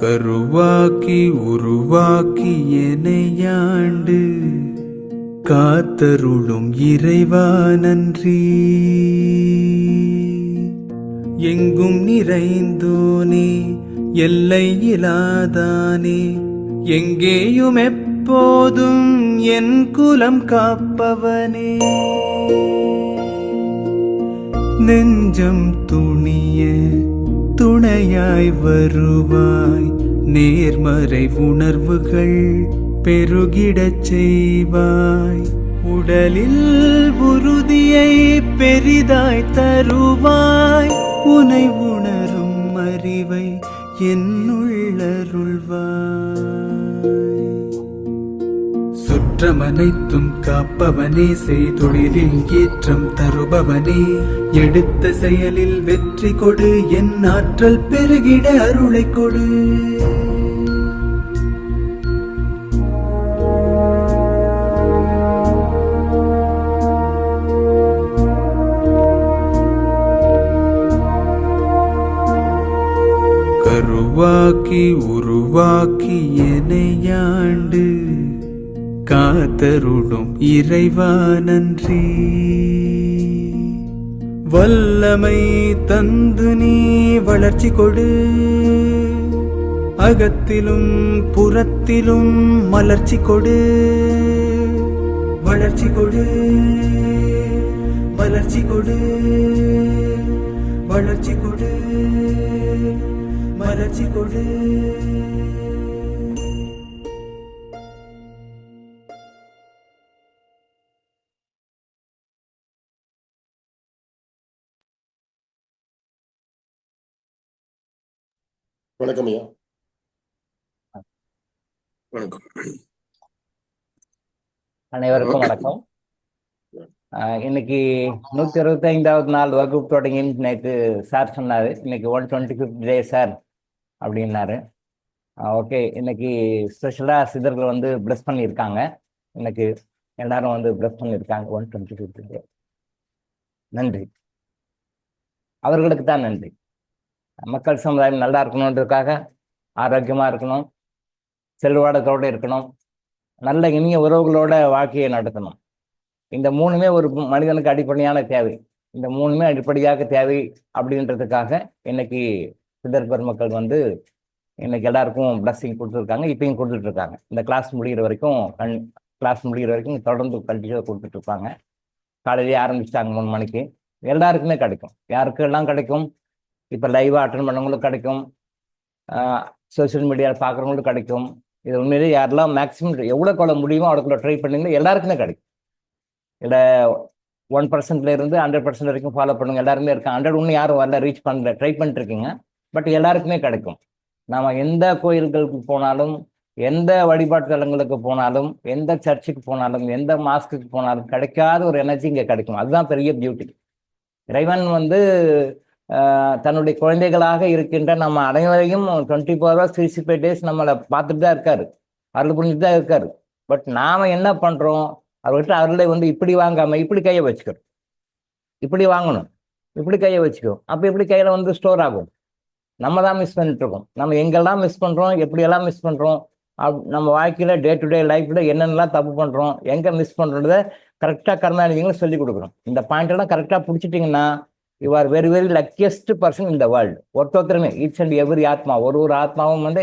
கருவாக்கி உருவாக்கி எனையாண்டு காத்தருளும் இறைவா நன்றி. எங்கும் நிறைந்தோனே எல்லை இலாதானே, எங்கேயும் எப்போதும் என் குலம் காப்பவனே. நெஞ்சம் துணிய துணையாய் வருவாய், நேர்மறை உணர்வுகள் பெருகிடச் செய்வாய். உடலில் உறுதியை பெரிதாய் தருவாய், உனை உணரும் அறிவை என்னுள்ளருள்வாய். சுற்றமனைத்தும் காப்பவனே, செய்தொழிலில் ஏற்றம் தருபவனே, எடுத்த செயலில் வெற்றி கொடு, என் ஆற்றல் பெருகிட அருளை கொடு. கருவாக்கி உருவாக்கி எனையாண்டு காத்தருளும் இறைவா நன்றி. வல்லமை தந்து நீ வளர்ச்சி கொடு, அகத்திலும் புறத்திலும் மலர்ச்சி கொடு. வளர்ச்சி கொடு, மலர்ச்சி கொடு, வளர்ச்சி கொடு, மலர்ச்சி கொடு. வணக்கம் ஐயா. வணக்கம். அனைவருக்கும் வணக்கம். இன்னைக்கு 165வது நாள் வகுப்பு தொடங்கின்னு நேற்று சார் சொன்னாரு. இன்னைக்கு 125th டே சார் அப்படின்னாரு. ஓகே, இன்னைக்கு ஸ்பெஷலாக சிதர்கள் வந்து பிளஸ் பண்ணியிருக்காங்க. இன்னைக்கு எல்லாரும் வந்து பிளஸ் பண்ணியிருக்காங்க 125th டே. நன்றி, அவர்களுக்கு தான் நன்றி. மக்கள் சமுதாயம் நல்லா இருக்கணுன்றதுக்காக, ஆரோக்கியமாக இருக்கணும், செல்வாடத்தோடு இருக்கணும், நல்ல இனிய உறவுகளோட வாழ்க்கையை நடத்தணும். இந்த மூணுமே ஒரு மனிதனுக்கு அடிப்படையான தேவை. இந்த மூணுமே அடிப்படையாக தேவை அப்படின்றதுக்காக இன்னைக்கு சிதர் பெருமக்கள் வந்து இன்னைக்கு எல்லாருக்கும் பிளஸ்ஸிங் கொடுத்துருக்காங்க. இப்பயும் கொடுத்துட்ருக்காங்க. இந்த கிளாஸ் முடிகிற வரைக்கும் தொடர்ந்து கண்டிப்பாக கொடுத்துட்ருப்பாங்க. காலையிலேயே ஆரம்பிச்சிட்டாங்க 3 மணிக்கு. எல்லாருக்குமே கிடைக்கும். யாருக்கெல்லாம் கிடைக்கும்? இப்போ லைவாக அட்டன் பண்ணவங்களும் கிடைக்கும், சோசியல் மீடியாவில் பார்க்குறவங்களும் கிடைக்கும். இது உண்மையிலேயே யாரெல்லாம் மேக்ஸிமம் எவ்வளோக்குள்ள முடியுமோ அவ்வளோக்குள்ள ட்ரை பண்ணிங்கன்னா எல்லாருக்குமே கிடைக்கும். இல்லை 1% இருந்து 100% வரைக்கும் ஃபாலோ பண்ணுங்க. எல்லாருமே இருக்காங்க. 100 இன்னும் யாரும் வரல, ரீச் பண்ணல, ட்ரை பண்ணிட்டுருக்கீங்க. பட் எல்லாருக்குமே கிடைக்கும். நாம் எந்த கோயில்களுக்கு போனாலும், எந்த வழிபாட்டு தலங்களுக்கு போனாலும், எந்த சர்ச்சுக்கு போனாலும், எந்த மாஸ்க்கு போனாலும் கிடைக்காத ஒரு எனர்ஜி இங்கே கிடைக்கும். அதுதான் பெரிய பியூட்டி. இறைவன் வந்து தன்னுடைய குழந்தைகளாக இருக்கின்ற நம்ம அனைவரையும் 24 hours 365 days நம்மளை பார்த்துட்டு தான் இருக்காரு, அருள் புரிஞ்சுட்டு தான் இருக்காரு. பட் நாம் என்ன பண்ணுறோம்? அவர்கிட்ட அருளை வந்து இப்படி வாங்காமல் இப்படி கையை வச்சுக்கிறோம். இப்படி வாங்கணும், இப்படி கையை வச்சுக்கிறோம். அப்போ இப்படி கையில் வந்து ஸ்டோர் ஆகும். நம்ம தான் மிஸ் பண்ணிட்டு இருக்கோம். நம்ம எங்கெல்லாம் மிஸ் பண்ணுறோம், எப்படியெல்லாம் மிஸ் பண்ணுறோம், நம்ம வாழ்க்கையில் டே டு டே லைஃப்பில் என்னென்னலாம் தப்பு பண்ணுறோம், எங்கே மிஸ் பண்ணுறத கரெக்டாக கர்மாநிதிகளை சொல்லிக் கொடுக்குறோம். இந்த பாயிண்டெல்லாம் கரெக்டாக பிடிச்சிட்டிங்கன்னா you are very very luckiest person in the world. ஒருத்தருமே ஈச் அண்ட் எவ்ரி ஆத்மா, ஒரு ஆத்மாவும் வந்து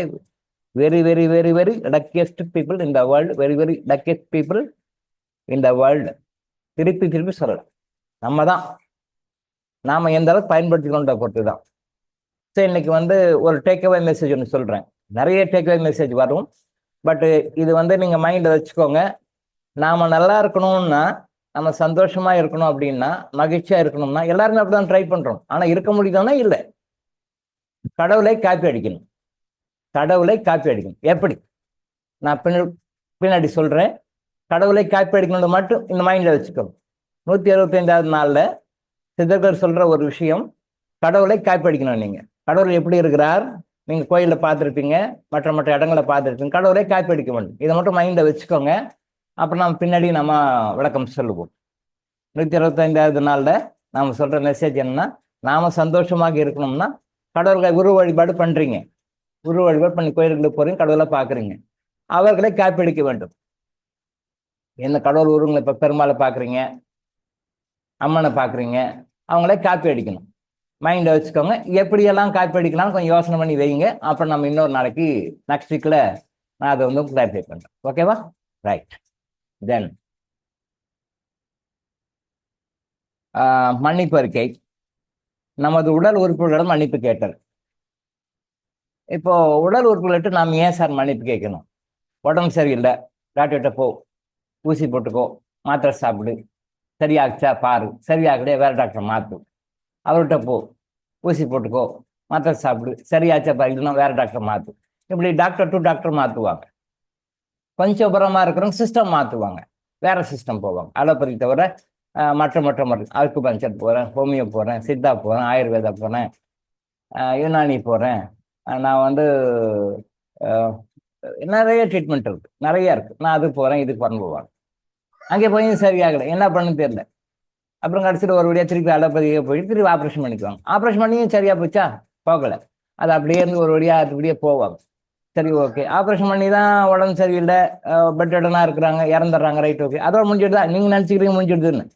very very very very luckiest people in the world. Very very luckiest people in the world. திருப்பி சொல்லலாம். நம்ம தான் நாம் எந்த அளவுக்கு பயன்படுத்திக்கொண்ட பொறுத்து தான். சரி, இன்னைக்கு வந்து ஒரு டேக்அவே மெசேஜ் ஒன்று சொல்கிறேன். நிறைய டேக்அவே மெசேஜ் வரும். பட்டு இது வந்து நீங்கள் மைண்டில் வச்சுக்கோங்க. நாம் நல்லா இருக்கணும்னா, நம்ம சந்தோஷமா இருக்கணும் அப்படின்னா, மகிழ்ச்சியா இருக்கணும்னா எல்லாருமே அப்படிதான் ட்ரை பண்றோம். ஆனா இருக்க முடியுதுன்னா இல்லை. கடவுளை காப்பி அடிக்கணும். கடவுளை காப்பி அடிக்கணும். எப்படி? நான் பின்னாடி சொல்றேன். கடவுளை காப்பி அடிக்கணும் மட்டும் இந்த மைண்ட்ல வச்சுக்கணும். 165வது நாள்ல சித்தர்கள் சொல்ற ஒரு விஷயம், கடவுளை காப்பி அடிக்கணும். நீங்க கடவுள் எப்படி இருக்கிறார் நீங்க கோயில பார்த்துருப்பீங்க, மற்ற இடங்களை பார்த்துருப்பீங்க. கடவுளை காப்பி அடிக்க வேண்டும். இதை மட்டும் மைண்ட்ல வச்சுக்கோங்க. அப்புறம் நம்ம பின்னாடி நம்ம விளக்கம் சொல்லுவோம். 165வது நாளில் நாம் சொல்கிற மெசேஜ் என்னன்னா, நாம் சந்தோஷமாக இருக்கணும்னா கடவுளை குரு வழிபாடு பண்ணுறீங்க. உருவ வழிபாடு பண்ணி கோயிலுக்கு போறீங்க, கடவுளை பார்க்குறீங்க, அவர்களை காப்பீடிக்க வேண்டும். என்ன கடவுள் உருவங்களை இப்போ பெருமாளை பார்க்குறீங்க, அம்மனை பார்க்குறீங்க, அவங்களே காப்பி அடிக்கணும். மைண்டை வச்சுக்கோங்க. எப்படியெல்லாம் காப்பி அடிக்கலாம் கொஞ்சம் யோசனை பண்ணி வைங்க. அப்புறம் நம்ம இன்னொரு நாளைக்கு நெக்ஸ்ட் வீக்கில் நான் அதை வந்து கிளாரிஃபை பண்ணுறேன். ஓகேவா? ரைட். தென் மன்னிப்பு அறிக்கை. நமது உடல் உறுப்புகளிடம் மன்னிப்பு கேட்டல். இப்போ உடல் உறுப்புகளிட்டு நாம் ஏன் சார் மன்னிப்பு கேட்கணும்? உடம்பு சரியில்லை, டாக்டர்கிட்ட போ, ஊசி போட்டுக்கோ, மாத்திரை சாப்பிடு, சரியாச்சா பாரு, சரியாகலையே வேற டாக்டர் மாற்று, அவர்கிட்ட போ, ஊசி போட்டுக்கோ, மாத்திரை சாப்பிடு, சரியாச்சா பாரு, இல்லைன்னா வேற டாக்டர் மாற்று. இப்படி டாக்டர் டு டாக்டர் மாற்றுவாங்க. கொஞ்சம் உரமாக இருக்கிறவங்க சிஸ்டம் மாற்றுவாங்க, வேற சிஸ்டம் போவாங்க. அலோபதி தவிர மற்ற மருந்து, அக்கு பஞ்சர் போகிறேன், ஹோமியோ போகிறேன், சித்தா போகிறேன், ஆயுர்வேதா போகிறேன், யுனானி போகிறேன், நான் வந்து நிறைய ட்ரீட்மெண்ட் இருக்கு, நிறைய இருக்கு. நான் அது போகிறேன், இதுக்கு பண்ண போவாங்க. அங்கே போய் சரியாகலை, என்ன பண்ணுன்னு தெரியல. அப்புறம் கடைசியில் ஒரு வழியாக திருப்பி அலோபதியை போயிட்டு திருப்பி ஆப்ரேஷன் பண்ணிக்குவாங்க. ஆப்ரேஷன் பண்ணியும் சரியா போச்சா? போகலை. அது அப்படியே இருந்து ஒரு வழியாக அதுபடியே போவாங்க. சரி, ஓகே, ஆப்ரேஷன் பண்ணி தான் உடம்பு சரியில்லை, பெட்டடனாக இருக்கிறாங்க, இறந்துடுறாங்க, ரைட், ஓகே, அதோட முடிஞ்சிடுதா? நீங்கள் நினச்சிக்கிறீங்க முடிஞ்சிடுதுன்னு.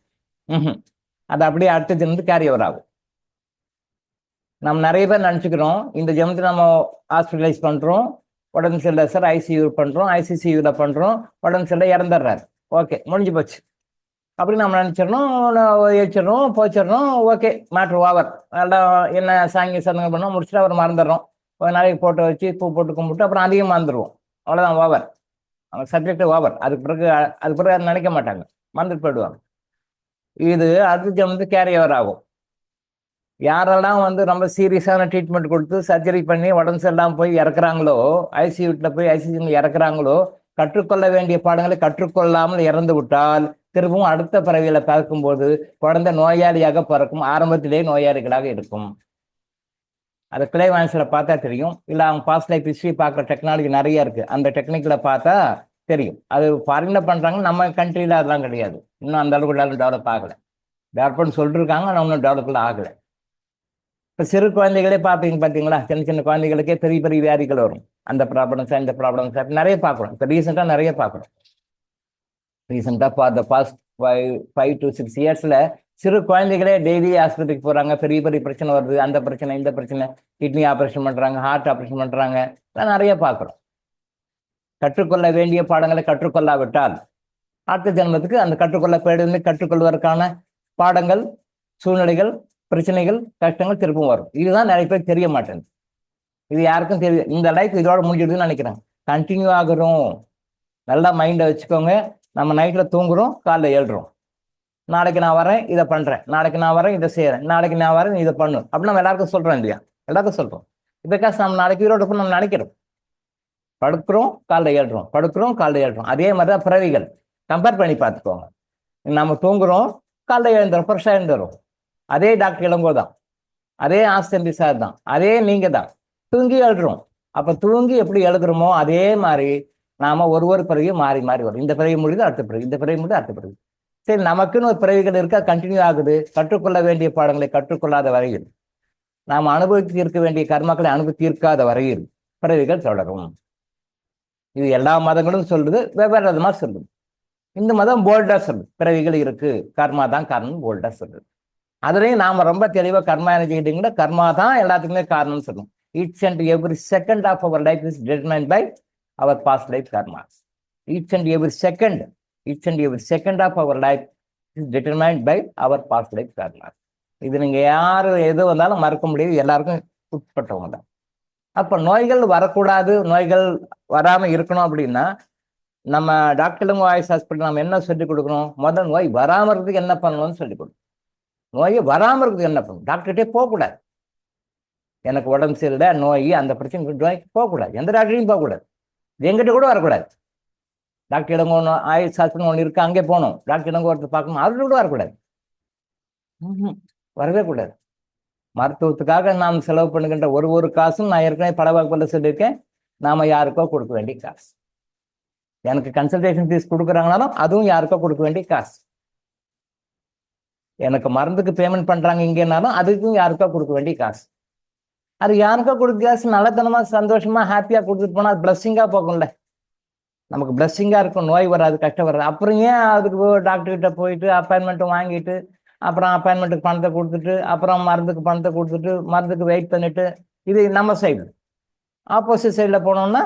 அது அப்படியே அடுத்த ஜென்மத்துக்கு கேரி ஓவர் ஆகும். நம்ம நிறைய பேர் நினச்சிக்கிறோம் இந்த ஜென்மத்தில் நம்ம ஹாஸ்பிட்டலைஸ் பண்ணுறோம், உடம்பு சரியில்லை சார், ஐசியூ பண்ணுறோம், ஐசிசியூவில் பண்ணுறோம், உடம்பு சரியில்லை, இறந்துடுறாரு, ஓகே, முடிஞ்சு போச்சு அப்படி நம்ம நினச்சிடணும், வச்சிடறோம், போச்சிடறோம், ஓகே, மேட்ரு ஓவர். நல்லா என்ன சாங்கி சதங்க பண்ணோம், முடிச்சுட்டு அவர் மறந்துடுறோம். ஒரு நாளைக்கு போட்டோ வச்சு பூ போட்டு கும்பிட்டு அப்புறம் அதிகம் மறந்துடுவோம். அவ்வளோதான், ஓவர். அவங்க சப்ஜெக்ட் ஓவர். அதுக்கு பிறகு நினைக்க மாட்டாங்க, மறந்துட்டு போயிடுவாங்க. இது அடுத்த ஜென்மத்துக்கு கேரி ஓவர் ஆகும். யாரெல்லாம் வந்து ரொம்ப சீரியஸான ட்ரீட்மெண்ட் கொடுத்து சர்ஜரி பண்ணி உடம்பு சரியில்லாமல் போய் இறக்குறாங்களோ, ஐசியூட்டில் போய் ஐசியூவில் இறக்குறாங்களோ, கற்றுக்கொள்ள வேண்டிய பாடங்களை கற்றுக்கொள்ளாமல் இறந்து விட்டால் திரும்பவும் அடுத்த பிறவியில பிறக்கும்போது குழந்தை நோயாளியாக பிறக்கும், ஆரம்பத்திலே நோயாளிகளாக இருக்கும். அது கிளைவான்ஸில் பார்த்தா தெரியும். இல்லை அவங்க பாஸ்ட் லைஃப் ஹிஸ்ட்ரி பார்க்குற டெக்னாலஜி நிறைய இருக்கு, அந்த டெக்னிக்கில் பார்த்தா தெரியும். அது ஃபாரினில் பண்ணுறாங்க, நம்ம கண்ட்ரியில் அதெல்லாம் கிடையாது. இன்னும் அந்த அளவுக்கு டெவலப் ஆகலை. டெவலப்னு சொல்லிருக்காங்க, ஆனால் இன்னும் டெவலப்ல ஆகலை. இப்போ சிறு குழந்தைகளே பார்த்தீங்களா, சின்ன சின்ன குழந்தைகளுக்கே பெரிய பெரிய வியாதிகள் வரும். அந்த ப்ராப்ளம்ஸ், இந்த ப்ராப்ளம்ஸ் நிறைய பார்க்குறோம். இப்போ ரீசெண்டாக நிறைய பார்க்குறோம். ரீசெண்டாக ஃபார் த பாஸ்ட் 5 to 6 இயர்ஸில் சிறு குழந்தைகளே டெய்லி ஆஸ்பத்திரிக்கு போகிறாங்க, பெரிய பெரிய பிரச்சனை வருது, அந்த பிரச்சனை இந்த பிரச்சனை, கிட்னி ஆப்ரேஷன் பண்ணுறாங்க, ஹார்ட் ஆப்ரேஷன் பண்ணுறாங்க, இதெல்லாம் நிறைய பார்க்குறோம். கற்றுக்கொள்ள வேண்டிய பாடங்களை கற்றுக்கொள்ளாவிட்டால் அடுத்த ஜென்மத்துக்கு அந்த கற்றுக்கொள்வதற்கான பாடங்கள், சூழ்நிலைகள், பிரச்சனைகள், கஷ்டங்கள் திருப்பும் வரும். இதுதான் நிறைய பேர் தெரிய மாட்டேங்குது. இது யாருக்கும் தெரியும். இந்த லைஃப் இதோட முடிஞ்சிடுதுன்னு நினைக்கிறாங்க. கண்டினியூ ஆகுறோம். நல்லா மைண்டை வச்சுக்கோங்க. நம்ம நைட்டில் தூங்குறோம், காலைல எழுறோம். நாளைக்கு நான் வரேன், இதை பண்ணுறேன், நாளைக்கு நான் வரேன், இதை செய்கிறேன், நாளைக்கு நான் வரேன், இதை பண்ணும் அப்படின்னு நம்ம எல்லாருக்கும் சொல்கிறோம் இல்லையா? எல்லாருக்கும் சொல்கிறோம். பிகாஸ் நம்ம நாளைக்கு உயிரோட நம்ம நினைக்கிறோம். படுக்கிறோம், காலைல எழுறோம், படுக்கிறோம், காலைல எழுறோம். அதே மாதிரி தான் பிறவிகள். கம்பேர் பண்ணி பார்த்துக்கோங்க. நம்ம தூங்குறோம், காலைல எழுந்துறோம், ஃப்ரெஷ்ஷாக எழுந்துறோம். அதே டாக்டர் இளங்கோ தான், அதே ஆஸ்தம்பி சார் தான், அதே நீங்க தான். தூங்கி எழுதுறோம். அப்ப தூங்கி எப்படி எழுதுறோமோ அதே மாதிரி நாம ஒரு பிறவியும் மாறி மாறி வரும். இந்த பிறவி முடியுது, அடுத்த பிறகு, இந்த பிறவி முடியுது, அடுத்த பிறகு. சரி, நமக்குன்னு ஒரு பிறவிகள் இருக்கா, கண்டினியூ ஆகுது. கற்றுக்கொள்ள வேண்டிய பாடங்களை கற்றுக்கொள்ளாத வரையில், நாம் அனுபவித்து தீர்க்க வேண்டிய கர்மாக்களை தீர்க்காத வரையில் பிறவிகள் தொடரும். இது எல்லா மதங்களும் சொல்லுது, வெவ்வேறு விதமா சொல்லுது. இந்த மதம் போல்டா சொல்லுது, பிறவிகள் இருக்கு, கர்மா தான் காரணம் போல்டா சொல்லுது. அதுலேயும் நாம ரொம்ப தெளிவாக கர்மா என்ன கர்மா தான் எல்லாத்துக்குமே காரணம்னு சொல்லுவோம். Each and every second of our life is determined by our past life karmas. Each and every second of our life is determined by our past life karmas. இது நீங்க யாரு எது வந்தாலும் மறக்க முடியாது, எல்லாருக்கும் உட்பட்டவங்க தான். அப்ப நோய்கள் வரக்கூடாது, நோய்கள் வராம இருக்கணும் அப்படின்னா நம்ம டாக்டர் வாய்ஸ் ஹாஸ்பிட்டல் நம்ம என்ன சொல்லிக் கொடுக்கணும்? முதல் நோய் வராம இருக்கிறதுக்கு என்ன பண்ணணும்னு சொல்லிக் கொடுக்கணும். நோயை வராம இருக்கிறதுக்கு என்ன பண்ணணும்? டாக்டர்கிட்டே போகக்கூடாது. எனக்கு உடம்பு சரியில்லை, நோய், அந்த பிரச்சனை, நோய்க்கு போகக்கூடாது. எந்த டாக்டரையும் போகக்கூடாது. எங்கிட்ட கூட வரக்கூடாது. டாக்டர் இடங்க ஒன்று ஆயுஷ் ஹாஸ்பிட்டல் ஒன்று இருக்கு, அங்கே போகணும். டாக்டர் இடங்க ஒருத்தர் பார்க்கணும், அவர்கிட்ட கூட வரக்கூடாது. வரவே கூடாது. மருத்துவத்துக்காக நாம் செலவு பண்ணுகின்ற ஒரு காசும் நான் ஏற்கனவே பல வகுப்புல சொல்லியிருக்கேன், நாம யாருக்கோ கொடுக்க வேண்டிய காசு. எனக்கு கன்சல்டேஷன் ஃபீஸ் கொடுக்குறாங்கனாலும் அதுவும் யாருக்கோ கொடுக்க வேண்டிய காசு. எனக்கு மருந்துக்கு பேமெண்ட் பண்றாங்க இங்கேனாலும் அதுக்கும் யாருக்கோ கொடுக்க வேண்டிய காசு. அது யாருக்கோ கொடுத்து நல்லத்தனமா சந்தோஷமா ஹாப்பியா கொடுத்துட்டு போனா அது பிளஸ்ஸிங்கா போகும்ல. நமக்கு பிளஸ்ஸிங்கா இருக்கும், நோய் வராது, கஷ்டம் வராது. அப்புறம் ஏன் அதுக்கு டாக்டர் கிட்ட போயிட்டு அப்பாயின்மெண்ட் வாங்கிட்டு அப்புறம் அப்பாயின்மெண்ட்டுக்கு பணத்தை கொடுத்துட்டு அப்புறம் மருந்துக்கு பணத்தை கொடுத்துட்டு மருந்துக்கு வெயிட் பண்ணிட்டு, இது நம்ம சைடு. ஆப்போசிட் சைடில் போனோம்னா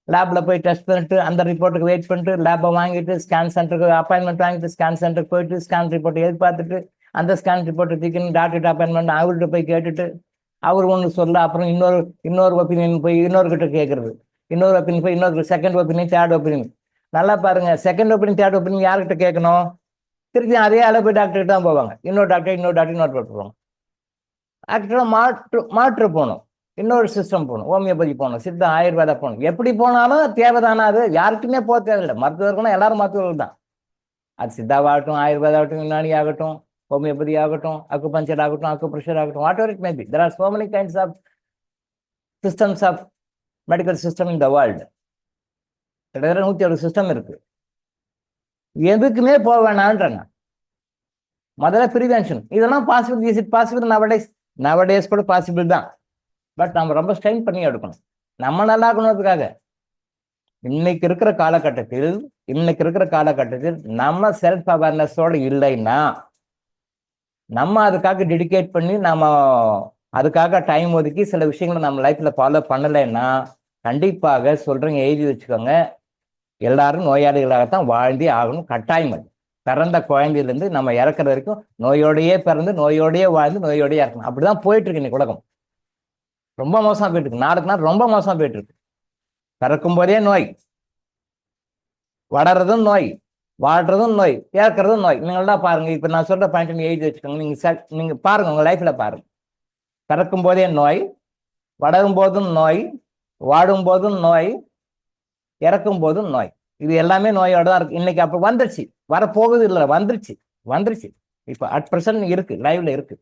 லேப்ல போய் டெஸ்ட் பண்ணிட்டு அந்த ரிப்போர்ட்டுக்கு வெயிட் பண்ணிட்டு லேப்பை வாங்கிட்டு ஸ்கேன் சென்டருக்கு அப்பாயின்மெண்ட் வாங்கிட்டு ஸ்கேன் சென்டருக்கு போயிட்டு ஸ்கேன் ரிப்போர்ட் எதிர்பார்த்துட்டு அந்த ஸ்கேன் ரிப்போர்ட்டை தூக்கின்னு டாக்டர்கிட்ட அப்பாயின்மெண்ட் அவர்கிட்ட போய் கேட்டுட்டு அவர் ஒன்று சொல்ல அப்புறம் இன்னொரு ஒப்பீனியன் போய் இன்னொருக்கிட்ட கேட்கறது, இன்னொரு ஒப்பீனியன் போய் இன்னொரு செகண்ட் ஒப்பீனியன் தேர்ட் ஒப்பீனியன். நல்லா பாருங்க, செகண்ட் ஒப்பீனியன் தேர்ட் ஒப்பீனியன் யார்கிட்ட கேட்கணும்? திருப்பி அதே அளவு போய் டாக்டர் தான் போவாங்க. இன்னொரு டாக்டர் போவாங்க. ஆக்சுவலாக மாற்று போகணும், இன்னொரு சிஸ்டம் போகணும், ஹோமியோபதி போகணும், சித்த ஆயுர்வேதா போகணும். எப்படி போனாலும் தேவைதானா? அது யாருக்குமே போக தேவையில்லை. மருத்துவர்கள்னா எல்லாரும் மருத்துவர்கள் தான். அது சித்தாவாகட்டும், ஆயுர்வேதாகட்டும், யுனானி ஆகட்டும், ஹோமியோபதி ஆகட்டும், அக்குபஞ்சர் ஆகட்டும், அக்குப்ரெஷர் ஆகட்டும், whatever it may be. There are so many kinds of systems of medical system in the world. கிட்டத்தட்ட 160 சிஸ்டம் இருக்கு. எதுக்குமே போக வேணான்றாங்க. முதல்ல ப்ரிவென்ஷன். இதெல்லாம் possible. Is it possible? Nowadays கூட பாசிபிள் தான். பட் நம்ம ரொம்ப ஸ்ட்ரெயின் பண்ணி எடுக்கணும், நம்ம நல்லா இருக்கணுன்றதுக்காக. இன்னைக்கு இருக்கிற காலகட்டத்தில் நம்ம செல்ஃப் அவேர்னஸோட இல்லைன்னா, நம்ம அதுக்காக டெடிகேட் பண்ணி நம்ம அதுக்காக டைம் ஒதுக்கி சில விஷயங்களை நம்ம லைஃப்ல ஃபாலோ பண்ணலைன்னா, கண்டிப்பாக சொல்றேங்க, எழுதி வச்சுக்கோங்க, எல்லாரும் நோயாளிகளாகத்தான் வாழ்ந்தே ஆகணும். கட்டாயம். அது பிறந்த குழந்தையிலேருந்து நம்ம இறக்குற வரைக்கும் நோயோடையே பிறந்து நோயோடையே வாழ்ந்து நோயோடையே இறக்கணும். அப்படிதான் போயிட்டு இருக்கு இன்னைக்கு உலகம். ரொம்ப மோசமா போயிட்டு இருக்கு, நாளுக்கு நாள் ரொம்ப மோசமா போயிட்டு இருக்கு. பிறக்கும் போதே நோய், வளர்றதும் நோய், வாழ்றதும் நோய், இறக்குறதும் நோய். நீங்கள்தான் பாருங்க, இப்ப நான் சொல்ற பாயிண்ட் எழுதி வச்சுக்கோங்க. நீங்க பாருங்க, உங்க லைஃப்ல பாருங்க. பிறக்கும் போதே நோய், வளரும் போதும் நோய், வாடும் போதும் நோய், இறக்கும் போதும் நோய். இது எல்லாமே நோயோட தான் இருக்கு இன்னைக்கு. அப்ப வந்துருச்சு, வரப்போகுது இல்லை, வந்துருச்சு. இப்ப அட் பிரசன்ட் இருக்கு, லைவ்ல இருக்கு.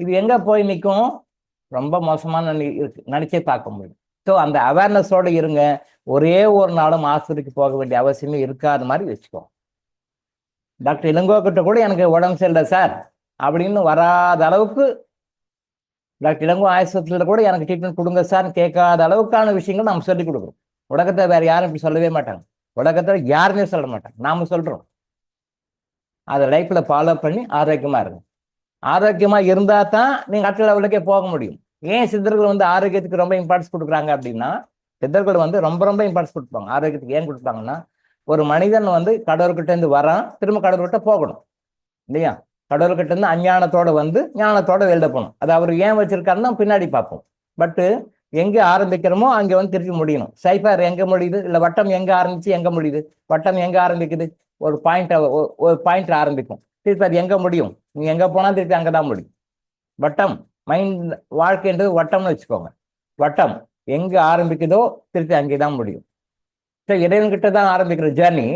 இது எங்க போய் நிற்கும்? ரொம்ப மோசமான இருக்கு, நினைச்சே பார்க்க முடியும். ஸோ அந்த அவேர்னஸோட இருங்க. ஒரே ஒரு நாளும் ஆஸ்பத்திரிக்கு போக வேண்டிய அவசியமே இருக்காத மாதிரி வச்சுக்கோ. டாக்டர் இளங்கோ கிட்ட கூட எனக்கு உடம்பு சரியில்லை சார் அப்படின்னு வராத அளவுக்கு, டாக்டர் இளங்கோ ஆஸ்பத்திரியில் கூட எனக்கு ட்ரீட்மெண்ட் கொடுங்க சார் கேட்காத அளவுக்கான விஷயங்கள் நம்ம சொல்லிக் கொடுக்குறோம். உலகத்தை வேற யாரும் இப்படி சொல்லவே மாட்டாங்க. உலகத்தில் யாருமே சொல்ல மாட்டாங்க, நாம சொல்றோம். அதை லைஃப்ல ஃபாலோ பண்ணி ஆரோக்கியமா இருக்கும். ஆரோக்கியமா இருந்தா தான் நீங்க அடுத்த லெவலுக்கே போக முடியும். ஏன் சித்தர்கள் ஆரோக்கியத்துக்கு ரொம்ப இம்பார்ட்டன்ஸ் கொடுக்குறாங்க அப்படின்னா, சித்தர்கள் ரொம்ப ரொம்ப இம்பார்ட்டன்ஸ் கொடுப்பாங்க ஆரோக்கியத்துக்கு. ஏன் கொடுப்பாங்கன்னா, ஒரு மனிதன் கடவுள்கிட்ட இருந்து வரான், திரும்ப கடவுள்கிட்ட போகணும் இல்லையா? கடவுள்கிட்ட இருந்து அஞ்ஞானத்தோட ஞானத்தோட வெளில போகணும். அது அவர் ஏன் வச்சிருக்காருன்னா பின்னாடி பார்ப்போம். பட்டு எங்க ஆரம்பிக்கிறோமோ அங்க திருப்பி முடியணும். சைஃபர் எங்க முடியுது, இல்ல வட்டம் எங்க ஆரம்பிச்சு எங்க முடியுது? வட்டம் எங்க ஆரம்பிக்குது? ஒரு பாயிண்ட் ஆரம்பிக்கும், திருப்பி அது எங்க முடியும்? நீங்க எங்க போனா திருப்பி அங்கதான் முடியும். வட்டம் மைண்ட், வாழ்க்கைன்றது வட்டம்னு வச்சுக்கோங்க. வட்டம் எங்க ஆரம்பிக்குதோ திருப்பி அங்கேதான் முடியும். இறைவன்கிட்ட தான் ஆரம்பிக்கிற ஜேர்னி.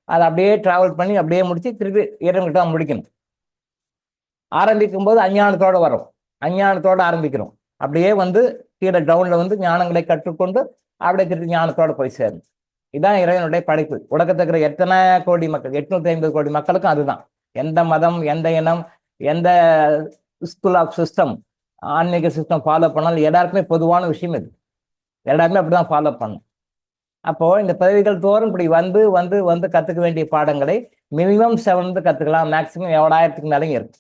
அதை அப்படியே டிராவல் பண்ணி அப்படியே முடிச்சு திருப்பி இறைவன்கிட்ட தான் முடிக்கணும். ஆரம்பிக்கும் போது அஞ்ஞானத்தோட வரும், அஞ்ஞானத்தோட ஆரம்பிக்கிறோம். அப்படியே கீழே டவுன்ல ஞானங்களை கற்றுக்கொண்டு அப்படியே திருப்பி ஞானத்தோட போய் சேரும். இதுதான் இறைவனுடைய படைப்பு. உலகத்தில் இருக்கிற எத்தனை கோடி மக்கள், 850 கோடி மக்களுக்கும் அதுதான். எந்த மதம், எந்த இனம், எந்த ஸ்கூல் ஆஃப் சிஸ்டம், ஆன்மீக சிஸ்டம் ஃபாலோ பண்ணாலும் எல்லாருக்குமே பொதுவான விஷயம் இது. எல்லாருமே அப்படிதான் ஃபாலோ பண்ணும். அப்போ இந்த பதவிகள் தோறும் இப்படி வந்து கத்துக்க வேண்டிய பாடங்களை மினிமம் 7 கத்துக்கலாம். மேக்சிமம் 7000க்கு மேலேயும் இருக்கு.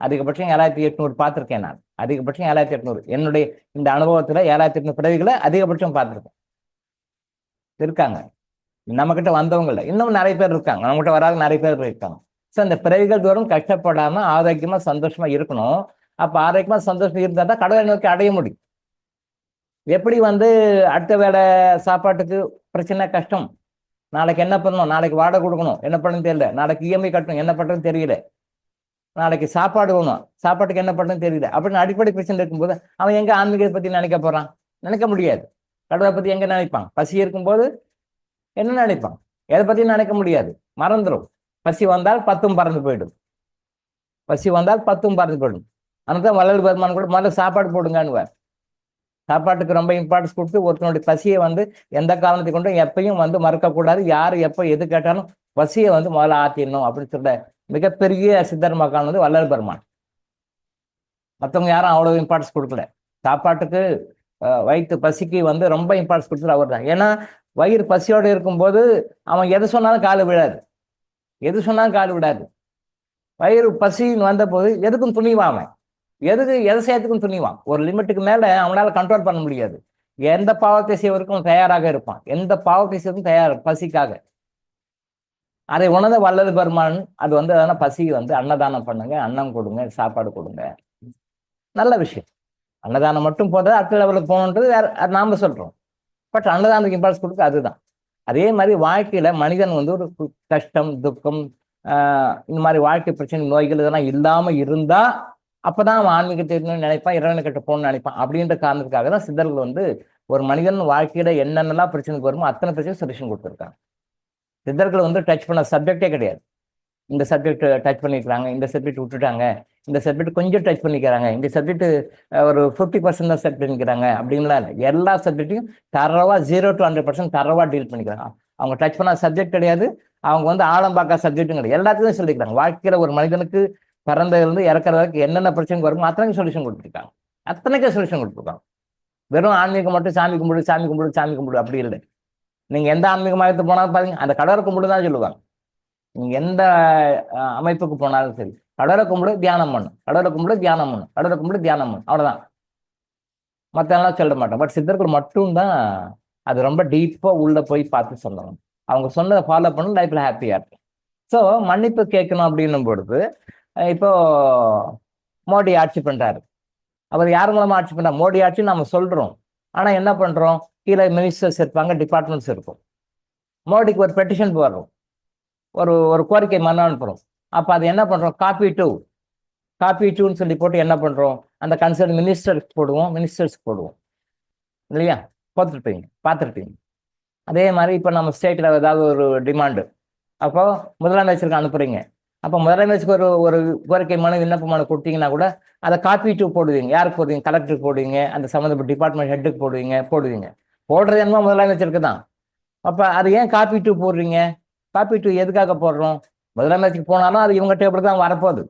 அதிகபட்சம் 7800 பார்த்துருக்கேன் நான். அதிகபட்சம் 7800. என்னுடைய இந்த அனுபவத்துல 7800 பிறவிகளை அதிகபட்சம் பார்த்துருக்கேன். இருக்காங்க நம்ம கிட்ட வந்தவங்கள, இன்னும் நிறைய பேர் இருக்காங்க, நம்ம கிட்ட வராத நிறைய பேர் இருக்காங்க. ஸோ அந்த பிறவிகள் தோறும் கஷ்டப்படாம ஆரோக்கியமா சந்தோஷமா இருக்கணும். அப்ப ஆரோக்கியமா சந்தோஷமா இருந்தா தான் கடவுளை நோக்கி அடைய முடியும். எப்படி அடுத்த வேளை சாப்பாட்டுக்கு பிரச்சனை, கஷ்டம், நாளைக்கு என்ன பண்ணணும், நாளைக்கு வாடகை கொடுக்கணும், என்ன பண்ணணும்னு தெரியல, நாளைக்கு இஎம்ஐ கட்டணும், என்ன பண்றதுன்னு தெரியல, நாளைக்கு சாப்பாடு வேணும், சாப்பாட்டுக்கு என்ன பண்றதுன்னு தெரியல அப்படின்னு அடிப்படை பிரச்சனை இருக்கும்போது அவன் எங்க ஆன்மீகத்தை பத்தி நினைக்க போறான்? நினைக்க முடியாது. கடவுளை பத்தி எங்க நினைப்பான்? பசி இருக்கும்போது என்ன நினைப்பான்? எதை பத்தியும் நினைக்க முடியாது, மறந்துடும். பசி வந்தால் 10 பறந்து போயிடும். அதுதான் வள்ளல் பெருமான் கூட முதல்ல சாப்பாடு போடுங்கன்னு, சாப்பாட்டுக்கு ரொம்ப இம்பார்ட்டன்ஸ் கொடுத்து ஒருத்தனுடைய பசியை எந்த காரணத்தை கொண்டும் எப்பயும் மறக்கக்கூடாது. யாரு எப்போ எது கேட்டாலும் பசியை முதல்ல ஆத்திடணும் அப்படின்னு சொல்ற மிகப்பெரிய சித்தர் மகான் வள்ளல் பெருமான். மற்றவங்க யாரும் அவ்வளவு இம்பார்ட்டன்ஸ் கொடுக்கல. சாப்பாட்டுக்கு வயிற்று பசிக்கு வந்து ரொம்ப இம்பார்ட்டன்ஸ் கொடுத்துட்டு அவர் தான். ஏன்னா வயிறு பசியோடு இருக்கும்போது அவன் எது சொன்னாலும் காது விடாது, எது சொன்னாலும் காது விடாது. வயிறு பசின்னு வந்த போது எதுக்கும் துணிவான் அவன், எதை செய்யறதுக்கும் துணிவான். ஒரு லிமிட்டுக்கு மேல அவனால கண்ட்ரோல் பண்ண முடியாது. எந்த பாவத்தை செய்வதற்கும் தயாராக இருப்பான், எந்த பாவத்தை செய்வதும் தயார் பசிக்காக. அதை உணர்ந்த வல்லது பெருமான் அது வந்து அதனால் பசி வந்து அன்னதானம் பண்ணுங்க, அன்னம் கொடுங்க, சாப்பாடு கொடுங்க, நல்ல விஷயம். அன்னதானம் மட்டும் போதாது, அடுத்த லெவலுக்கு போகணுன்றது வேற, அது நாம சொல்றோம். பட் அன்னதானத்துக்கு இம்பார்ட்டன்ஸ் கொடுக்க அதுதான். அதே மாதிரி வாழ்க்கையில மனிதன் வந்து ஒரு கஷ்டம், துக்கம், இந்த மாதிரி வாழ்க்கை பிரச்சனை, நோய்கள் இதெல்லாம் இல்லாம இருந்தா அப்பதான் அவன் ஆன்மீகத்தை நினைப்பான், இறைவனை கிட்ட போகணும்னு நினைப்பான். அப்படின்ற காரணத்துக்காக தான் சித்தர்கள் வந்து ஒரு மனிதன் வாழ்க்கையில என்னென்னலாம் பிரச்சனைக்கு வருமோ அத்தனை பிரச்சனை சொல்யூஷன் கொடுத்துருக்காங்க. சித்தர்கள் வந்து டச் பண்ண சப்ஜெக்டே கிடையாது. இந்த சப்ஜெக்ட் டச் பண்ணிக்கிறாங்க, இந்த சப்ஜெக்ட் விட்டுட்டாங்க, இந்த சப்ஜெக்ட் கொஞ்சம் டச் பண்ணிக்கிறாங்க, இந்த சப்ஜெக்ட் ஒரு 50% தான் செட் பண்ணிக்கிறாங்க அப்படின்லாம் இல்லை. எல்லா சப்ஜெக்டையும் தரவா 0 to 100% தரவா டீல் பண்ணிக்கிறாங்க. அவங்க டச் பண்ண சப்ஜெக்ட் கிடையாது, அவங்க வந்து ஆழம் பார்க்க சப்ஜெக்டும் கிடையாது, எல்லாத்தையும் சொல்லிக்கிறாங்க. வாழ்க்கையில ஒரு மனிதனுக்கு பிறந்ததுலேருந்து இறக்குற வரைக்கும் என்னென்ன பிரச்சனைக்கு வருமோ அத்தனைக்கும் சொல்யூஷன் கொடுத்துருக்காங்க, அத்தனைக்கும் சொல்யூஷன் கொடுத்துருக்காங்க. வெறும் ஆன்மீகம் மட்டும் சாமி கும்பிடு சாமி கும்பிடு சாமி கும்பிடு அப்படி இல்லை. நீங்க எந்த ஆன்மீக மையத்துக்கு போனாலும் பாருங்க, அந்த கடவுளை கும்பிடு தான் சொல்லுவாங்க. நீங்க எந்த அமைப்புக்கு போனாலும் சரி, கடவுளை கும்பிடு தியானம் பண்ணும், கடவுளை கும்பிடு தியானம் பண்ணும், கடவுளை கும்பிடு தியானம் பண்ணும், அவ்வளவுதான். மற்றெல்லாம் சொல்ல மாட்டோம். பட் சித்தர்கள் மட்டும்தான் அது ரொம்ப டீப்பா உள்ள போய் பார்த்து சொல்லணும். அவங்க சொன்னதை ஃபாலோ பண்ணணும், லைஃப்ல ஹாப்பியா இருக்கும். ஸோ மன்னிப்பு கேட்கணும் அப்படின்னும் பொழுது இப்போ மோடி ஆட்சி பண்றாரு. அவர் யார் மூலமா ஆட்சி பண்றாரு? மோடி ஆட்சி நம்ம சொல்றோம், ஆனா என்ன பண்றோம்? கீழே மினிஸ்டர்ஸ் இருப்பாங்க, டிபார்ட்மெண்ட்ஸ் இருக்கும். மோடிக்கு ஒரு பெட்டிஷன் போடுறோம், ஒரு கோரிக்கை மனு அனுப்புறோம். அப்போ அது என்ன பண்றோம்? காப்பி டூன்னு சொல்லி போட்டு என்ன பண்றோம்? அந்த கன்சர்ன் மினிஸ்டருக்கு போடுவோம், மினிஸ்டர்ஸ்க்கு போடுவோம், இல்லையா? பார்த்துருப்பீங்க. அதே மாதிரி இப்போ நம்ம ஸ்டேட்டில் ஏதாவது ஒரு டிமாண்டு, அப்போ முதலமைச்சருக்கு அனுப்புறீங்க. அப்போ முதலமைச்சருக்கு ஒரு கோரிக்கை மனு, விண்ணப்ப மனு கொடுத்தீங்கன்னா கூட அதை காப்பி டூ போடுவீங்க. யாருக்கு போடுவீங்க? கலெக்டருக்கு போடுவீங்க, அந்த சம்மந்தப்பட்ட டிபார்ட்மெண்ட் ஹெட்டுக்கு போடுவீங்க. போடுறது என்னமோ முதலமைச்சருக்கு தான். அப்போ அது ஏன் காப்பி டூ போடுறீங்க? காப்பி டூ எதுக்காக போடுறோம்? முதலமைச்சருக்கு போனாலும் அது இவங்க டேபிளுக்கு தான் வரப்போகுது,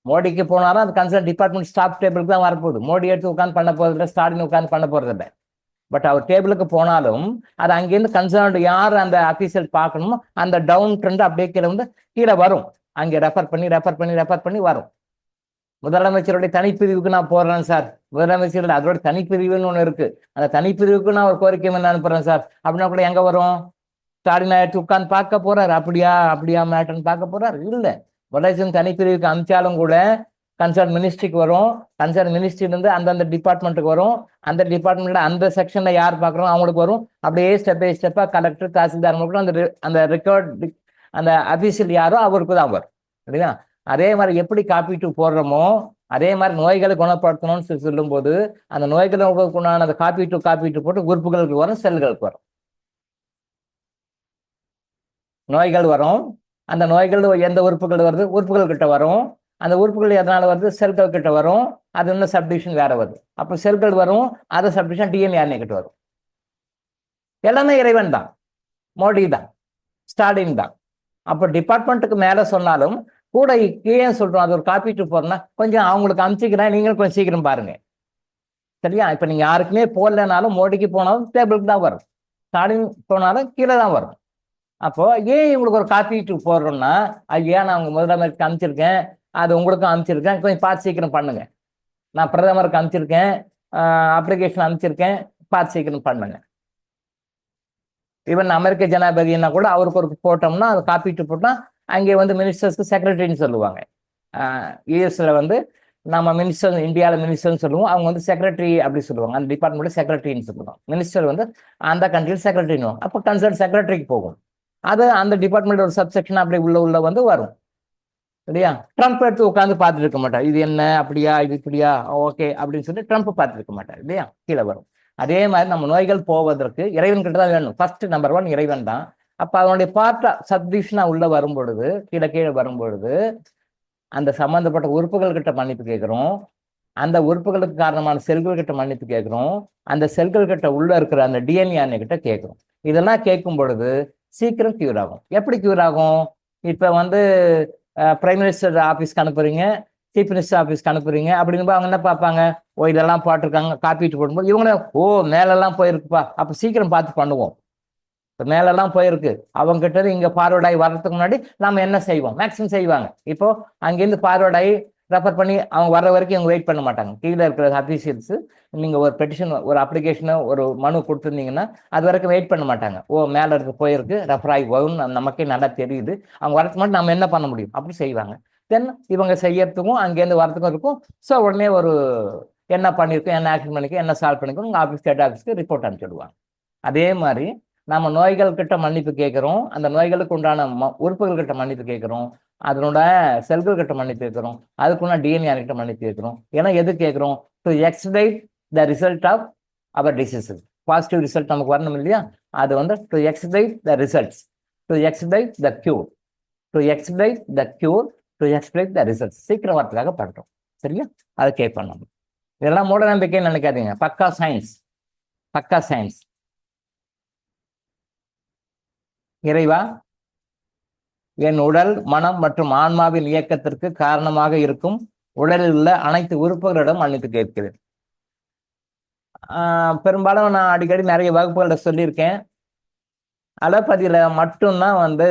மோடிக்கு போனாலும் அது கன்சர்ன் டிபார்ட்மெண்ட் ஸ்டாஃப் டேபிளுக்கு தான் வரப்போகுது. மோடி எடுத்து உட்காந்து பண்ண போறதில்லை, ஸ்டாலின் உட்காந்து பண்ண போறதில்லை. பட் அவர் டேபிளுக்கு போனாலும் அது அங்கேருந்து கன்சர்ன்டு யார் அந்த அஃபீஷியல் பார்க்கணுமோ அந்த டவுன் ட்ரெண்ட் அப்படியே கீழே வந்து கீழே வரும். அங்கே ரெஃபர் பண்ணி வரும். முதலமைச்சருடைய தனிப்பிரிவுக்கு நான் போடுறேன் சார், முதலமைச்சர் அதோட தனிப்பிரிவுன்னு ஒன்று இருக்கு, அந்த தனிப்பிரிவுக்கு நான் ஒரு கோரிக்கை மனு அனுப்புறேன் சார் அப்படின்னா கூட எங்க வரும்? ஸ்டாலின் எடுத்து உட்காந்து பார்க்க போறாரு, அப்படியா மேட்டர்னு பார்க்க போறாரு? இல்லை. முதலமைச்சர் தனிப்பிரிவுக்கு அனுப்பிச்சாலும் கூட கன்சர்ன் மினிஸ்ட்ரிக்கு வரும், கன்சர்ன் மினிஸ்ட்ரியிலிருந்து அந்தந்த டிபார்ட்மெண்ட்டுக்கு வரும், அந்த டிபார்ட்மெண்ட்ல அந்த செக்ஷன்ல யார் பார்க்குறோம் அவங்களுக்கு வரும். அப்படியே ஸ்டெப் பை ஸ்டெப்பா கலெக்டர், தாசில்தார் அந்த ரெக்கார்ட் அந்த அபிஷியல் யாரோ அவருக்கு தான் வரும், இல்லையா? அதே மாதிரி எப்படி காப்பி டூ போடுறோமோ அதே மாதிரி நோய்களை குணப்படுத்தணும்னு சொல்லும் போது அந்த நோய்களுக்கு உண்டான அந்த காப்பி டூ போட்டு உறுப்புகளுக்கு வரும், செல்களுக்கு வரும். நோய்கள் வரும், அந்த நோய்கள் எந்த உறுப்புகள் வருது? உறுப்புகள் கிட்ட வரும். அந்த உறுப்புகள் எதனால வருது? செல்கள் கிட்ட வரும். அது இன்னும் சப்டிவிஷன் வேற வருது. அப்போ செல்கள் வரும், அதை சப்டிவிஷன் டிஎன்ஏ கிட்ட வரும். எல்லாமே இறைவன் தான், மோடி தான், ஸ்டாலின் தான். அப்போ டிபார்ட்மெண்ட்டுக்கு மேல சொன்னாலும் கூட கீழே சொல்றோம், அது ஒரு காப்பி டூ போறோம்னா கொஞ்சம் அவங்களுக்கு அனுப்பிச்சிக்கிறேன், நீங்களும் கொஞ்சம் சீக்கிரம் பாருங்க, சரியா? இப்ப நீங்க யாருக்குமே போடலனாலும் மோடிக்கு போனாலும் டேபிளுக்கு தான் வரும், ஸ்டாலின் போனாலும் கீழே தான் வரும். அப்போ ஏன் இவங்களுக்கு ஒரு காப்பி டூ போடுறோம்னா, ஐயா நான் உங்க முதலமைச்சருக்கு அனுப்பிச்சிருக்கேன், அது உங்களுக்கும் அனுப்பிச்சிருக்கேன், கொஞ்சம் பார்த்து சீக்கிரம் பண்ணுங்க. நான் பிரதமருக்கு அனுப்பிச்சிருக்கேன், அப்ளிகேஷன் அனுப்பிச்சிருக்கேன், பார்த்து சீக்கிரம் பண்ணுங்க. ஈவன் அமெரிக்க ஜனாதிபதினா கூட அவருக்கு ஒரு போட்டோம்னா அது காப்பி டூ போட்டோம்னா அங்கே வந்து மினிஸ்டர்ஸ்க்கு செக்ரட்டரின்னு சொல்லுவாங்க. யூஎஸ்ல வந்து நம்ம மினிஸ்டர், இந்தியாவில் மினிஸ்டர்னு சொல்லுவோம், அவங்க வந்து செக்ரட்டரி அப்படி சொல்லுவாங்க, அந்த டிபார்ட்மெண்ட் செக்ரட்டரின்னு சொல்லுவாங்க. மினிஸ்டர் வந்து அந்த கண்ட்ரியில் செக்ரட்டரின்னு, அப்போ கன்சர்ன் செக்ரட்டரிக்கு போகும். அது அந்த டிபார்ட்மெண்ட் ஒரு சப்செக்ஷன் அப்படி உள்ள வந்து வரும், இல்லையா? ட்ரம்ப் எடுத்து உட்காந்து பார்த்துட்டு இருக்க மாட்டார், இது என்ன அப்படியா இது இப்படியா ஓகே அப்படின்னு சொல்லி ட்ரம்ப் பார்த்துட்டு இருக்க மாட்டார், இல்லையா? கீழே வரும். அதே மாதிரி நம்ம நோய்கள் போவதற்கு இறைவன் கிட்ட தான் வேணும். ஃபர்ஸ்ட் நம்பர் 1 இறைவன் தான். அப்ப அதனுடைய பார்ட்டா சப்டிவிஷனா உள்ள வரும்பொழுது, கீழே வரும்பொழுது அந்த சம்பந்தப்பட்ட உறுப்புகள் கிட்ட மன்னிப்பு கேட்கிறோம், அந்த உறுப்புகளுக்கு காரணமான செல்கள் கிட்ட மன்னிப்பு கேட்கிறோம், அந்த செல்கள் கிட்ட உள்ள இருக்கிற அந்த டிஎன்ஏ கிட்ட கேட்கிறோம். இதெல்லாம் கேட்கும் பொழுது சீக்கிரம் கியூர் ஆகும். எப்படி கியூர் ஆகும்? இப்ப வந்து பிரைம் மினிஸ்டர் ஆபீஸ்க்கு அனுப்புறீங்க, சீஃப் மினிஸ்டர் ஆஃபீஸ்க்கு அனுப்புறீங்க அப்படின்னு அவங்க என்ன பார்ப்பாங்க, ஓ இதெல்லாம் போட்டிருக்காங்க, காப்பீட்டு போடும்போது இவங்க ஓ மேலெல்லாம் போயிருக்குப்பா, அப்போ சீக்கிரம் பார்த்து பண்ணுவோம். இப்போ மேலெல்லாம் போயிருக்கு, அவங்க கிட்ட இருந்து இங்கே ஃபார்வர்ட் ஆகி வர்றதுக்கு முன்னாடி நம்ம என்ன செய்வோம், மேக்ஸிமம் செய்வாங்க. இப்போ அங்கேருந்து ஃபார்வர்ட் ஆகி ரெஃபர் பண்ணி அவங்க வர்ற வரைக்கும் இவங்க வெயிட் பண்ண மாட்டாங்க. கீழே இருக்கிற அஃபீஷியல்ஸ் நீங்கள் ஒரு பெட்டிஷன், ஒரு அப்ளிகேஷனோ ஒரு மனு கொடுத்துருந்தீங்கன்னா அது வரைக்கும் வெயிட் பண்ண மாட்டாங்க. ஓ மேலே இருக்கு போயிருக்கு, ரெஃபர் ஆகி வரும்னு நமக்கே நல்லா தெரியுது, அவங்க வரதுக்கு மட்டும் நம்ம என்ன பண்ண முடியும் அப்படி செய்வாங்க. தென் இவங்க செய்யறதுக்கும் அங்கேருந்து வரதுக்கும் இருக்கும். ஸோ உடனே ஒரு என்ன பண்ணியிருக்கோம், என்ன ஆக்ஷன் பண்ணிருக்கோம், என்ன சால்வ் பண்ணிருக்கோம், உங்கள் ஆஃபீஸ் ஸ்டேட் ஆஃபீஸ்க்கு ரிப்போர்ட் அனுப்பிச்சுடுவாங்க. அதே மாதிரி நம்ம நோய்கள் கிட்ட மன்னிப்பு கேட்குறோம், அந்த நோய்களுக்கு உண்டான உறுப்புகள் கிட்ட மன்னிப்பு கேட்குறோம், அதனோட செல்கள் கிட்ட மன்னிப்பு கேட்குறோம், அதுக்குள்ள டிஎன்ஏ கிட்ட மன்னிப்பு கேட்குறோம். ஏன்னா எது கேட்குறோம், to expect the result of our diseases. Positive result நமக்கு வரணும் இல்லையா, அது வந்து to expect the results, to expect the cure, to expect the cure, to expect the results. சீக்கிரம் வரத்துக்காக பண்ணுறோம். சரியா, அதை கேட்போம் நம்ம. இதெல்லாம் மூட நம்பிக்கைன்னு நினைக்காதீங்க, பக்கா சயின்ஸ், பக்கா சயின்ஸ். இறைவா, என் உடல், மனம் மற்றும் ஆன்மாவின் இயக்கத்திற்கு காரணமாக இருக்கும் உடலில் உள்ள அனைத்து உறுப்புகளிடம் மன்னிப்பு கேட்கிறேன். பெரும்பாலும் நான் அடிக்கடி நிறைய வகுப்புகளை சொல்லியிருக்கேன். அலோபதியில மட்டும்தான் வந்து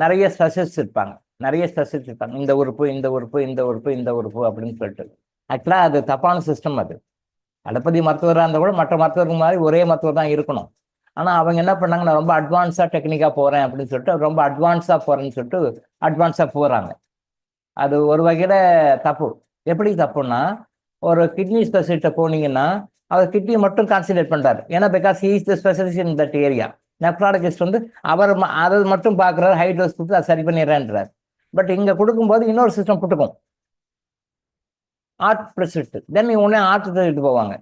நிறைய ஸ்பெஷலிஸ்ட் இருப்பாங்க, நிறைய ஸ்பெஷலிஸ்ட் இருப்பாங்க. இந்த உறுப்பு, இந்த உறுப்பு, இந்த உறுப்பு, இந்த உறுப்பு அப்படின்னு சொல்லிட்டு. ஆக்சுவலாக அது தப்பான சிஸ்டம். அது அலோபதி மருத்துவராக இருந்தால் கூட மற்ற மருத்துவர்கள் மாதிரி ஒரே மருத்துவர் தான் இருக்கணும். ஆனால் அவங்க என்ன பண்ணாங்க, நான் ரொம்ப அட்வான்ஸாக டெக்னிக்காக போகிறேன் அப்படின்னு சொல்லிட்டு, ரொம்ப அட்வான்ஸாக போகிறேன்னு சொல்லிட்டு அட்வான்ஸாக போகிறாங்க. அது ஒரு வகையில் தப்பு. எப்படி தப்புன்னா, ஒரு கிட்னி ஸ்பெஷலிஸ்ட்டை போனீங்கன்னா அவர் கிட்னியை மட்டும் கான்சன்ட்ரேட் பண்ணுறாரு. ஏன்னா because he is the specialist in that area. Nephrologist வந்து அவர் அதை மட்டும் பார்க்குறாரு, ஹை டோஸ் கொடுத்து அதை சரி பண்ணிடுறேன்றார். பட் இங்கே கொடுக்கும்போது இன்னொரு சிஸ்டம் கொடுக்கும், ஆர்ட் ஸ்பெஷலிஸ்ட். தென் உடனே ஆர்ட் கிட்ட போவாங்க.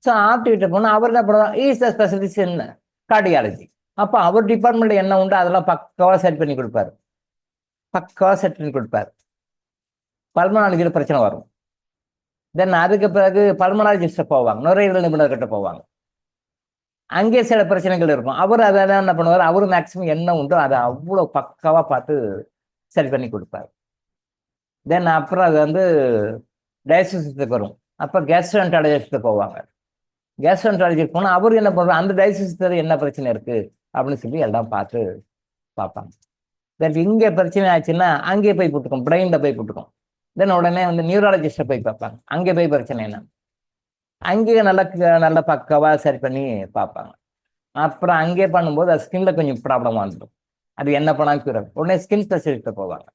ஸோ ஆர்ட் கிட்ட போனால் அவர் என்ன பண்ணுவார், is the specialist in cardiology. அப்போ அவர் டிபார்ட்மெண்ட் என்ன உண்டு அதெல்லாம் பக்காவாக செட் பண்ணி கொடுப்பாரு, பக்காவாக செட் பண்ணி கொடுப்பாரு. பல்மனாலஜியில் பிரச்சனை வரும். தென் அதுக்கு பிறகு பல்மனாலஜிஸ்ட்டை போவாங்க, நுரையீரல் நிபுணர்கிட்ட போவாங்க. அங்கே சில பிரச்சனைகள் இருக்கும். அவர் அதை என்ன பண்ணுவார், அவரு மேக்சிமம் என்ன உண்டோ அதை அவ்வளோ பக்காவாக பார்த்து சரி பண்ணி கொடுப்பார். தென் அப்புறம் அது வந்து டயசிஸ்க்கு வரும். அப்போ கேஸ்ட்ரோஎன்டராலஜிஸ்ட்டு போவாங்க. கேஸ்ட்ரோஎன்டராலஜிஸ்ட் போனால் அவர் என்ன பண்ணுவார், அந்த டயசிஸ்டில் என்ன பிரச்சனை இருக்குது அப்படின்னு சொல்லி எல்லாம் பார்த்து பார்ப்பாங்க. தென் இங்கே பிரச்சனை ஆச்சுன்னா அங்கே போய் போட்டுக்கும், பிரெயினில் போய் போட்டுக்கும். தென் உடனே வந்து நியூராலஜிஸ்ட்டை போய் பார்ப்பாங்க, அங்கே போய் பிரச்சனை என்ன, அங்கேயே நல்ல பக்காவாக சரி பண்ணி பார்ப்பாங்க. அப்புறம் அங்கே பண்ணும்போது அது ஸ்கின்ல கொஞ்சம் ப்ராப்ளமாக வந்துடும். அது என்ன பண்ணாலும் கூடாது, உடனே ஸ்கின் ஸ்பெஷலிஸ்ட்டை போவாங்க.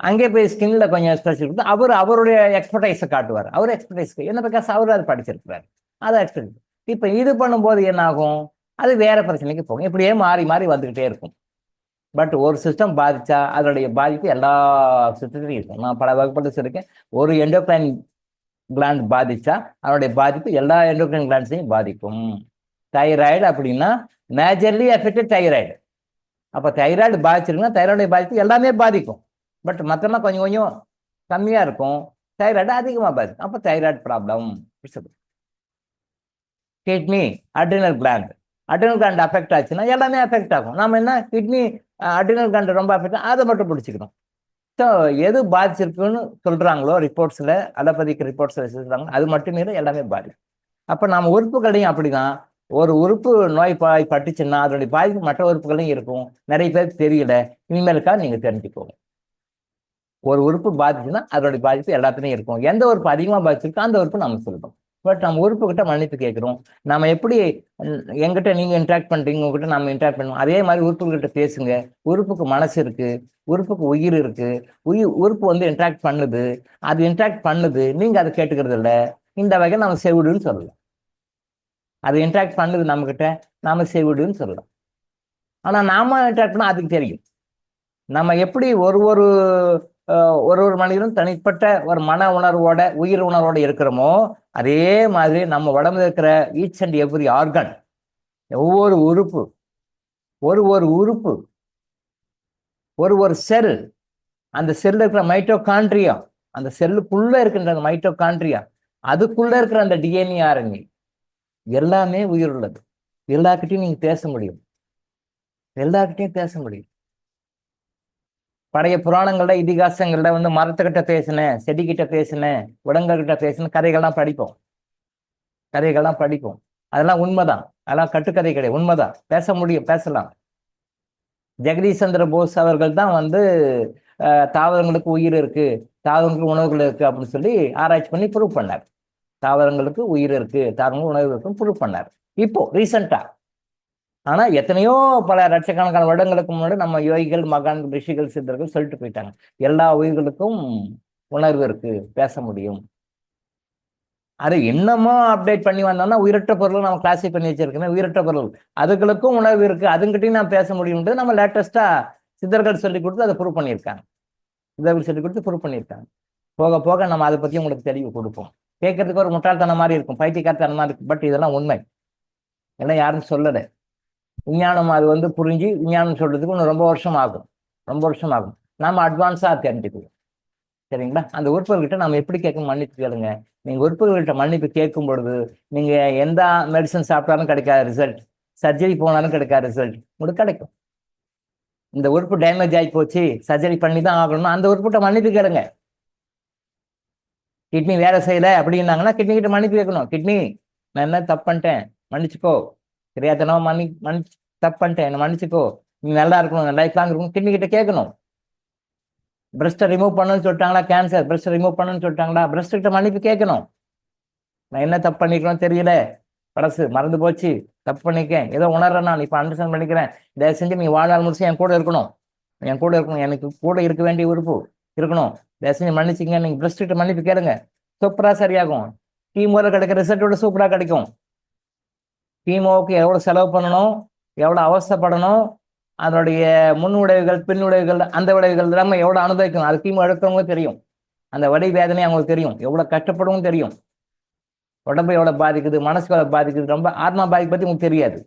அங்கே போய் ஸ்கின்ல கொஞ்சம் ஸ்பெஷலிஸ்ட் அவருடைய எக்ஸ்பர்டைஸை காட்டுவார். அவர் எக்ஸ்பர்டைஸ்க்கு என்ன பிகாஸ் அவர் அதை படிச்சிருக்கிறார், அதை எக்ஸ்பர்டைஸ். இப்போ இது பண்ணும்போது என்ன ஆகும், அது வேற பிரச்சனைக்கு போகும். இப்படியே மாறி மாறி வந்துக்கிட்டே இருக்கும். பட் ஒரு சிஸ்டம் பாதிச்சா அதனுடைய பாதிப்பு எல்லா சிஸ்டத்துலையும் இருக்கும். நான் பல வகுப்புகள் சொல்லியிருக்கேன், ஒரு எண்டோக்ரைன் கிளாண்ட் பாதிச்சா அதனுடைய பாதிப்பு எல்லா எண்டோக்ரைன் கிளாண்ட்ஸையும் பாதிக்கும். தைராய்டு அப்படின்னா மேஜர்லி எஃபெக்டட் தைராய்டு. அப்போ தைராய்டு பாதிச்சிருக்குன்னா தைராய்டு பாதிப்பு எல்லாமே பாதிக்கும். பட் மற்றெல்லாம் கொஞ்சம் கொஞ்சம் கம்மியாக இருக்கும், தைராய்டு அதிகமாக பாதிக்கும். அப்போ thyroid problem. Kidney, adrenal gland, adrenal gland affect ஆச்சுன்னா எல்லாமே அஃபெக்ட் ஆகும். நம்ம என்ன கிட்னி அட்ரினல் கிளாண்ட் ரொம்ப அஃபெக்ட், அதை மட்டும் பிடிச்சிக்கணும். ஸோ எது பாதிச்சிருக்குன்னு சொல்கிறாங்களோ ரிப்போர்ட்ஸில், அலோபதிக்கு ரிப்போர்ட்ஸில் சொல்கிறாங்க, அது மட்டுமே எல்லாமே பாதிக்கும். அப்போ நம்ம உறுப்புகளையும் அப்படிதான், ஒரு உறுப்பு நோய் பட்டுச்சுன்னா அதனுடைய பாதிப்பு மற்ற உறுப்புகளையும் இருக்கும். நிறைய பேருக்கு தெரியல, இனிமேலுக்காக நீங்கள் தெரிஞ்சுக்கோங்க. ஒரு உறுப்பு பாதிச்சுன்னா அதனுடைய பாதிப்பு எல்லாத்துலேயும் இருக்கும். எந்த உறுப்பு அதிகமாக பாதிச்சிருக்கோ அந்த உறுப்பு நம்ம சொல்கிறோம். பட் நம்ம உறுப்புக்கிட்ட மன்னிப்பு கேட்குறோம். நம்ம எப்படி எங்கிட்ட நீங்கள் இன்ட்ராக்ட் பண்ணுறீங்க, உங்ககிட்ட நம்ம இன்ட்ராக்ட் பண்ணுவோம், அதே மாதிரி உறுப்புகிட்ட பேசுங்க. உறுப்புக்கு மனசு இருக்குது, உறுப்புக்கு உயிர் இருக்குது, உறுப்பு வந்து இன்ட்ராக்ட் பண்ணுது, அது இன்ட்ராக்ட் பண்ணுது, நீங்கள் அதை கேட்டுக்கிறது இல்லை. இந்த வகையில் நம்ம செவிடுன்னு சொல்லலாம். அது இன்ட்ராக்ட் பண்ணுது நம்மக்கிட்ட, நாம செவிடுன்னு சொல்லலாம். ஆனால் நாம இன்ட்ராக்ட் பண்ணால் அதுக்கு தெரியும். நம்ம எப்படி ஒரு மனிதனும் தனிப்பட்ட ஒரு மன உணர்வோட உயிர் உணர்வோட இருக்கிறோமோ, அதே மாதிரி நம்ம உடம்புல இருக்கிற ஈச் அண்ட் எவ்ரி ஆர்கன், ஒவ்வொரு உறுப்பு, ஒரு செல், அந்த செல்ல இருக்கிற மைட்டோகாண்ட்ரியா, அந்த செல்லுக்குள்ள இருக்கின்ற மைட்டோகாண்ட்ரியா, அதுக்குள்ள இருக்கிற அந்த டிஎன்ஏ ஆர்என்ஏ எல்லாமே உயிர் உள்ளது. எல்லார்கிட்டையும் நீங்க பேச முடியும், எல்லார்கிட்டையும் பேச முடியும். பழைய புராணங்கள்ல இதிகாசங்கள்ல வந்து மரத்துக்கிட்ட பேசினேன், செடிக்கிட்ட பேசினேன், விலங்குகிட்ட பேசினேன், கதைகள்லாம் படிப்போம். கதைகள்லாம் படிப்போம். அதெல்லாம் உண்மைதான். அதெல்லாம் கட்டுக்கதை கிடையாது, உண்மைதான். பேச முடியும், பேசலாம். ஜெகதீஷ் சந்திர போஸ் அவர்கள் தான் வந்து தாவரங்களுக்கு உயிர் இருக்கு, தாவரங்களுக்கு உணவுகள் இருக்கு அப்படின்னு சொல்லி ஆராய்ச்சி பண்ணி ப்ரூவ் பண்ணார். தாவரங்களுக்கு உயிர் இருக்கு, தாவரங்களுக்கு உணவு இருக்குன்னு ப்ரூவ் பண்ணார். இப்போ ரீசெண்டா. ஆனா எத்தனையோ பல லட்சக்கணக்கான வருடங்களுக்கு முன்னாடி நம்ம யோகிகள், மகான், ரிஷிகள், சித்தர்கள் சொல்லிட்டு போயிட்டாங்க, எல்லா உயிர்களுக்கும் உணர்வு இருக்கு, பேச முடியும். அது என்னமோ அப்டேட் பண்ணி வந்தோம்னா உயிரற்ற பொருள் நம்ம கிளாஸிஃபை பண்ணி வச்சிருக்கோம், உயிரற்ற பொருள் அதுகளுக்கும் உணர்வு இருக்கு, அதுங்கிட்டையும் நான் பேச முடியும்ன்றது நம்ம லேட்டஸ்டா சித்தர்கள் சொல்லி கொடுத்து அதை ப்ரூவ் பண்ணியிருக்காங்க. சித்தர்கள் சொல்லி கொடுத்து ப்ரூவ் பண்ணியிருக்காங்க. போக போக நம்ம அதை பத்தி உங்களுக்கு தெளிவு கொடுப்போம். கேட்கறதுக்கு ஒரு முட்டாள்தனம் மாதிரி இருக்கும், பைத்தியக்காரத்தனம் மாதிரி இருக்கு. பட் இதெல்லாம் உண்மை, எல்லாம் யாரும் சொல்லலை. விஞ்ஞானம் அது வந்து புரிஞ்சு விஞ்ஞானம் சொல்றதுக்கு இன்னும் ரொம்ப வருஷம் ஆகும், ரொம்ப வருஷம் ஆகும். நாம அட்வான்ஸா தெரிஞ்சுக்குவோம். சரிங்களா? அந்த உறுப்புகள்கிட்ட நம்ம எப்படி கேட்கணும், மன்னிப்பு கேளுங்க. நீங்க உறுப்புகள்கிட்ட மன்னிப்பு கேட்கும் பொழுது நீங்க எந்த மெடிசன் சாப்பிட்டாலும் கிடைக்காத ரிசல்ட், சர்ஜரி போனாலும் கிடைக்காத ரிசல்ட் உங்களுக்கு கிடைக்கும். இந்த உறுப்பு டேமேஜ் ஆகி போச்சு, சர்ஜரி பண்ணி தான் ஆகணும், அந்த உறுப்புகிட்ட மன்னிப்பு கேளுங்க. கிட்னி வேலை செய்யல அப்படின்னாங்கன்னா கிட்னி கிட்ட மன்னிப்பு கேட்கணும். கிட்னி, நான் என்ன தப்பு பண்ணிட்டேன், மன்னிச்சுக்கோ. தெரியாதனமா மன்னிச்சு தப்பு பண்ணிட்டேன், என்ன மன்னிச்சுக்கோ, நீ நல்லா இருக்கணும், லைஃப் லாங் இருக்கணும், கிட்னி கிட்ட கேட்கணும். பிரஸ்ட்டை ரிமூவ் பண்ணணும்னு சொல்லிட்டாங்களா, கேன்சர், பிரஸ்ட்டை ரிமூவ் பண்ணணும்னு சொல்லிட்டாங்களா, பிரஸ்ட் கிட்ட மன்னிப்பு கேட்கணும். நான் என்ன தப்பு பண்ணிக்கணும் தெரியல, பழசு மறந்து போச்சு, தப்பு பண்ணிக்கேன், ஏதோ உணர்றேன், நான் இப்போ அண்டர்ஸ்டாண்ட் பண்ணிக்கிறேன், தயவு செஞ்சு நீ வாழ்நாள் முடிச்சு என் கூட இருக்கணும், என் கூட இருக்கணும், எனக்கு கூட இருக்க வேண்டிய உறுப்பு இருக்கணும், தயவு செஞ்சு மன்னிச்சிங்க. நீங்க பிரஸ்ட் கிட்ட மன்னிப்பு கேளுங்க, சூப்பரா சரியாகும். கீமோல கிடைக்கிற ரிசல்ட்டோட சூப்பரா கிடைக்கும். கீமோவுக்கு எவ்வளோ செலவு பண்ணணும், எவ்வளோ அவசரப்படணும், அதனுடைய முன் விளைவுகள், பின் விளைவுகள், அந்த விளைவுகள் எல்லாமே எவ்வளோ அனுபவிக்கணும், அது கீமோ எடுக்கிறவங்க தெரியும். அந்த வலி வேதனை அவங்களுக்கு தெரியும், எவ்வளோ கஷ்டப்படவும் தெரியும். உடம்பு எவ்வளோ பாதிக்குது, மனசு எவ்வளோ பாதிக்குது, ரொம்ப ஆத்மா பாதிப்பு பற்றி உங்களுக்கு தெரியாது.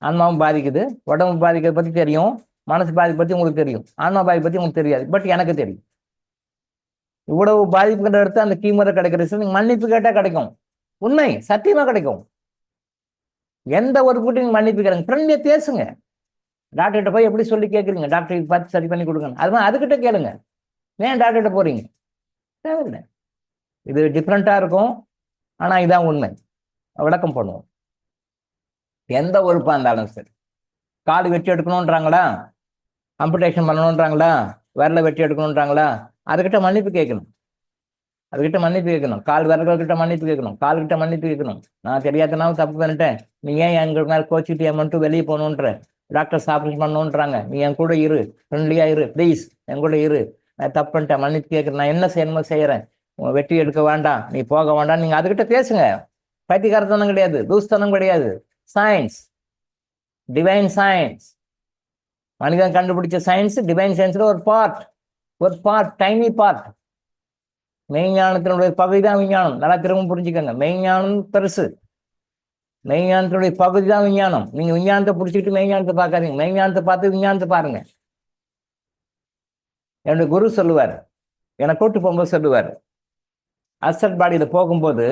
ஆன்மாவும் பாதிக்குது, உடம்பு பாதிக்கிறத பற்றி தெரியும், மனசு பாதிப்பு பற்றி உங்களுக்கு தெரியும், ஆன்மா பாதிப்பு பற்றி உங்களுக்கு தெரியாது. பட் எனக்கு தெரியும். இவ்வளவு பாதிப்புகள் எடுத்து அந்த கீமோல கிடைக்கிற ரிசல்ட் மன்னிப்பு கேட்டால் கிடைக்கும். உண்மை, சத்தியமா கிடைக்கும். எந்த ஒரு கூட்டம் நீங்க மன்னிப்பு கேளுங்க, ஃப்ரெண்ட்லியா பேசுங்க. டாக்டர்கிட்ட போய் எப்படி சொல்லி கேட்குறீங்க, டாக்டர் பார்த்து சரி பண்ணி கொடுங்க, அது அதுக்கிட்ட கேளுங்க. ஏன் டாக்டர்கிட்ட போறீங்க, தேவையில்லை. இது டிஃப்ரெண்டா இருக்கும், ஆனா இதான் உண்மை. விளக்கம் பண்ணுவோம். எந்த உறுப்பா இருந்தாலும் சரி, கால் வெட்டி எடுக்கணும்ன்றாங்களா, அம்புடேஷன் பண்ணணும்ன்றாங்களா, விரலை வெட்டி எடுக்கணும்ன்றாங்களா, அதுக்கிட்ட மன்னிப்பு கேட்கணும். அதுக்கிட்ட மன்னிப்பு கேட்கணும். கால் விரல்கிட்ட மன்னிப்பு கேட்கணும், கால்கிட்ட மன்னிப்பு கேட்கணும். நான் தெரியாதனாலும் தப்பு பண்ணிட்டேன், நீ ஏன் எங்க மேல கோச்சிட்டு என் மட்டும் வெளியே போகணுன்ற, டாக்டர்ஸ் ஆப்ரேஷன் பண்ணணுன்றாங்க, நீ என் கூட இரு, ஃப்ரெண்ட்லியா இரு, ப்ளீஸ் என் கூட இரு, நான் தப்பு பண்ணிட்டேன், மன்னிப்பு கேட்குறேன், நான் என்ன செய்யணுமோ செய்யறேன், வெட்டி எடுக்க வேண்டாம், நீ போக வேண்டாம், நீங்க அதுக்கிட்ட பேசுங்க. பைத்தியக்காரத்தனம் கிடையாது, தூஸ்தனம் கிடையாது. சயின்ஸ், டிவைன் சயின்ஸ், மனிதன் கண்டுபிடிச்ச சயின்ஸ், டிவைன் சயின்ஸ்ல ஒரு பார்ட், ஒரு பார்ட், டைனி பார்ட். மெய்ஞானத்தினுடைய பகுதி தான் விஞ்ஞானம். நல்லா திரும்ப புரிஞ்சுக்கோங்க, மெய்ஞானம் பெருசு, மெய்ஞானத்தினுடைய பகுதி தான் விஞ்ஞானம். நீங்க விஞ்ஞானத்தை புடிச்சுக்கிட்டு மெய்ஞானத்தை பார்க்காதீங்க, மெய்ஞானத்தை பார்த்து விஞ்ஞானத்தை பாருங்க. என்னுடைய குரு சொல்லுவார், என்னை கூட்டு போகும்போது சொல்லுவார், அசட் பாடியில போகும்போது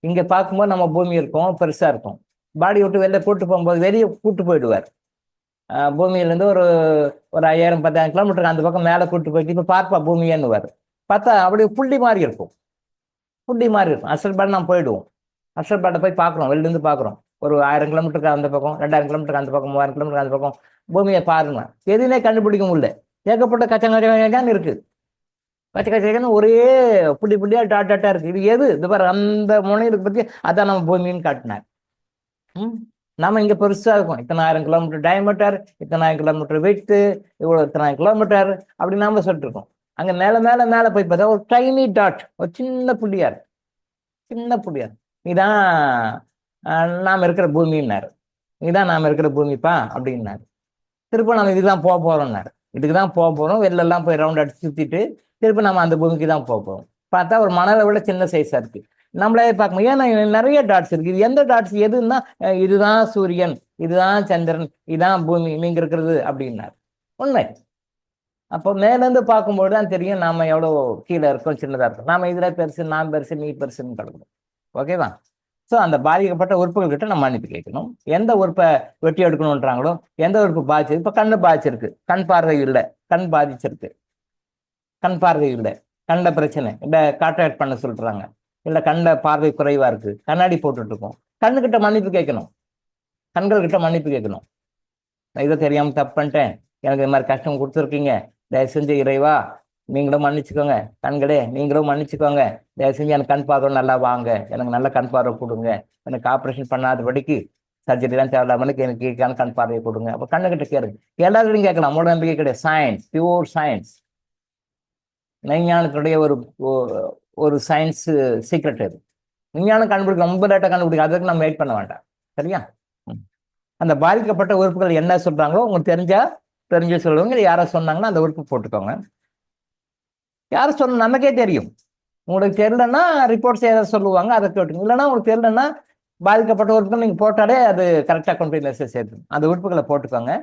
இங்க பார்க்கும்போது நம்ம பூமி இருக்கும், பெருசா இருக்கும். பாடி விட்டு வெளில கூட்டு போகும்போது வெளியே கூட்டு போயிடுவார். பூமியிலேருந்து ஒரு ஒரு 5000 10,000 கிலோமீட்டருக்கு அந்த பக்கம் மேலே கூட்டு போயிட்டு இப்போ பார்ப்பா பூமியேன்னுவார். பார்த்தா அப்படியே புள்ளி மாதிரி இருக்கும், புள்ளி மாதிரி இருக்கும். அசல் பாடு நாம் போயிடுவோம், அசல் பாட்டை போய் பார்க்குறோம், வெளிலேருந்து பார்க்குறோம். ஒரு 1000 கிலோமீட்டருக்கு அந்த பக்கம், 2000 கிலோமீட்டருக்கு அந்த பக்கம், 3000 கிலோமீட்டருக்கு அந்த பக்கம் பூமியை பாருங்க. எதுவுமே கண்டுபிடிக்க முடியல, ஏகப்பட்ட கச்சங்கச்சான் இருக்கு. கச்ச கச்சன்னு ஒரே புள்ளி புள்ளியா டாட் டாட்டா இருக்கு. இது எது, இது பாரு அந்த முனையிலுக்கு பற்றி, அதான் நம்ம பூமின்னு காட்டினார். நாம இங்க பெருசா இருக்கும், இத்தனை 1000 கிலோமீட்டர் டயமீட்டர், இத்தனை 1000 கிலோமீட்டர் வெயிட்டு, இவ்வளவு இத்தனை கிலோமீட்டர் அப்படி நாம சொல்லிட்டு இருக்கோம். அங்க மேல மேல மேல போய் பார்த்தா ஒரு டைனி டாட், ஒரு சின்ன புள்ளியார், சின்ன புள்ளியார். இதான் நாம இருக்கிற பூமின்னாரு, இதுதான் நாம இருக்கிற பூமிப்பா அப்படின்னாரு. திரும்ப நம்ம இதுதான் போக போறோம்னாரு, இதுக்கு தான் போக போறோம், வெளில எல்லாம் போய் ரவுண்ட் அடிச்சு சுத்திட்டு திருப்பி நம்ம அந்த பூமிக்கு தான் போக போறோம். பார்த்தா ஒரு மணலை விட சின்ன சைஸா இருக்கு. நம்மளே பார்க்கணும், ஏன்னா நிறைய டாட்ஸ் இருக்கு. இது எந்த டாட்ஸ் எதுன்னா, இதுதான் சூரியன், இதுதான் சந்திரன், இதுதான் பூமி, நீங்க இருக்கிறது அப்படின்னாரு. உண்மை. அப்போ மேலேருந்து பார்க்கும்போது தான் தெரியும் நாம எவ்வளோ கீழே இருக்கோம், சின்னதா இருக்கும். நாம இதுல பெருசு, நான் பெருசு, நீ பெருசுன்னு கிடக்கணும். ஓகேவா? ஸோ அந்த பாதிக்கப்பட்ட உறுப்புகள் கிட்ட நம்ம மன்னிப்பு கேட்கணும். எந்த உறுப்பை வெட்டி எடுக்கணுன்றாங்களோ, எந்த உறுப்பு பாதிச்சிருக்கு, இப்போ கண்ணு பாதிச்சிருக்கு, கண் பார்வை இல்லை, கண் பாதிச்சிருக்கு, கண் பார்வை இல்லை, கண்ட பிரச்சனை இல்லை, கான்ட்ராக்ட் பண்ண சொல்றாங்க, இல்லை கண்ட பார்வை குறைவா இருக்கு, கண்ணாடி போட்டுட்டு இருக்கோம். கண்ணுக்கிட்ட மன்னிப்பு கேட்கணும், கண்கள் கிட்ட மன்னிப்பு கேட்கணும். நான் இதை தெரியாம தப்பு பண்ணிட்டேன், எனக்கு இது மாதிரி கஷ்டம் கொடுத்துருக்கீங்க, தயவு செஞ்சு இறைவா நீங்களும் மன்னிச்சுக்கோங்க, கண்களே நீங்களும் மன்னிச்சுக்கோங்க, தயவு செஞ்சு எனக்கு கண் பார்வை நல்லா வாங்க, எனக்கு நல்ல கண் பார்வை கொடுங்க, எனக்கு ஆப்ரேஷன் பண்ணாதபடிக்கு சர்ஜரிலாம் தேவையில்லாமலுக்கு எனக்கு கண் பார்வையை கொடுங்க. அப்போ கண்ணுக்கிட்ட கேளுங்க, எல்லாருக்கும் கேட்கலாம், மூட நம்பிக்கை கிடையாது. சயின்ஸ், பியூர் சயின்ஸ், மெய்ஞானத்துடைய ஒரு சயின்ஸ் சீக்ரெட் அது. விஞ்ஞானம் கண்டுபிடிக்க ரொம்ப லேட்டாக கண்டுபிடிக்க, அதுக்கு நம்ம வெயிட் பண்ண வேண்டாம். சரியா? அந்த பாதிக்கப்பட்ட உறுப்புகள் என்ன சொல்றாங்களோ உங்களுக்கு தெரிஞ்சு சொல்லுவாங்க. யாரை சொன்னாங்கன்னா அந்த உறுப்பு போட்டுக்கோங்க. யாரை சொன்ன நமக்கே தெரியும். உங்களுக்கு தெரியலன்னா ரிப்போர்ட்ஸ் ஏதாவது சொல்லுவாங்க, அதை கேட்டுங்க. இல்லைன்னா உங்களுக்கு தெரியலன்னா பாதிக்கப்பட்ட உறுப்புகள் நீங்கள் போட்டாலே அது கரெக்டாக கொண்டு போய் மெசேஜ் சேர்த்து அந்த உறுப்புகளை போட்டுக்கோங்க.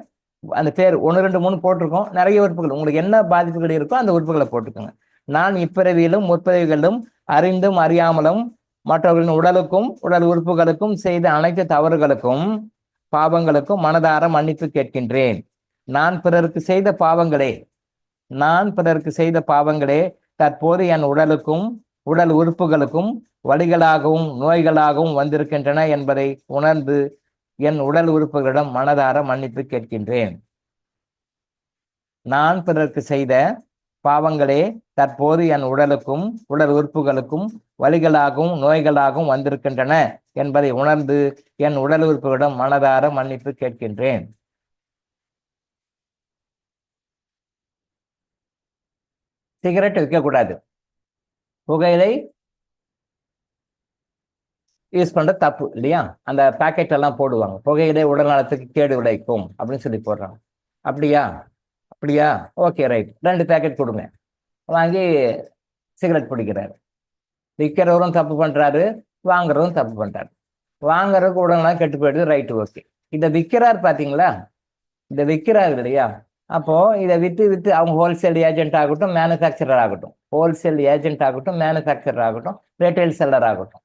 அந்த பேர் 1, 2, 3 போட்டிருக்கோம். நிறைய உறுப்புகள் உங்களுக்கு என்ன பாதிப்புகள் இருக்கோ அந்த உறுப்புகளை போட்டுக்கோங்க. நான் இப்பிறவியிலும் முற்பிறவிகளிலும் அறிந்தும் அறியாமலும் மற்றவர்களின் உடலுக்கும் உடல் உறுப்புகளுக்கும் செய்த அனைத்து தவறுகளுக்கும் பாவங்களுக்கும் மனதார மன்னிப்பு கேட்கின்றேன். நான் பிறருக்கு செய்த பாவங்களே தற்போது என் உடலுக்கும் உடல் உறுப்புகளுக்கும் வலிகளாகவும் நோய்களாகவும் வந்திருக்கின்றன என்பதை உணர்ந்து என் உடல் உறுப்புகளிடம் மனதார மன்னிப்பு கேட்கின்றேன். நான் பிறருக்கு செய்த பாவங்களே தற்போது என் உடலுக்கும் உடல் உறுப்புகளுக்கும் வலிகளாகவும் நோய்களாகவும் வந்திருக்கின்றன என்பதை உணர்ந்து என் உடல் உறுப்புகளிடம் மனதார மன்னிப்பு கேட்கின்றேன். சிகரெட் விற்கக்கூடாது, புகையிலை யூஸ் பண்ற தப்பு இல்லையா? அந்த பேக்கெட் எல்லாம் போடுவாங்க, புகையிலை உடல் நலத்துக்கு கேடு விளைக்கும் அப்படின்னு சொல்லி போடுறாங்க. அப்படியா ஓகே ரைட், 2 பேக்கெட் கொடுங்க. வாங்கி சிகரெட் பிடிக்கிறாரு. விற்கிறவரும் தப்பு பண்றாரு, வாங்குறவரும் தப்பு பண்றாரு. வாங்குறதுக்கு உடனே கெட்டு போயிடுது, ரைட்டு ஓகே. இதை விற்கிறார் பார்த்தீங்களா, இதை விற்கிறாரு இல்லையா? அப்போ இதை விற்று அவங்க ஹோல்சேல் ஏஜென்ட் ஆகட்டும், மேனுஃபேக்சரர் ஆகட்டும், ரீட்டைல் செல்லர் ஆகட்டும்,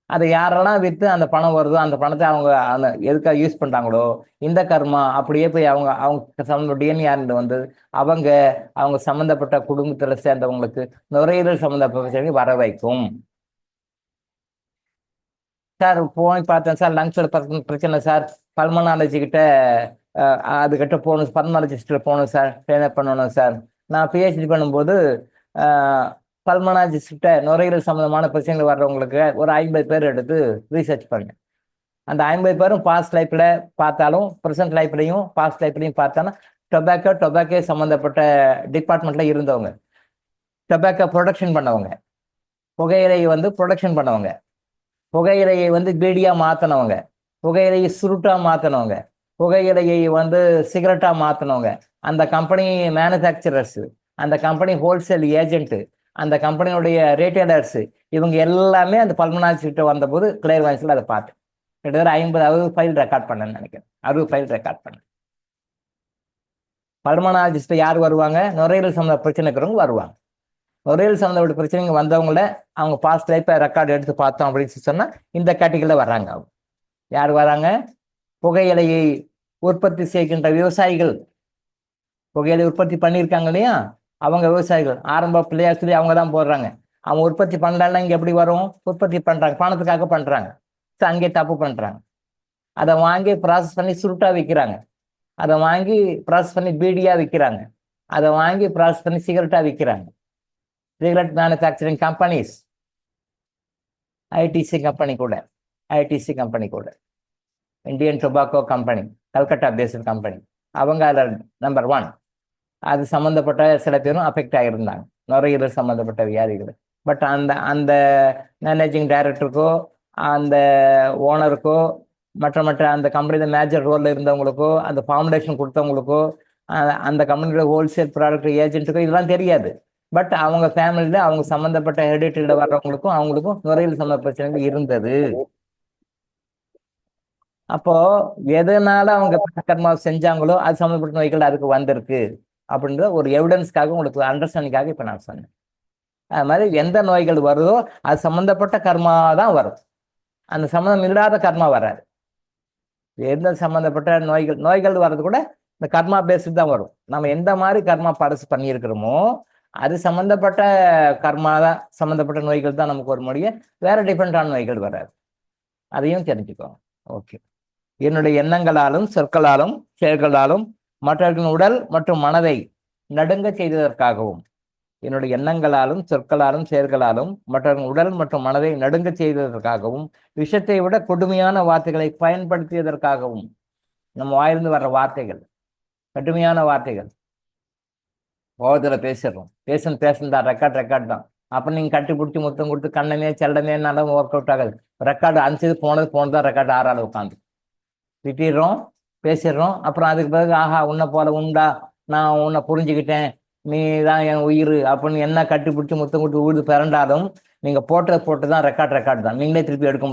அதை யாரெல்லாம் விற்று அந்த பணம் வருதோ அந்த பணத்தை அவங்க அந்த எதுக்காக யூஸ் பண்ணுறாங்களோ இந்த கர்மா அப்படியே போய் அவங்க சம்மந்த டிஎன்ஏ வந்து அவங்க சம்மந்தப்பட்ட குடும்பத்தில் சேர்ந்தவங்களுக்கு நுரையீரல் சம்மந்தப்பட்ட வர வைக்கும். சார் போய் பார்த்தேன் சார், லங்ஸோட பிரச்சனை சார், பல்மனாலஜி கிட்ட அதுக்கிட்ட போகணும், பல்மனாலஜிஸ்டில் போகணும் சார், ட்ரெயினப் பண்ணணும் சார். நான் பிஹெச்டி பண்ணும்போது பல்மனாலஜிஸ்ட நுரையீரல் சம்மந்தமான பிரச்சனைகள் வர்றவங்களுக்கு ஒரு 50 பேர் எடுத்து ரீசர்ச் பண்ணேன். அந்த 50 பேரும் பாஸ்ட் லைஃப்பில் பார்த்தாலும் ப்ரெசன்ட் லைஃப்லையும் பாஸ்ட் லைஃப்லையும் பார்த்தாலும் டொபாக்கோ சம்மந்தப்பட்ட டிபார்ட்மெண்ட்டில் இருந்தவங்க, டொபாக்கோ ப்ரொடக்ஷன் பண்ணவங்க, புகையிலையை வந்து ப்ரொடக்ஷன் பண்ணவங்க, புகையிலையை வந்து பீடியாக மாற்றினவங்க, புகையிலையை சுருட்டாக மாற்றினவங்க, புகையிலையை வந்து சிகரெட்டாக மாற்றினவங்க, அந்த கம்பெனி மேனுஃபேக்சரர்ஸு, அந்த கம்பெனி ஹோல்சேல் ஏஜென்ட்டு, அந்த கம்பெனியுடைய ரீட்டைலர்ஸு, இவங்க எல்லாமே அந்த பல்மனாலஜிஸ்ட் வந்தபோது கிளியர் வாய்ஸில் அதை பார்த்தேன். கிட்டத்தட்ட 50-60 ஃபைல் ரெக்கார்ட் பண்ணேன்னு நினைக்கிறேன். 60 ஃபைல் ரெக்கார்ட் பண்ணேன். பல்மனாலஜிஸ்ட் யார் வருவாங்க? நுரையீரல் சம்மந்த பிரச்சனை இருக்கிறவங்க வருவாங்க. நுரையீரல் சம்மந்தப்பட்ட பிரச்சனைங்க வந்தவங்கள அவங்க பாஸ்ட் லைஃப்பை ரெக்கார்டு எடுத்து பார்த்தோம் அப்படின்னு சொன்னால் இந்த கேட்டகரியில் வர்றாங்க. அவங்க யார் வராங்க? புகையிலையை உற்பத்தி செய்கின்ற விவசாயிகள், புகையிலை உற்பத்தி பண்ணியிருக்காங்க இல்லையா, அவங்க விவசாயிகள் ஆரம்ப பிள்ளையார் சொல்லி அவங்க தான் போடுறாங்க. அவங்க உற்பத்தி பண்ணலன்னா இங்கே எப்படி வரும்? உற்பத்தி பண்ணுறாங்க, பணத்துக்காக பண்ணுறாங்க. ஸோ அங்கே தப்பு பண்ணுறாங்க. அதை வாங்கி ப்ராசஸ் பண்ணி சுருட்டாக விற்கிறாங்க, அதை வாங்கி ப்ராசஸ் பண்ணி பீடியாக விற்கிறாங்க, அதை வாங்கி ப்ராசஸ் பண்ணி சிகரெட்டாக விற்கிறாங்க. Cigarette manufacturing companies, ITC company கூட Indian tobacco company, Calcutta based company, அவங்க அதில் நம்பர் 1. அது சம்மந்தப்பட்ட சில பேரும் அஃபெக்ட் ஆகியிருந்தாங்க, நுரையீரல் சம்மந்தப்பட்ட வியாதிகள். பட் அந்த மேனேஜிங் டைரக்டருக்கோ அந்த ஓனருக்கோ மற்ற அந்த கம்பெனியில் மேஜர் ரோலில் இருந்தவங்களுக்கோ அந்த ஃபார்முலேஷன் கொடுத்தவங்களுக்கோ அந்த கம்பெனியோட ஹோல்சேல் ப்ராடக்ட் ஏஜென்ட்டுக்கோ இதெல்லாம் தெரியாது. பட் அவங்க ஃபேமிலியில் அவங்க சம்மந்தப்பட்ட ஹெரிடிட்டியில் வர்றவங்களுக்கும் அவங்களுக்கும் நுரையீரல் சம்மந்த பிரச்சனைகள் இருந்தது. அப்போ எதனால அவங்க கர்மா செஞ்சாங்களோ அது சம்மந்தப்பட்ட நோய்கள் அதுக்கு வந்திருக்கு அப்படின்ற ஒரு எவிடன்ஸ்க்காக உங்களுக்கு அண்டர்ஸ்டாண்டிங்காக இப்போ நான் சொன்னேன். அது மாதிரி எந்த நோய்கள் வருதோ அது சம்மந்தப்பட்ட கர்மா தான் வரும், அந்த சம்மந்தம் இல்லாத கர்மா வராது. எந்த சம்மந்தப்பட்ட நோய்கள் வர்றது கூட இந்த கர்மா பேஸ்டு தான் வரும். நம்ம எந்த மாதிரி கர்மா படசு பண்ணியிருக்கிறோமோ அது சம்மந்தப்பட்ட கர்மா தான், சம்மந்தப்பட்ட நோய்கள் தான் நமக்கு ஒரு முடிய, வேற டிஃப்ரெண்டான நோய்கள் வராது. அதையும் தெரிஞ்சுக்கோங்க. ஓகே. என்னுடைய எண்ணங்களாலும் சொற்களாலும் செயல்களாலும் மற்றவர்களின் உடல் மற்றும் மனதை நடுங்க செய்ததற்காகவும், என்னுடைய எண்ணங்களாலும் சொற்களாலும் செயல்களாலும் மற்றவர்களின் உடல் மற்றும் மனதை நடுங்க செய்ததற்காகவும், விஷத்தை விட கொடுமையான வார்த்தைகளை பயன்படுத்தியதற்காகவும், நம்ம வாயிலிருந்து வர்ற வார்த்தைகள் கடுமையான வார்த்தைகள், கோவத்தில் பேசிடுறோம், பேசுனதா ரெக்கார்ட் தான். அப்போ நீங்கள் கட்டி பிடிச்சி முத்தம் கொடுத்து கண்ணனே செல்லனேனாலும் ஒர்க் அவுட் ஆகாது. ரெக்கார்டு அனுப்பிச்சது போனது தான் ரெக்கார்டு ஆறாள் உட்காந்து திட்டிடுறோம், பேசிடுறோம். அப்புறம் அதுக்கு பிறகு ஆஹா உன்னை போல உண்டா, நான் உன்னை புரிஞ்சுக்கிட்டேன், நீ தான் என் உயிர் அப்படின்னு என்ன கட்டி பிடிச்சி முத்தம் கொடுத்து உழுது பிறண்டாலும் நீங்கள் போட்டு தான் ரெக்கார்டு தான். நீங்களே திருப்பி எடுக்க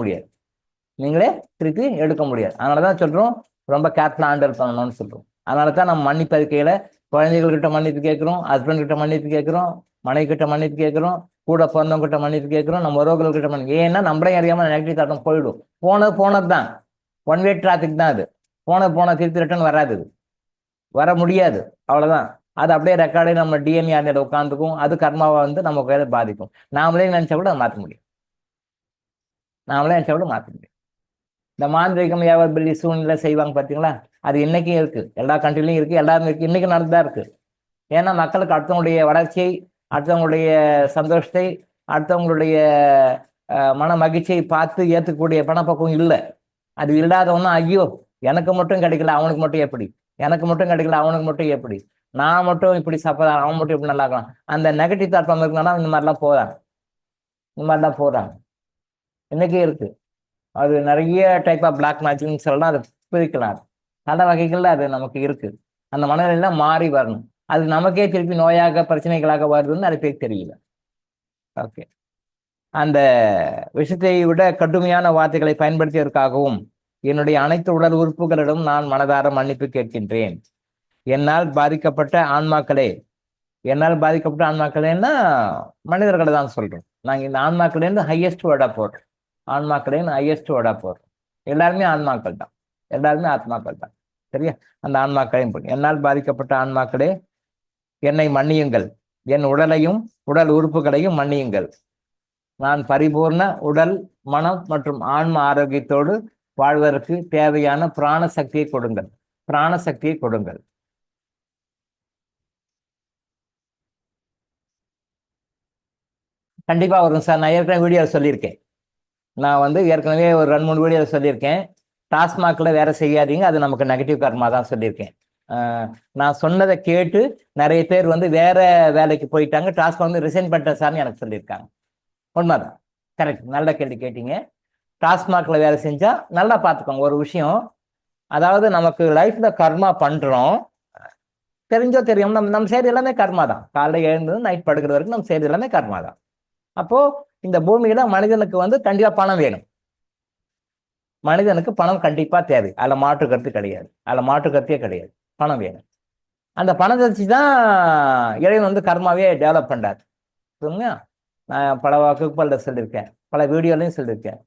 முடியாது. அதனால தான் சொல்கிறோம், ரொம்ப கேர்ஃபுல்லாக ஹேண்டில் பண்ணணும்னு சொல்கிறோம். அதனால தான் நம்ம மன்னிப்பு அறிக்கையில் குழந்தைகள்கிட்ட மன்னிப்பு கேட்குறோம், ஹஸ்பண்ட் கிட்ட மன்னிப்பு கேட்குறோம், மனைவி கிட்ட மன்னிப்பு கேட்குறோம், கூட பிறந்தவங்க கிட்ட மன்னிப்பு கேட்குறோம், நம்ம உறவுகள்கிட்ட மன்னிப்பு. ஏன்னா நம்மளே அறியாமல் நெகட்டிவ் தாட்டம் போயிடும். போனது தான், ஒன் வே டிராஃபிக் தான் அது. போன திருப்பி ரிட்டர்ன் வராது, வர முடியாது, அவ்வளோதான். அது அப்படியே ரெக்கார்டே நம்ம டிஎன்ஏ அதில் உட்காந்துக்கும். அது கர்மாவை வந்து நம்ம கையில் பாதிக்கும். நாமளே நினச்சா கூட மாற்ற முடியும். இந்த மாந்திரிகம் ஏவபிள்ளி சூழ்நிலை செய்வாங்க பார்த்தீங்களா, அது இன்னைக்கும் இருக்கு, எல்லா கண்ட்ரிலையும் இருக்கு, எல்லாரும் இருக்கு, இன்னைக்கு நடந்துதான் இருக்கு. ஏன்னா மக்களுக்கு அடுத்தவங்களுடைய வளர்ச்சியை, அடுத்தவங்களுடைய சந்தோஷத்தை, அடுத்தவங்களுடைய மன மகிழ்ச்சியை பார்த்து ஏற்றுக்கக்கூடிய பணப்பக்கம் இல்லை. அது இல்லாதவனா ஐயோ எனக்கு மட்டும் கிடைக்கல அவனுக்கு மட்டும் எப்படி, எனக்கு மட்டும் கிடைக்கல அவனுக்கு மட்டும் எப்படி, நான் மட்டும் இப்படி சப்பதான் அவன் மட்டும் இப்படி நல்லா இருக்கலாம், அந்த நெகட்டிவ் தாட்டம் இருக்கனால இந்த மாதிரிலாம் போறாங்க. இன்னைக்கே இருக்கு. அது நிறைய டைப் ஆஃப் பிளாக் மேஜிக்னு சொல்லலாம். அதை பிரிக்கலாம். பல வகைகள்ல அது நமக்கு இருக்கு. அந்த மனநிலையெல்லாம் மாறி வரணும். அது நமக்கே திருப்பி நோயாக பிரச்சனைகளாக வருதுன்னு அது பேர் தெரியல. ஓகே. அந்த விஷயத்தை விட கடுமையான வார்த்தைகளை பயன்படுத்தியதற்காகவும் என்னுடைய அனைத்து உடல் உறுப்புகளிடம் நான் மனதார மன்னிப்பு கேட்கின்றேன். என்னால் பாதிக்கப்பட்ட ஆன்மாக்களேன்னா மனிதர்களை தான் சொல்றோம். நாங்கள் இந்த ஆன்மாக்களேன்னு ஹையஸ்ட் வேர்டா போடுறோம். எல்லாருமே ஆன்மாக்கள் தான், எல்லாருமே ஆத்மாக்கள் தான். சரியா? அந்த ஆன்மாக்களையும் என்னால் பாதிக்கப்பட்ட ஆன்மாக்களே என்னை மன்னியுங்கள், என் உடலையும் உடல் உறுப்புகளையும் மன்னியுங்கள். நான் பரிபூர்ண உடல் மனம் மற்றும் ஆன்ம ஆரோக்கியத்தோடு வாழ்வதற்கு தேவையான பிராண சக்தியை கொடுங்கள். கண்டிப்பா வரும் சார். நான் ஏற்கனவே வீடியோ சொல்லியிருக்கேன். நான் வந்து ஏற்கனவே ஒரு 2-3 வீடியோ சொல்லியிருக்கேன். டாஸ்மாக்ல வேற செய்யாதீங்க, அது நமக்கு நெகட்டிவ் கர்மா தான் சொல்லியிருக்கேன். நான் சொன்னதை கேட்டு நிறைய பேர் வந்து வேற வேலைக்கு போயிட்டாங்க, டாஸ்மாக் வந்து ரிசைன் பண்ணிட்டேன் சார்னு எனக்கு சொல்லியிருக்காங்க. உண்மைதான், கரெக்ட், நல்ல கேள்வி கேட்டீங்க. டாஸ்மாக்ல வேலை செஞ்சா நல்லா பார்த்துக்கோங்க ஒரு விஷயம். அதாவது நமக்கு லைஃப்ல கர்மா பண்றோம், தெரிஞ்சோ தெரியும், நம்ம செய்யறது எல்லாமே கர்மா தான். காலையில் எழுந்து நைட் படுக்கிற வரைக்கும் நம்ம செய்யறது எல்லாமே கர்மா தான். அப்போ இந்த பூமியில மனிதனுக்கு வந்து கண்டிப்பா பணம் வேணும். மனிதனுக்கு பணம் கண்டிப்பா தேவை, அதில் மாற்று கருத்தே கிடையாது. பணம் வேணும். அந்த பணத்தை வச்சு தான் இறைவன் வந்து கர்மாவே டெவலப் பண்றாரு. சொல்லுங்க. நான் பல வகுப்புகளில் சொல்லியிருக்கேன், பல வீடியோலையும் சொல்லியிருக்கேன்.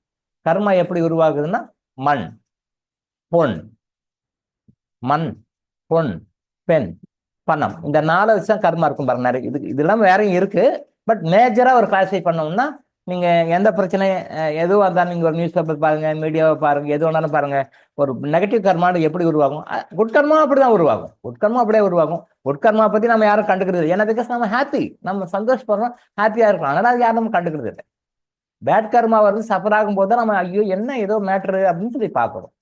கர்மா எப்படி உருவாகுதுன்னா மண் பொன் பெண் பணம், இந்த 4 வச்சு தான் கர்மா இருக்கும் பாருங்க. நிறைய இதெல்லாம் வேறையும் இருக்கு. பட் மேஜரா ஒரு கிளாஸிஃபை பண்ணோம்னா, நீங்க எந்த பிரச்சனை எதுவாக இருந்தாலும் நீங்க ஒரு நியூஸ் பேப்பர் பாருங்க, மீடியாவை பாருங்க, எது வேணாலும் பாருங்க, ஒரு நெகட்டிவ் கர்மான்னு எப்படி உருவாகும், குட் கர்மா அப்படிதான் உருவாகும். குட் கர்மா பத்தி நம்ம யாரும் கண்டுக்கிறது இல்லை. ஏன்னா பிகாஸ் நம்ம ஹாப்பி, நம்ம சந்தோஷப்படுறோம், ஹாப்பியா இருக்கோம், அதனால அது யாரும் நம்ம கண்டுக்கிறது இல்லை. பேட் கர்மா வந்து சஃபர் ஆகும் போது தான் நம்ம ஐயோ என்ன ஏதோ மேட்ரு அப்படின்னு சொல்லி பார்க்கணும்.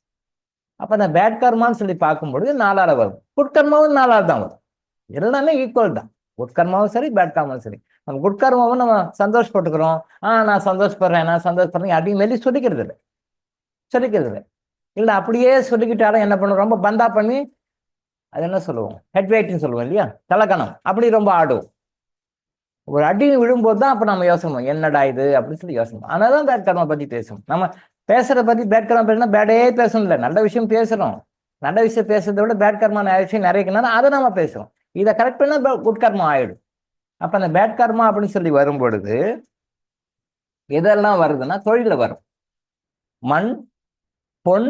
அப்ப அந்த பேட் கர்மான்னு சொல்லி பார்க்கும்பொழுது 4ஆல வரும், குட் கர்மாவும் 4ஆல தான் வரும். எல்லாமே ஈக்குவல் தான், குட் கர்மாவும் சரி பேட் கர்மாவும் சரி. நம்ம குட் கர்மாவும் நம்ம சந்தோஷப்பட்டுக்கிறோம், நான் சந்தோஷப்படுறேன் அப்படின்னு வெளியே சொல்லிக்கிறது இல்லை. இல்லை அப்படியே சொல்லிக்கிட்டாலும் என்ன பண்ணுவோம், ரொம்ப பந்தா பண்ணி அது என்ன சொல்லுவோம், ஹெட் வெயிட்னு சொல்லுவோம் இல்லையா, தலக்கணம், அப்படி ரொம்ப ஆடுவோம். ஒரு அடி விழும்போது தான் அப்போ நம்ம யோசனை என்னடா இது அப்படின்னு சொல்லி யோசனை. அதனால தான் பேட் கர்மா பற்றி பேசணும். நம்ம பேசுறத பற்றி பேட் கர்மா பேசினா பேடே பேசணும் இல்லை, நல்ல விஷயம் பேசுகிறோம். நல்ல விஷயம் பேசுறதை விட பேட் கர்மா விஷயம் நிறைய அதை நம்ம பேசுகிறோம். இதை கரெக்ட் பண்ணால் குட் கர்மா ஆயிடும். அப்போ அந்த பேட் கர்மா அப்படின்னு சொல்லி வரும் பொழுது எதெல்லாம் வருதுன்னா தொழில வரும். மண் பொன்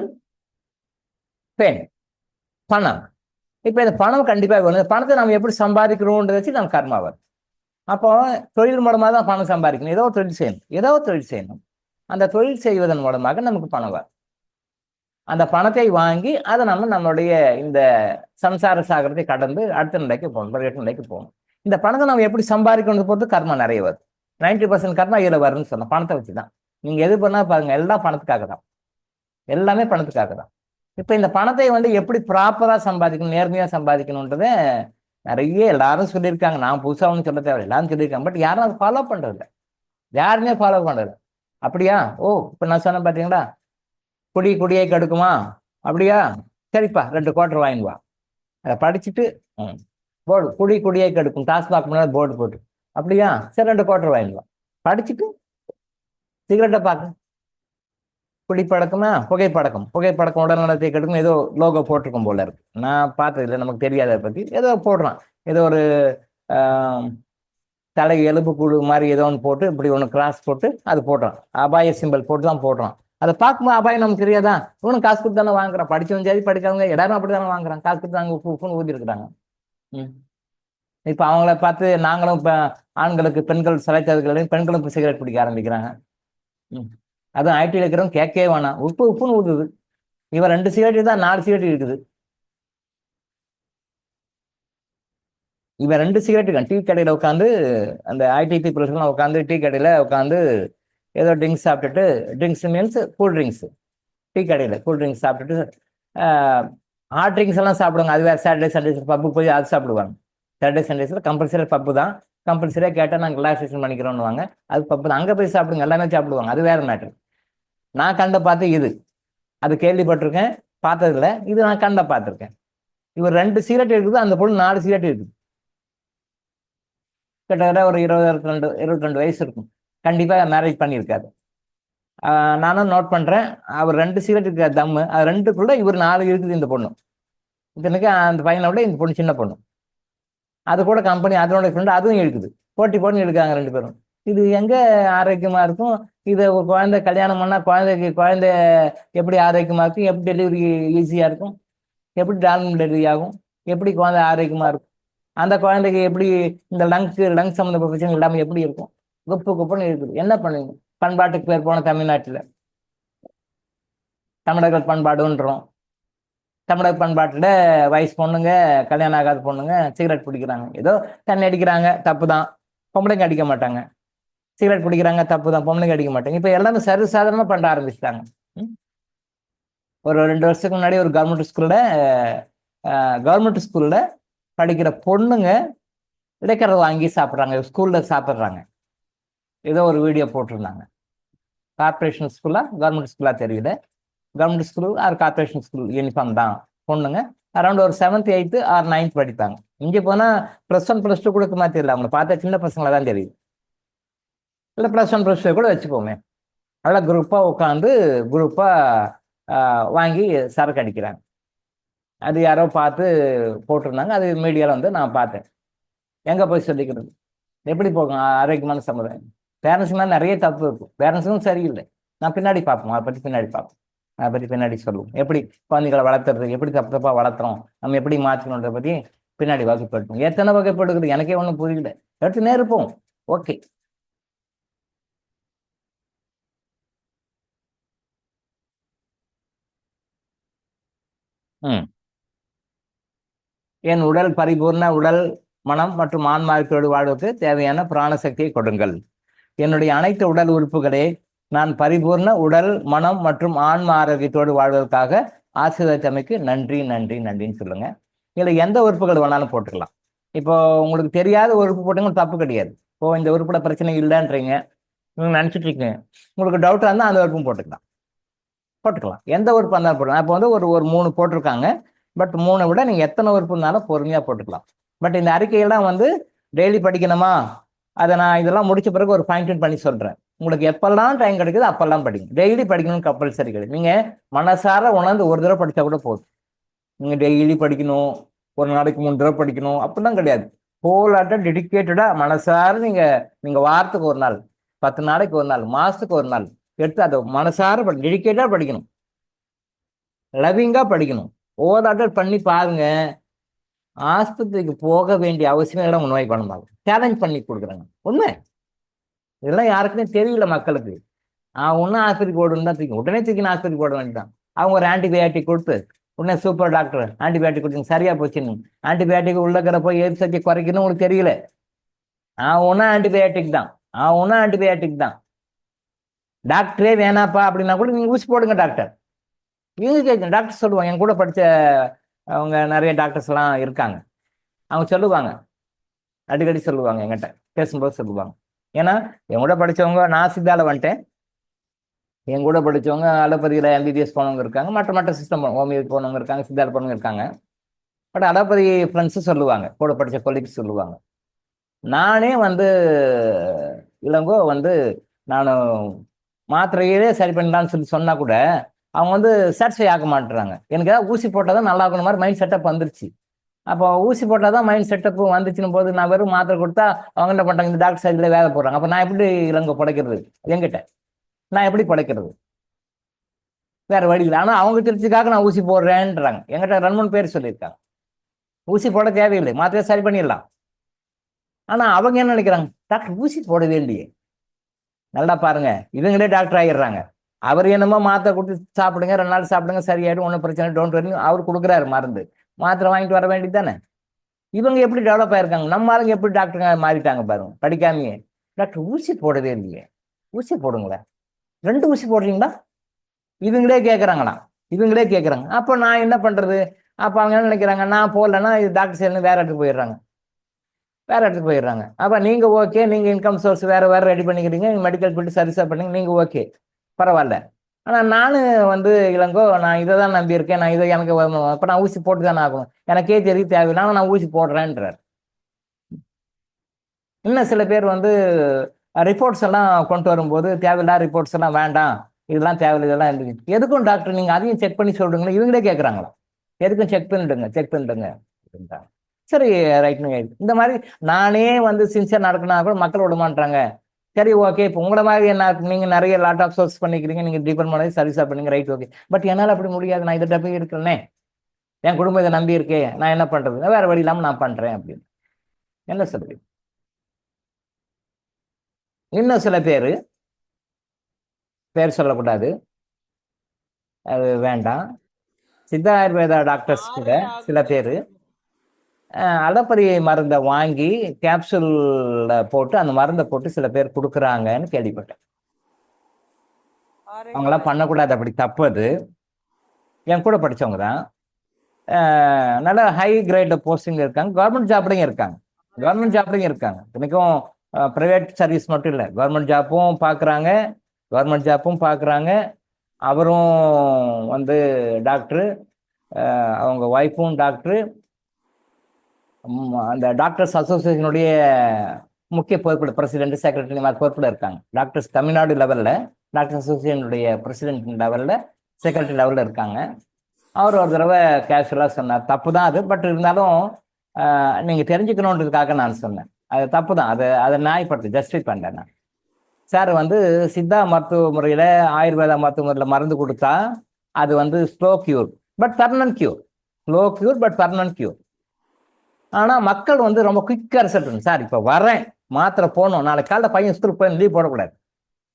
பெண் பணம். இப்போ இந்த பணம் கண்டிப்பாக வேணும். இந்த பணத்தை நம்ம எப்படி சம்பாதிக்கிறோன்றதை வச்சு நம்ம கர்மா வரும். அப்போ தொழில் மூலமாக தான் பணம் சம்பாதிக்கணும். ஏதோ ஒரு தொழில் செய்யணும், ஏதோ ஒரு தொழில் செய்யணும். அந்த தொழில் செய்வதன் மூலமாக நமக்கு பணம் வரும். அந்த பணத்தை வாங்கி அதை நம்மளுடைய இந்த சம்சார சாகரத்தை கடந்து அடுத்த நிலைக்கு போகணும், பிறகு நிலைக்கு போகணும். இந்த பணத்தை நம்ம எப்படி சம்பாதிக்கணும் பொறுத்து கர்மா நிறைய வருது. 90% கர்மா இதில் வரும்னு சொல்லலாம். பணத்தை வச்சு தான் நீங்க எது பண்ணா பாருங்க, எல்லாம் பணத்துக்காக தான், எல்லாமே பணத்துக்காக தான். இப்போ இந்த பணத்தை எப்படி ப்ராப்பரா சம்பாதிக்கணும், நேர்மையா சம்பாதிக்கணுன்றதை நிறைய எல்லாரும் சொல்லியிருக்காங்க. நான் புதுசா ஒன்றும் சொல்ல தேவை, எல்லாரும் சொல்லியிருக்காங்க. பட் யாரும் அதை ஃபாலோ பண்றது இல்லை, யாருமே ஃபாலோ பண்றது. அப்படியா? ஓ, இப்போ நான் சொன்னேன் பார்த்தீங்களா, குடியை கெடுக்குமா? அப்படியா? சரிப்பா, 2 குவார்டர் வாங்கிட்டு வா. அதை படிச்சுட்டு போர்டு குடியை கெடுக்கும், டாஸ்மாக் முன்னாடி போர்டு போட்டு. அப்படியா? சரி, 2 குவார்டர் வாங்கிட்டு வா. படிச்சுட்டு சிகரெட்டை பார்க்க, குடிப்பழக்கமா? புகைப்பழக்கம் உடல்நலத்தை கெடுக்கும், ஏதோ லோகோ போட்டிருக்கும் போல இருக்கு. நான் பார்த்தது இல்லை, நமக்கு தெரியாத அதை பத்தி. ஏதோ போடுறான், ஏதோ ஒரு தலை எலும்பு கூடு மாதிரி ஏதோ ஒன்று போட்டு இப்படி ஒன்று கிராஸ் போட்டு அது போடுறான், அபாய சிம்பிள் போட்டு தான் போடுறான். அதை பார்க்கும்போது அபாயம் நமக்கு தெரியாதா? இவனும் காசு கொடுத்து தானே வாங்குறான், படிச்சவங்க சரி படிக்காதவங்க எல்லாரும் அப்படி தானே வாங்குறான், காசு கொடுத்து தாங்க உப்புன்னு ஊதி இருக்கிறாங்க. இப்போ அவங்கள பார்த்து நாங்களும் இப்போ ஆண்களுக்கு பெண்கள் சிலைத்தவர்களையும் பெண்களும் இப்போ சிகரெட் பிடிக்க ஆரம்பிக்கிறாங்க. அதுவும் ஐடியில் இருக்கிறவங்க கேட்கவே வேணாம், உப்புன்னு ஊதுது. இவன் 2 சிகரெட் தான் 4 சிகரெட் இருக்குது. இவன் 2 சிகரெட் இருக்கான். டீ கடையில் உட்காந்து அந்த ஐடி பீப்புள்ஸ்லாம் உட்காந்து டீ கடையில் உட்காந்து ஏதோ ட்ரிங்க்ஸ் சாப்பிட்டுட்டு, drinks means cool drinks, tea கடையில் கூல் ட்ரிங்க்ஸ் சாப்பிட்டுட்டு ஹாட் ட்ரிங்க்ஸ் எல்லாம் சாப்பிடுவாங்க. அது வேறு சாட்டர்டே சண்டேஸ் பப்புக்கு போய் அது சாப்பிடுவாங்க. சாட்டர்டே சண்டேஸில் கம்பல்சரியாக பப்பு தான், கம்பல்சரியாக கேட்டால் நாங்கள் ரிலாக்ஸேஷன் பண்ணிக்கிறோன்னுவாங்க. அது பப்பு தான், அங்கே போய் சாப்பிடுங்க, எல்லாமே சாப்பிடுவாங்க. அது வேறு மேட்ரு. நான் கண்ட பார்த்து இது, அது கேள்விப்பட்டிருக்கேன், பார்த்ததில்ல. இது நான் கண்ட பார்த்துருக்கேன். இவர் 2 சிகரெட் இருக்குது, அந்த பொண்ணு 4 சிகரெட் இருக்குது. கிட்டத்தட்ட ஒரு 22 வயசு இருக்கும். கண்டிப்பாக மேரேஜ் பண்ணியிருக்காரு. நானும் நோட் பண்ணுறேன். அவர் 2 சிகரெட் இருக்கிற தம்மு, அது 2க்குள்ள இவர் 4 இருக்குது. இந்த பொண்ணு இத்தனைக்கு அந்த பையனை விட இந்த பொண்ணு சின்ன பொண்ணு. அது கூட கம்பெனி அதனோட ஃப்ரெண்டு அதுவும் இருக்குது. போட்டி எடுக்காங்க 2 பேரும். இது எங்கே ஆரோக்கியமாக இருக்கும்? இதை ஒரு குழந்தை கல்யாணம் பண்ணால் குழந்தை எப்படி ஆரோக்கியமாக இருக்கும்? எப்படி டெலிவரி ஈஸியாக இருக்கும்? எப்படி நார்மல் டெலிவரி ஆகும்? எப்படி குழந்தை ஆரோக்கியமாக இருக்கும்? அந்த குழந்தைக்கு எப்படி இந்த லங்ஸ் சம்மந்தப்பட்ட பிரச்சனை இல்லாமல் எப்படி இருக்கும்? குப்புன்னு இருக்குது. என்ன பண்ணுவீங்க? பண்பாட்டுக்கு பேர் போன தமிழ்நாட்டில் தமிழர்கள் பண்பாடுன்றோம். தமிழர் பண்பாட்டில் வயசு பொண்ணுங்க, கல்யாணம் ஆகாத பொண்ணுங்க சிகரெட் பிடிக்கிறாங்க. ஏதோ தண்ணி அடிக்கிறாங்க, தப்பு தான். பொம்பளைங்க அடிக்க மாட்டாங்க. சிகரெட் பிடிக்கிறாங்க, தப்பு தான். பொம்பளைங்க அடிக்க மாட்டாங்க. இப்போ எல்லாமே சர்வசாதாரணமாக பண்ண ஆரம்பிச்சிட்டாங்க. ஒரு 2 வருஷத்துக்கு முன்னாடி ஒரு கவர்மெண்ட் ஸ்கூலில் படிக்கிற பொண்ணுங்க இடைக்கரை வாங்கி சாப்பிட்றாங்க, ஸ்கூலில் சாப்பிட்றாங்க. ஏதோ ஒரு வீடியோ போட்டிருந்தாங்க. கார்பரேஷன் ஸ்கூலா கவர்மெண்ட் ஸ்கூலா தெரியல. Government school or corporation school uniform தான். பொண்ணுங்க அரௌண்ட் ஒரு 7th 8th ஆர் 9th படிப்பாங்க. இங்கே போனால் +1 +2 கொடுக்க மாதிரி தெரியல. அவங்களை பார்த்தா சின்ன பசங்களை தான் தெரியுது. இல்லை +1 +2 கூட வச்சுக்கோமே. அதெல்லாம் குரூப்பாக உட்காந்து வாங்கி சரக்கு அடிக்கிறாங்க. அது யாரோ பார்த்து போட்டிருந்தாங்க. அது மீடியாவில் நான் பார்த்தேன். எங்கே போய் சொல்லிக்கிறது? எப்படி போகும் ஆரோக்கியமான சமுதாயம்? பேரண்ட்ஸுக்கு நிறைய தப்பு இருக்கும். பேரண்ட்ஸுக்கும் சரியில்லை. நான் பின்னாடி பார்ப்போம், அதை பற்றி பின்னாடி சொல்லுவோம். எப்படி குழந்தைகளை வளர்த்துறது, எப்படி தப்பாக வளர்த்துறோம், நம்ம எப்படி மாற்றணுன்றதை பற்றி பின்னாடி வகைப்படுத்தும். எத்தனை வகைப்படுகிறது எனக்கே ஒன்றும் புரியல. எடுத்துனே இருப்போம். ஓகே. என் உடல் பரிபூர்ண உடல், மனம் மற்றும் ஆன்மாவோடு வாழ்வுக்கு தேவையான பிராண சக்தியை கொடுங்கள். என்னுடைய அனைத்து உடல் உறுப்புகளே நான் பரிபூர்ண உடல், மனம் மற்றும் ஆன்ம ஆரோக்கியத்தோடு வாழ்வதற்காக ஆசீர்வதித்தமைக்கு நன்றி நன்றி நன்றின்னு சொல்லுங்க. இதில் எந்த உறுப்புகள் வேணாலும் போட்டுக்கலாம். இப்போ உங்களுக்கு தெரியாத உறுப்பு போட்டீங்கன்னா தப்பு கிடையாது. இப்போ இந்த உறுப்புல பிரச்சனை இல்லைன்றீங்க, நீங்க நினைச்சிட்டு இருக்கீங்க, உங்களுக்கு டவுட்டாக இருந்தால் அந்த உறுப்பும் போட்டுக்கலாம். எந்த உறுப்பு இருந்தாலும் போடலாம். இப்போ ஒரு 3 போட்டிருக்காங்க. பட் 3 விட நீங்கள் எத்தனை உறுப்பு இருந்தாலும் பொறுமையாக போட்டுக்கலாம். பட் இந்த அறிக்கையெல்லாம் டெய்லி படிக்கணுமா? அதை நான் இதெல்லாம் முடிச்ச பிறகு ஒரு ஃபைன் பண்ணி சொல்கிறேன். உங்களுக்கு எப்பெல்லாம் டைம் கிடைக்குது அப்பெல்லாம் படிங்க. டெய்லி படிக்கணும்னு கம்பல்சரி கிடையாது. நீங்கள் மனசார உணர்ந்து ஒரு தடவை படித்தா கூட போதும். நீங்கள் டெய்லி படிக்கணும், ஒரு நாளைக்கு 3 தடவை படிக்கணும் அப்படிலாம் கிடையாது. ஹோலாட்டாக டெடிக்கேட்டடாக மனசார நீங்கள் வாரத்துக்கு ஒரு நாள், 10 நாளைக்கு ஒரு நாள், மாதத்துக்கு ஒரு நாள் எடுத்து அதை மனசார டெடிக்கேட்டாக படிக்கணும். லவ்விங்காக படிக்கணும். ஓவராட்டர் பண்ணி பாருங்க. ஆஸ்பத்திரிக்கு போக வேண்டிய அவசியம் இல்லை. நோய் குணமாகும். சேலஞ்ச் பண்ணி கொடுக்குறாங்க. உண்மை. இதெல்லாம் யாருக்குமே தெரியல மக்களுக்கு. ஒன்றும் ஆஸ்பத்திரிக்கு ஓடுன்னு தான் தூக்கி உடனே தூக்கி ஆஸ்பத்திரிக்கு போட வேண்டியதான். அவங்க ஒரு ஆன்டிபயாட்டிக் கொடுத்து உடனே சூப்பர் டாக்டர் ஆன்டிபயாட்டிக் கொடுத்தீங்க சரியா போச்சுன்னு. ஆன்டிபயாட்டிக் உள்ளக்கிற போய் எதிர்ப்பு சக்தி குறைக்கணும் உங்களுக்கு தெரியல. ஒன்றும் ஆன்டிபயாட்டிக் தான். ஒன்றும் ஆன்டிபயாட்டிக் தான். டாக்டரே வேணாப்பா அப்படின்னா கூட நீங்கள் ஊசி போடுங்க டாக்டர். இவங்க கேட்குங்க. டாக்டர் சொல்லுவாங்க. என் கூட படித்த அவங்க நிறைய டாக்டர்ஸ் எல்லாம் இருக்காங்க. அவங்க சொல்லுவாங்க, அடிக்கடி சொல்லுவாங்க, என்கிட்ட பேசும்போது சொல்லுவாங்க. ஏன்னா என் கூட படித்தவங்க, நான் சித்தால வந்துட்டேன். என் கூட படித்தவங்க அலோபதியில் எம்பிபிஎஸ் போனவங்க இருக்காங்க, மற்ற மற்ற சிஸ்டம் ஹோமியோபதி போனவங்க இருக்காங்க, சித்தால போனவங்க இருக்காங்க. பட் அலோபதி ஃப்ரெண்ட்ஸும் சொல்லுவாங்க, கூட படித்த கொலீக்ஸ் சொல்லுவாங்க. நானே வந்து இளங்கோ வந்து நான் மாத்திரையே சரி பண்ணலான்னு சொல்லி சொன்னா கூட அவங்க வந்து சாட்டிஸ்ஃபை ஆக மாட்டுறாங்க. எனக்கு ஏதாவது ஊசி போட்டால் தான் நல்லா இருக்கணும் மாதிரி மைண்ட் செட்டப் வந்துருச்சு. அப்போ ஊசி போட்டால் தான் மைண்ட் செட்டப் வந்துச்சுன்னு போது நான் வெறும் மாத்திரை கொடுத்தா அவங்க என்ன பண்ணுறாங்க, இந்த டாக்டர் சைடில் வேலை போடுறாங்க. அப்போ நான் எப்படி இளங்கோ படைக்கிறது? என்கிட்ட நான் எப்படி படைக்கிறது? வேற வழி இல்லை. ஆனால் அவங்க திருச்சிக்காக நான் ஊசி போடுறேன்றாங்க. என்கிட்ட 2-3 பேர் சொல்லியிருக்காங்க. ஊசி போட தேவையில்லை, மாத்திரையை சரி பண்ணிடலாம். ஆனால் அவங்க என்ன நினைக்கிறாங்க, டாக்டர் ஊசி போடவே இல்லையே. நல்லா பாருங்க, இவங்களே டாக்டர் ஆகிடுறாங்க. அவர் என்னமோ மாத்திரை கொடுத்து சாப்பிடுங்க, 2 நாள் சாப்பிடுங்க சரியாயிடும், ஒன்றும் பிரச்சனை டோன்ட் வரி அவர் கொடுக்குறாரு மருந்து. மாத்திரை வாங்கிட்டு வர வேண்டியது தானே. இவங்க எப்படி டெவலப் ஆயிருக்காங்க, நம்ம ஆளுங்க எப்படி டாக்டருங்க மாறிட்டாங்க பாருங்க படிக்காமையே. டாக்டர் ஊசி போடவே இல்லையே, ஊசி போடுங்களேன். 2 ஊசி போடுறீங்களா? இவங்களே கேட்குறாங்களாம். இவங்களே கேட்குறாங்க. அப்போ நான் என்ன பண்றது? அப்போ அவங்க என்ன நினைக்கிறாங்க, நான் போடலன்னா இது டாக்டர் சேர்ந்து வேற இடத்துக்கு போயிடுறாங்க. வேற இடத்துக்கு போயிடுறாங்க. அப்போ நீங்க ஓகே, நீங்க இன்கம் சோர்ஸ் வேற வேற ரெடி பண்ணிக்கிறீங்க, மெடிக்கல் ஃபீல்டு சர்வீஸாக பண்ணீங்க, நீங்க ஓகே பரவாயில்ல. ஆனால் நான் வந்து இளங்கோ நான் இதை தான் நம்பியிருக்கேன், நான் இதை எனக்கு அப்போ நான் ஊசி போட்டு தானே ஆகணும், எனக்கே தெரிய தேவையில்லை, நான் ஊசி போடுறேன்றார். இன்னும் சில பேர் வந்து ரிப்போர்ட்ஸ் எல்லாம் கொண்டு வரும்போது தேவையில்லாத ரிப்போர்ட்ஸ் எல்லாம் வேண்டாம், இதெல்லாம் தேவையில்லை, இதெல்லாம் இருக்கு. எதுக்கும் டாக்டர் நீங்க அதையும் செக் பண்ணி சொல்றீங்களா? இவங்களே கேட்குறாங்களா? எதுக்கும் செக் பண்ணிடுங்க அப்படின்றாங்க. சரி ரைட்னுங்க. இந்த மாதிரி நானே வந்து சின்சியர் நடக்கினா கூட மக்கள் விட மாட்டாங்க. சரி ஓகே, இப்போ உங்களை மாதிரி என்ன நீங்க நிறைய லாட் ஆஃப் சோர்ஸ் பண்ணிக்கிறீங்க, நீங்க டிபெண்ட் பண்ணி சர்வீஸா பண்ணீங்க, ரைட் ஓகே. பட் என்னால் அப்படி முடியாது, நான் இதை நம்பி இருக்கிறேனே, என் குடும்பம் இதை நம்பி இருக்கே, நான் என்ன பண்றது, வேற வழி இல்லாமல் நான் பண்றேன் அப்படின்னு என்ன சொல்றீங்க? இன்னும் சில பேர் சொல்லக்கூடாது, அது வேண்டாம். சித்த ஆயுர்வேதா டாக்டர்ஸ் கூட சில பேர் அலோபதி மருந்தை வாங்கி கேப்சூல்ல போட்டு அந்த மருந்தை போட்டு சில பேர் கொடுக்குறாங்கன்னு கேள்விப்பட்டேன். அவங்களாம் பண்ணக்கூடாது, அப்படி தப்பு. அது என் கூட படிச்சவங்க தான். நல்ல ஹை கிரேட் போஸ்டிங் இருக்காங்க, கவர்மெண்ட் ஜாப்லையும் இருக்காங்க. இன்னைக்கும் ப்ரைவேட் சர்வீஸ் மட்டும் இல்லை, கவர்மெண்ட் ஜாப்பும் பார்க்குறாங்க. அவரும் வந்து டாக்டரு, அவங்க ஒய்ஃபும் டாக்டரு. அந்த டாக்டர்ஸ் அசோசியேஷனுடைய முக்கிய பொறுப்பில் பிரசிடென்ட், செக்ரட்டரி மாதிரி பொறுப்பில் இருக்காங்க. டாக்டர்ஸ் தமிழ்நாடு லெவலில் டாக்டர் அசோசியேஷனுடைய பிரசிடென்ட் லெவலில், செக்ரட்டரி லெவலில் இருக்காங்க. அவர் ஒரு தடவை கேஷுவலாக சொன்னார், தப்பு தான் அது, பட் இருந்தாலும் நீங்கள் தெரிஞ்சுக்கணுன்றதுக்காக நான் சொன்னேன். அது தப்பு தான், அதை நியாயப்படுத்தி ஜஸ்டிஃபை பண்ணேன் நான். சார் வந்து சித்தா மருத்துவ முறையில், ஆயுர்வேதா மருத்துவ முறையில் மருந்து கொடுத்தா அது வந்து slow cure but permanent cure. ஆனால் மக்கள் வந்து ரொம்ப குயிக்காக ரிசல்ட். சார் இப்போ வரேன், மாத்திரை போகணும், நாளைக்கு காலைல பையன் ஸ்கூலுக்கு போய் லீவ் போடக்கூடாது,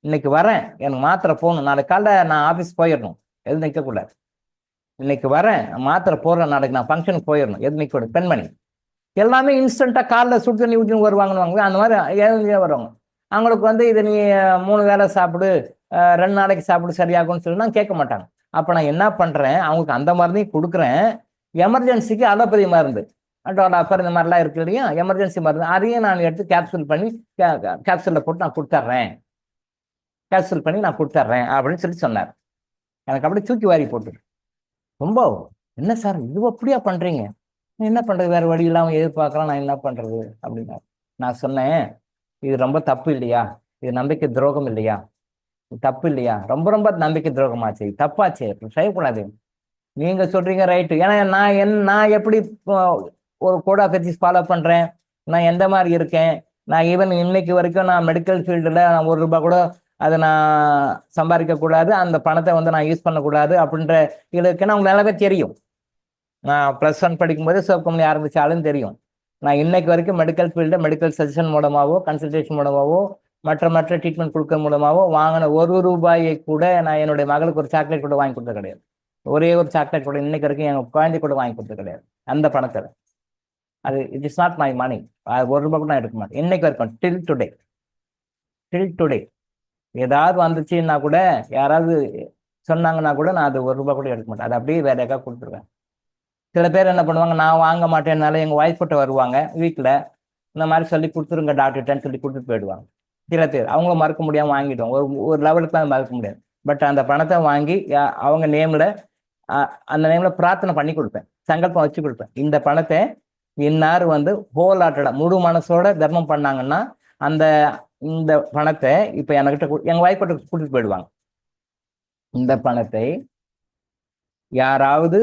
இன்னைக்கு வரேன் எனக்கு மாத்திரை போகணும், நாளைக்கு காலைல நான் ஆஃபீஸ் போயிடணும், எது நிற்கக்கூடாது. இன்னைக்கு வரேன் மாத்திரை போடுறேன், நாளைக்கு நான் ஃபங்க்ஷனுக்கு போயிடணும், எது நிற்கக்கூடாது. பெண்மணி எல்லாமே இன்ஸ்டண்ட்டாக காலைல சுடு தண்ணி ஊற்றி வருவாங்கன்னு அந்த மாதிரி ஏன் வருவாங்க. அவங்களுக்கு வந்து இதை நீ 3 வேளை சாப்பிடு, 2 நாளைக்கு சாப்பிடு சரியாகும்னு சொல்லி நான் கேட்க மாட்டாங்க. அப்போ நான் என்ன பண்ணுறேன், அவங்களுக்கு அந்த மருந்தையும் கொடுக்குறேன். எமர்ஜென்சிக்கு அலோபதி மருந்து டோலாஃபர் இந்த மாதிரிலாம் இருக்கு இல்லையா, எமர்ஜென்சி மருந்து, அதையும் நான் எடுத்து கேப்சூலில் போட்டு நான் கொடுத்துட்றேன் அப்படின்னு சொல்லி சொன்னார். எனக்கு அப்படியே தூக்கி வாரி போட்டு, ரொம்ப என்ன சார் இது அப்படியா பண்றீங்க, என்ன பண்றது, வேற வழி இல்லாமல் எதிர்பார்க்கலாம், நான் என்ன பண்றது அப்படின்னா. நான் சொன்னேன், இது ரொம்ப தப்பு இல்லையா, இது நம்பிக்கை துரோகம் இல்லையா, தப்பு இல்லையா, ரொம்ப ரொம்ப நம்பிக்கை துரோகமாச்சு, தப்பாச்சு, செய்யக்கூடாது. நீங்க சொல்றீங்க ரைட்டு. ஏன்னா நான் எப்படி ஒரு கோட் ஆஃப் எத்திக்ஸ் ஃபாலோ பண்றேன், நான் எந்த மாதிரி இருக்கேன், நான் ஈவன் இன்னைக்கு வரைக்கும் நான் மெடிக்கல் ஃபீல்டில் நான் ₹1 கூட அதை நான் சம்பாதிக்க கூடாது, அந்த பணத்தை வந்து நான் யூஸ் பண்ணக்கூடாது அப்படின்ற இதுக்குன்னு அவங்களுக்கு நல்லாவே தெரியும். நான் +1 படிக்கும்போது சோப் கம்பெனி ஆரம்பிச்சாலும் தெரியும். நான் இன்னைக்கு வரைக்கும் மெடிக்கல் ஃபீல்டில் மெடிக்கல் சஜஷன் மூலமாகவோ கன்சல்டேஷன் மூலமாகவோ மற்ற ட்ரீட்மெண்ட் கொடுக்க மூலமாகவோ வாங்கின ₹1 கூட நான் என்னுடைய மகளுக்கு ஒரு சாக்லேட் கூட வாங்கி கொடுத்தது கிடையாது. ஒரே ஒரு சாக்லேட் கூட இன்னைக்கு வரைக்கும் என் குழந்தை கூட வாங்கி கொடுத்தது கிடையாது. அந்த பணத்தை அது it is not my money. ₹1 கூட நான் எடுக்க மாட்டேன் இன்னைக்கு வரைக்கும். டில் டுடே ஏதாவது வந்துச்சுன்னா கூட யாராவது சொன்னாங்கன்னா கூட நான் அது ₹1 கூட எடுக்க மாட்டேன். அது அப்படியே வேற யாருக்காவது கொடுத்துருவேன். சில பேர் என்ன பண்ணுவாங்க, நான் வாங்க மாட்டேன்னால எங்கள் ஒய்ஃப் கிட்ட வருவாங்க வீட்டில், இந்த மாதிரி சொல்லி கொடுத்துருங்க டாக்டர்கிட்டன்னு சொல்லி கொடுத்துட்டு போயிடுவாங்க. சில பேர் அவங்கள மறக்க முடியாமல் வாங்கிடுவாங்க. ஒரு லெவலுக்கு தான் மறக்க முடியாது. பட் அந்த பணத்தை வாங்கி அவங்க நேமில் அந்த நேமில் பிரார்த்தனை பண்ணி கொடுப்பேன், சங்கல்பம் வச்சு கொடுப்பேன். இந்த பணத்தை இன்னார் ஹோல் ஆட்டடா முழு மனசோட தர்மம் பண்ணாங்கன்னா அந்த இந்த பணத்தை இப்போ என்கிட்ட எங்கள் ஒய்ஃப் கிட்ட கொடுத்துட்டு போயிடுவாங்க. இந்த பணத்தை யாராவது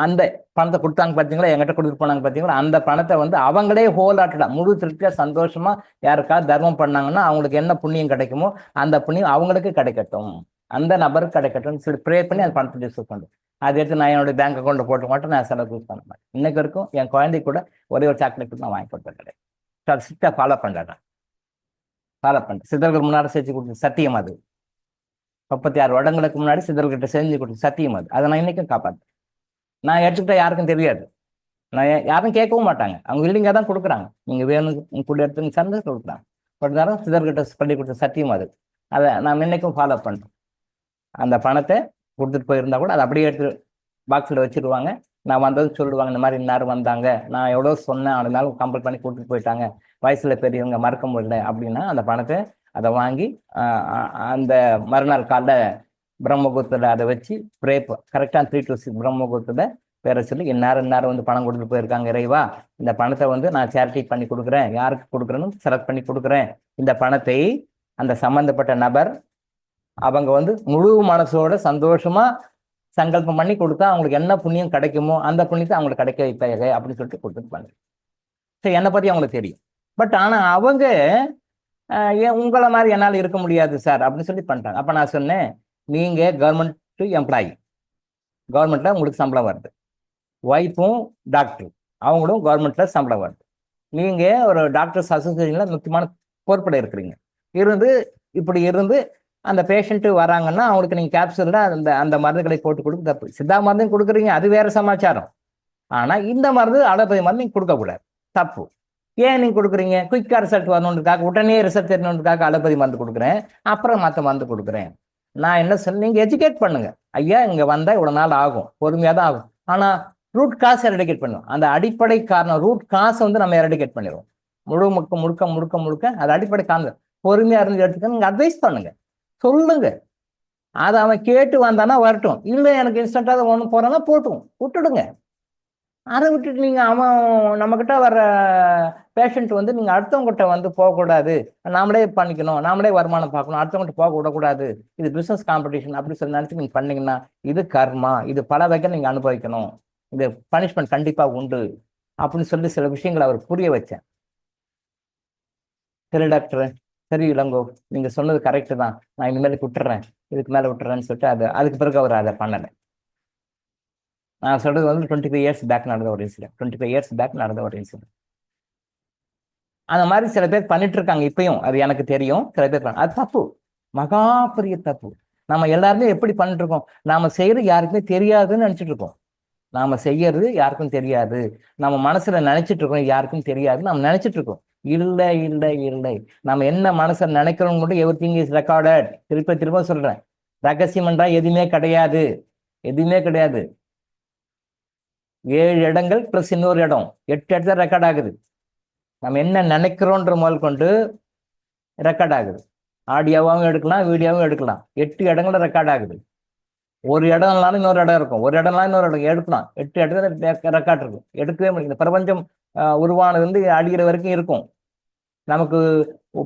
அந்த பணத்தை கொடுத்தாங்க பார்த்தீங்களா, என்கிட்ட கொடுத்துட்டு போனாங்க பார்த்தீங்களா, அந்த பணத்தை அவங்களே ஹோல் ஆட்டடா முழு திருப்தியாக சந்தோஷமா யாருக்காவது தர்மம் பண்ணாங்கன்னா அவங்களுக்கு என்ன புண்ணியம் கிடைக்குமோ அந்த புண்ணியம் அவங்களுக்கு கிடைக்கட்டும், அந்த நபருக்கு கிடைக்கட்டும் சொல்லி ப்ரே பண்ணி அந்த பணத்தை டிஸ்கஸ் பண்ணுறேன். அதை எடுத்து நான் என்னுடைய பேங்க் அக்கௌண்ட்டில் போட்டு மட்டும் நான் செலவு யூஸ் பண்ண மாட்டேன். இன்னைக்கு வரைக்கும் என் குழந்தை கூட ஒரே ஒரு சாக்லேட் நான் வாங்கி கொடுத்தது கிடையாது. ஸ்ட்ரிக்டாக ஃபாலோ பண்ணுறேன். சித்தர்கள் முன்னாடி செஞ்சு கொடுத்த சத்தியம் அது. 36 வருடங்களுக்கு முன்னாடி சித்தர்கிட்ட செஞ்சு கொடுத்த சத்தியம் அது. அதை நான் இன்னைக்கும் காப்பாற்றேன். நான் எடுத்துக்கிட்ட யாருக்கும் தெரியாது. நான் யாரும் கேட்கவும் மாட்டாங்க. அவங்க இல்லைங்க தான் கொடுக்குறாங்க. நீங்கள் வேணும் கூட எடுத்துங்க சந்தை கொடுக்குறாங்க. பட் நேரம் சிதர்கிட்ட பண்ணி கொடுத்த சத்தியம் அது. அதை நான் இன்னைக்கும் ஃபாலோ பண்ணுறேன். அந்த பணத்தை கொடுத்துட்டு போயிருந்தா கூட அதை அப்படியே எடுத்து பாக்ஸில் வச்சுருவாங்க. நான் வந்தது சொல்லுவாங்க, இந்த மாதிரி இன்னாரும் வந்தாங்க, நான் எவ்வளோ சொன்னேன், அதனால கம்பல் பண்ணி கொடுத்துட்டு போயிட்டாங்க, வயசில் பெரியவங்க மறக்க முடியல அப்படின்னா அந்த பணத்தை அதை வாங்கி அந்த மறுநாள் காலைல பிரம்மகுத்தில் அதை வச்சு ப்ரே கரெக்டாக 3 to 6 பிரம்மகுத்தில் பேரை சொல்லி இன்னாரும் பணம் கொடுத்துட்டு போயிருக்காங்க, இறைவா இந்த பணத்தை நான் சேரிட்டி பண்ணி கொடுக்குறேன், யாருக்கு கொடுக்குறேன்னு செலக்ட் பண்ணி கொடுக்குறேன். இந்த பணத்தை அந்த சம்மந்தப்பட்ட நபர் அவங்க முழு மனசோட சந்தோஷமா சங்கல்பம் பண்ணி கொடுத்தா அவங்களுக்கு என்ன புண்ணியம் கிடைக்குமோ அந்த புண்ணியத்தை அவங்களுக்கு கிடைக்க வைப்பாங்க அப்படின்னு சொல்லிட்டு கொடுத்துருப்பாங்க. சரி, என்னை பற்றி அவங்களுக்கு தெரியும். பட் ஆனால் அவங்க உங்களை மாதிரி என்னால் இருக்க முடியாது சார் அப்படின்னு சொல்லி பண்ணிட்டாங்க. அப்போ நான் சொன்னேன், நீங்கள் கவர்மெண்ட் எம்ப்ளாயி, கவர்மெண்ட்டில் உங்களுக்கு சம்பளம் வருது, ஒய்ஃபும் டாக்டர், அவங்களும் கவர்மெண்ட்டில் சம்பளம் வருது, நீங்கள் ஒரு டாக்டர்ஸ் அசோசியேஷனில் முக்கியமான பொறுப்பில் இருக்கிறீங்க, இப்படி இருந்து அந்த பேஷண்ட்டு வராங்கன்னா அவங்களுக்கு நீங்கள் கேப்சூலில் அந்த மருந்துகளை போட்டு கொடுக்க தப்பு. சித்தா மருந்தும் கொடுக்குறீங்க, அது வேறு சமாச்சாரம். ஆனால் இந்த மருந்து அலோபதி மருந்து நீங்கள் கொடுக்கக்கூடாது, தப்பு. ஏன் நீங்கள் கொடுக்குறீங்க? குயிக்காக ரிசல்ட் வரணுன்றதுக்காக, உடனே ரிசல்ட் தெரியணுன்றதுக்காக அலோபதி மருந்து கொடுக்குறேன், அப்புறம் மற்ற மருந்து கொடுக்குறேன். நான் என்ன சொல்ல, நீங்கள் எஜுகேட் பண்ணுங்க. ஐயா இங்கே வந்தால் இவ்வளோ நாள் ஆகும், பொறுமையாக தான் ஆகும். ஆனால் ரூட் காசை எரடிகேட் பண்ணுவோம். அந்த அடிப்படை காரணம் ரூட் காசை நம்ம எரடிகேட் பண்ணிடுவோம். முழுக்க அது அடிப்படை காரணம். பொறுமையாக இருந்து எடுத்துக்க நீங்கள் அட்வைஸ் பண்ணுங்க, சொல்லுங்க. அதை அவன் கேட்டு வந்தானா வரட்டும், இல்லை எனக்கு இன்ஸ்டன்ட்டாக ஒன்று போகிறான்னா போட்டும், விட்டுடுங்க. அதை விட்டுட்டு நீங்கள் அவன் நம்மக்கிட்ட வர்ற பேஷண்ட் நீங்கள் அடுத்தவங்ககிட்ட போகக்கூடாது, நாமளே பண்ணிக்கணும், நாமளே வருமானம் பார்க்கணும், அடுத்தவங்ககிட்ட போக விடக்கூடாது, இது பிஸ்னஸ் காம்படிஷன் அப்படி சொல்லி நினச்சி நீங்கள் பண்ணீங்கன்னா இது கர்மா, இது பல வகை நீங்கள் அனுபவிக்கணும், இது பனிஷ்மெண்ட் கண்டிப்பாக உண்டு அப்படின்னு சொல்லி சில விஷயங்களை அவர் புரிய வச்சேன். சரி டாக்டர், சரி இளங்கோ, நீங்கள் சொன்னது கரெக்டு தான், நான் இனிமேலுக்கு விட்டுறேன், இதுக்கு மேலே விட்டுறேன்னு சொல்லிட்டு அதுக்கு பிறகு அவர் அதை பண்ணலை. நான் சொல்றது 25 years பேக் நடந்த ஒரு இன்சிடென்ட். 25 years பேக் நடந்த ஒரு இன்சிடென்ட். அந்த மாதிரி சில பேர் பண்ணிட்டு இருக்காங்க இப்பயும், அது எனக்கு தெரியும். சில பேர் அது தப்பு, மகா பெரிய தப்பு. நம்ம எல்லாருமே எப்படி பண்ணிட்டு இருக்கோம், நாம செய்யறது யாருக்குமே தெரியாதுன்னு நினைச்சிட்டு இருக்கோம். நாம செய்யறது யாருக்கும் தெரியாது, நம்ம மனசுல நினைச்சிட்டு இருக்கோம், யாருக்கும் தெரியாது நம்ம நினைச்சிட்டு இருக்கோம். இல்லை இல்லை இல்லை, நம்ம என்ன மனசுல நினைக்கிறோம் மட்டும் எவ்ரிதிங் இஸ் ரெக்கார்டட். திரும்ப சொல்றேன், ரகசியம் என்றா எதுவுமே கிடையாது, எதுவுமே கிடையாது. 7 இடங்கள் பிளஸ் இன்னொரு இடம், 8 இடத்துல ரெக்கார்ட் ஆகுது. நம்ம என்ன நினைக்கிறோன்ற முதல் கொண்டு ரெக்கார்ட் ஆகுது. ஆடியோவாகவும் எடுக்கலாம், வீடியோவும் எடுக்கலாம். 8 இடங்கள்ல ரெக்கார்ட் ஆகுது. ஒரு இடம்னாலும் இன்னொரு இடம் இருக்கும், ஒரு இடம்னாலும் இன்னொரு இடம் எடுக்கலாம். 8 இடத்துல ரெக்கார்ட் இருக்கும். எடுக்கவே முடியும். இந்த பிரபஞ்சம் உருவானது அழிகிற வரைக்கும் இருக்கும். நமக்கு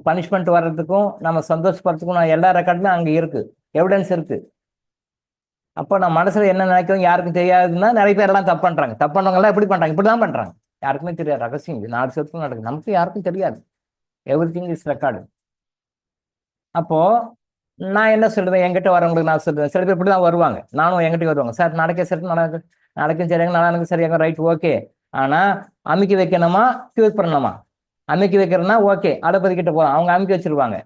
பனிஷ்மெண்ட் வர்றதுக்கும் நம்ம சந்தோஷப்படுறதுக்கும் எல்லா ரெக்கார்டுமே அங்கே இருக்கு, எவிடன்ஸ் இருக்கு. அப்போ நம்ம மனசுல என்ன நினைக்கிறோம் யாருக்கும் தெரியாதுன்னா நிறைய பேர் எல்லாம் தப்பு பண்றாங்க. தப்பு பண்ணவங்கலாம் எப்படி பண்றாங்க, இப்படிதான் பண்றாங்க. யாருக்குமே தெரியாது, ரகசியம். 4 வருஷத்துக்கும் நடக்குது, நமக்கு யாருக்கும் தெரியாது. Everything is record. அப்போ நான் என்ன சொல்லுவேன், என்கிட்ட வரவங்களுக்கு நான் சொல்லுவேன், சில பேர் இப்படிதான் வருவாங்க, நானும் என்கிட்ட வருவாங்க, சார் நடக்க சார் நடக்க நாளைக்கும் சரியாகும், நாளைக்கும் சரியாகும், ரைட், ஓகே. ஆனால் அமுக்கி வைக்கணுமா, க்யூர் பண்ணணுமா? அமுக்கி வைக்கிறதுனா ஓகே, அலோபதி கிட்ட போகலாம், அவங்க அமுக்கி வச்சிருவாங்க.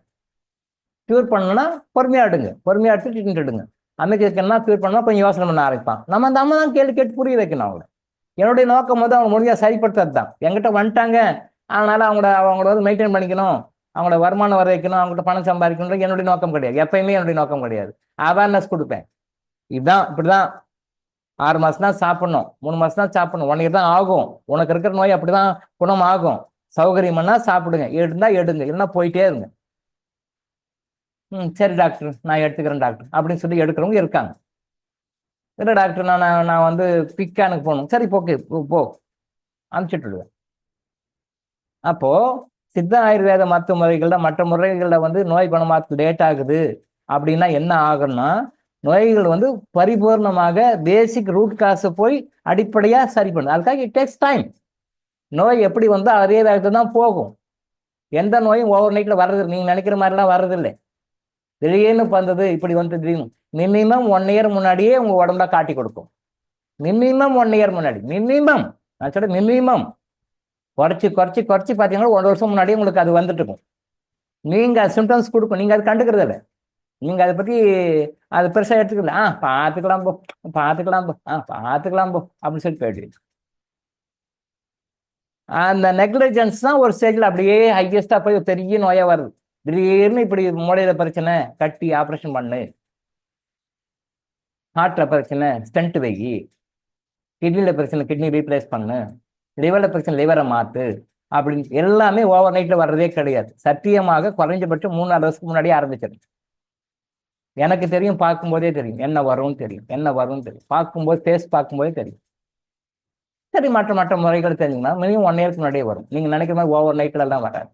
க்யூர் பண்ணணும்னா பொறுமையாக எடுங்க, பொறுமையாக எடுத்து ட்ரீட்மெண்ட் எடுங்க. அமுக்கி வைக்கணும்னா க்யூர் பண்ணால் கொஞ்சம் யோசனை பண்ண ஆரம்பிப்பான். நம்ம அந்த அம்மா தான் கேள்வி கேட்டு புரிய வைக்கணும் அவங்கள. என்னுடைய நோக்கம் வந்து அவங்க முடிஞ்சா சரிப்படுத்துறது தான். என்கிட்ட வந்துட்டாங்க, அதனால அவங்கள வந்து மெயின்டைன் பண்ணிக்கணும், அவங்களோட வருமானம் வர வைக்கணும், அவங்கள்ட்ட பணம் சம்பாதிக்கணும் என்னுடைய நோக்கம் கிடையாது. எப்பயுமே என்னுடைய நோக்கம் கிடையாது. அவேர்னஸ் கொடுப்பேன். இதுதான் இப்படிதான் 6 மாசம் தான் சாப்பிடணும், 3 மாசம் தான் சாப்பிடணும், 1 இயர் தான் ஆகும், உனக்கு இருக்கிற நோய் அப்படிதான் குணம் ஆகும், சௌகரியம்னா சாப்பிடுங்க, எடுந்தா எடுங்க, இல்லைன்னா போயிட்டே இருங்க. சரி டாக்டர், நான் எடுத்துக்கிறேன் டாக்டர் அப்படின்னு சொல்லி எடுக்கிறவங்க இருக்காங்க. இல்லை டாக்டர், நான் வந்து பிக்கானுக்கு போகணும், சரி ஓகே போ, அனுப்பிச்சுட்டுடுவேன். அப்போ சித்த ஆயுர்வேத மருத்துவ முறைகள்ல மற்ற முறைகள்ல வந்து நோய் குணமாக்கு லேட் ஆகுது அப்படின்னா என்ன ஆகும்னா, நோய்கள் வந்து பரிபூர்ணமாக பேசிக் ரூட் காசை போய் அடிப்படையா சரி பண்ணும். அதுக்காக இட் டேக்ஸ் டைம். நோய் எப்படி வந்தோ அதே வேகத்தை தான் போகும். எந்த நோயும் ஓவர் நைட்ல வர்றது, நீங்க நினைக்கிற மாதிரிலாம் வர்றதில்லை. திடீர்னு வந்தது இப்படி வந்து திடீர்னு மினிமம் 1 இயர் முன்னாடியே உங்க உடம்புல காட்டி கொடுக்கும். மினிமம் 1 இயர் முன்னாடி, மினிமம் நான் சொல்ற மினிமம் குறைச்சி குறைச்சி குறைச்சி பார்த்தீங்கன்னா 1 வருஷம் முன்னாடியே உங்களுக்கு அது வந்துட்டு இருக்கும். நீங்க சிம்டம்ஸ் கொடுக்கும், நீங்க அது கண்டுக்கிறது இல்லை. நீங்க அதை பத்தி அது பெருசா எடுத்துக்கல, பார்த்துக்கலாம் போ, பார்த்துக்கலாம் போ, பார்த்துக்கலாம் போ அப்படின்னு சொல்லி போயிடுவீங்க. அந்த நெக்லிஜென்ஸ் தான் ஒரு ஸ்டேஜ்ல அப்படியே ஹையஸ்டா போய் பெரிய நோயா வருது. திடீர்னு இப்படி மூளையில பிரச்சனை, கட்டி ஆப்ரேஷன் பண்ணு, ஹார்ட்ல பிரச்சனை, ஸ்டென்ட் வை, கிட்னில பிரச்சனை, கிட்னி ரீப்ளேஸ் பண்ணு, லிவர்ல பிரச்சனை, லிவரை மாத்து அப்படின்னு எல்லாமே ஓவர் நைட்ல வர்றதே கிடையாது. சத்தியமாக குறைஞ்சபட்சம் 3-4 வருஷத்துக்கு முன்னாடியே ஆரம்பிச்சிடும். எனக்கு தெரியும், பார்க்கும்போதே தெரியும் என்ன வரும்னு தெரியும், என்ன வரும்னு தெரியும், பார்க்கும்போது ஃபேஸ் பார்க்கும்போதே தெரியும். சரி, மற்ற முறைகள் தெரிஞ்சுங்கன்னா மினிமம் 1 இயருக்கு முன்னாடியே வரும். நீங்க நினைக்கிற மாதிரி ஓவர் நைட்ல எல்லாம் வராது.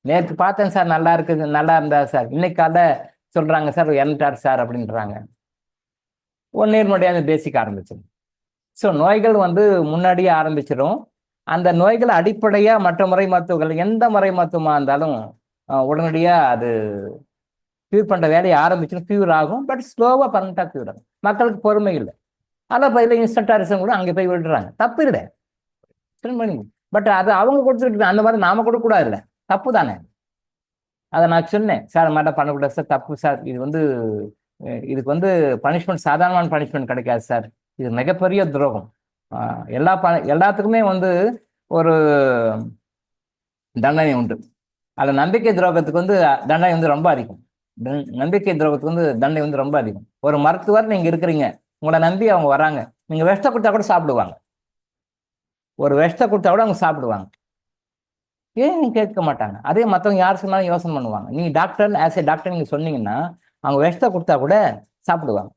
நேற்று பார்த்தேன் சார், நல்லா இருக்குது, நல்லா இருந்தா சார், இன்னைக்கு காலை சொல்றாங்க சார் இறந்துட்டார் சார் அப்படின்றாங்க. 1 இயர் முன்னாடியே அந்த பேசிக் ஆரம்பிச்சிடும். ஸோ நோய்கள் வந்து முன்னாடியே ஆரம்பிச்சிடும். அந்த நோய்கள் அடிப்படையா மற்ற முறை மருத்துவங்கள் எந்த முறை மருத்துவமா இருந்தாலும் உடனடியா அது க்யூர் பண்ற வேலையை ஆரம்பிச்சுன்னு க்யூர் ஆகும். பட் ஸ்லோவா பர்மனண்டா க்யூர் ஆகும். மக்களுக்கு பொறுமை இல்லை. அலோபதியில் இன்ஸ்டன்டாரிசம் கூட அங்கே போய் விடுறாங்க, தப்பு இல்லை. பட் அது அவங்க கொடுத்துட்டு அந்த மாதிரி நாம கொடுக்க இல்லை, தப்பு தானே. அதை நான் சொன்னேன், சார் மாதிரி பண்ணக்கூடாது சார், தப்பு சார், இது வந்து இதுக்கு வந்து பனிஷ்மெண்ட் சாதாரணமான பனிஷ்மெண்ட் கிடைக்காது சார், இது மிகப்பெரிய துரோகம். எல்லாத்துக்குமே வந்து ஒரு தண்டனை உண்டு. அதில் நம்பிக்கை துரோகத்துக்கு வந்து தண்டனை வந்து ரொம்ப அதிகம். நம்பிக்கை துரோகத்துக்கு வந்து தண்டனை வந்து ரொம்ப அதிகம். ஒரு மருத்துவர் நீங்க இருக்கிறீங்க, உங்களை நம்பி அவங்க வராங்க, நீங்க விஷத்தை கொடுத்தா கூட சாப்பிடுவாங்க. ஒரு விஷத்தை கொடுத்தா கூட அவங்க சாப்பிடுவாங்க. ஏன் கேட்க மாட்டாங்க. அதே மற்றவங்க யார் சொன்னாலும் யோசனை பண்ணுவாங்க. நீங்க டாக்டர், ஆஸ் ஏ டாக்டர் நீங்க சொன்னீங்கன்னா அவங்க விஷத்தை கொடுத்தா கூட சாப்பிடுவாங்க.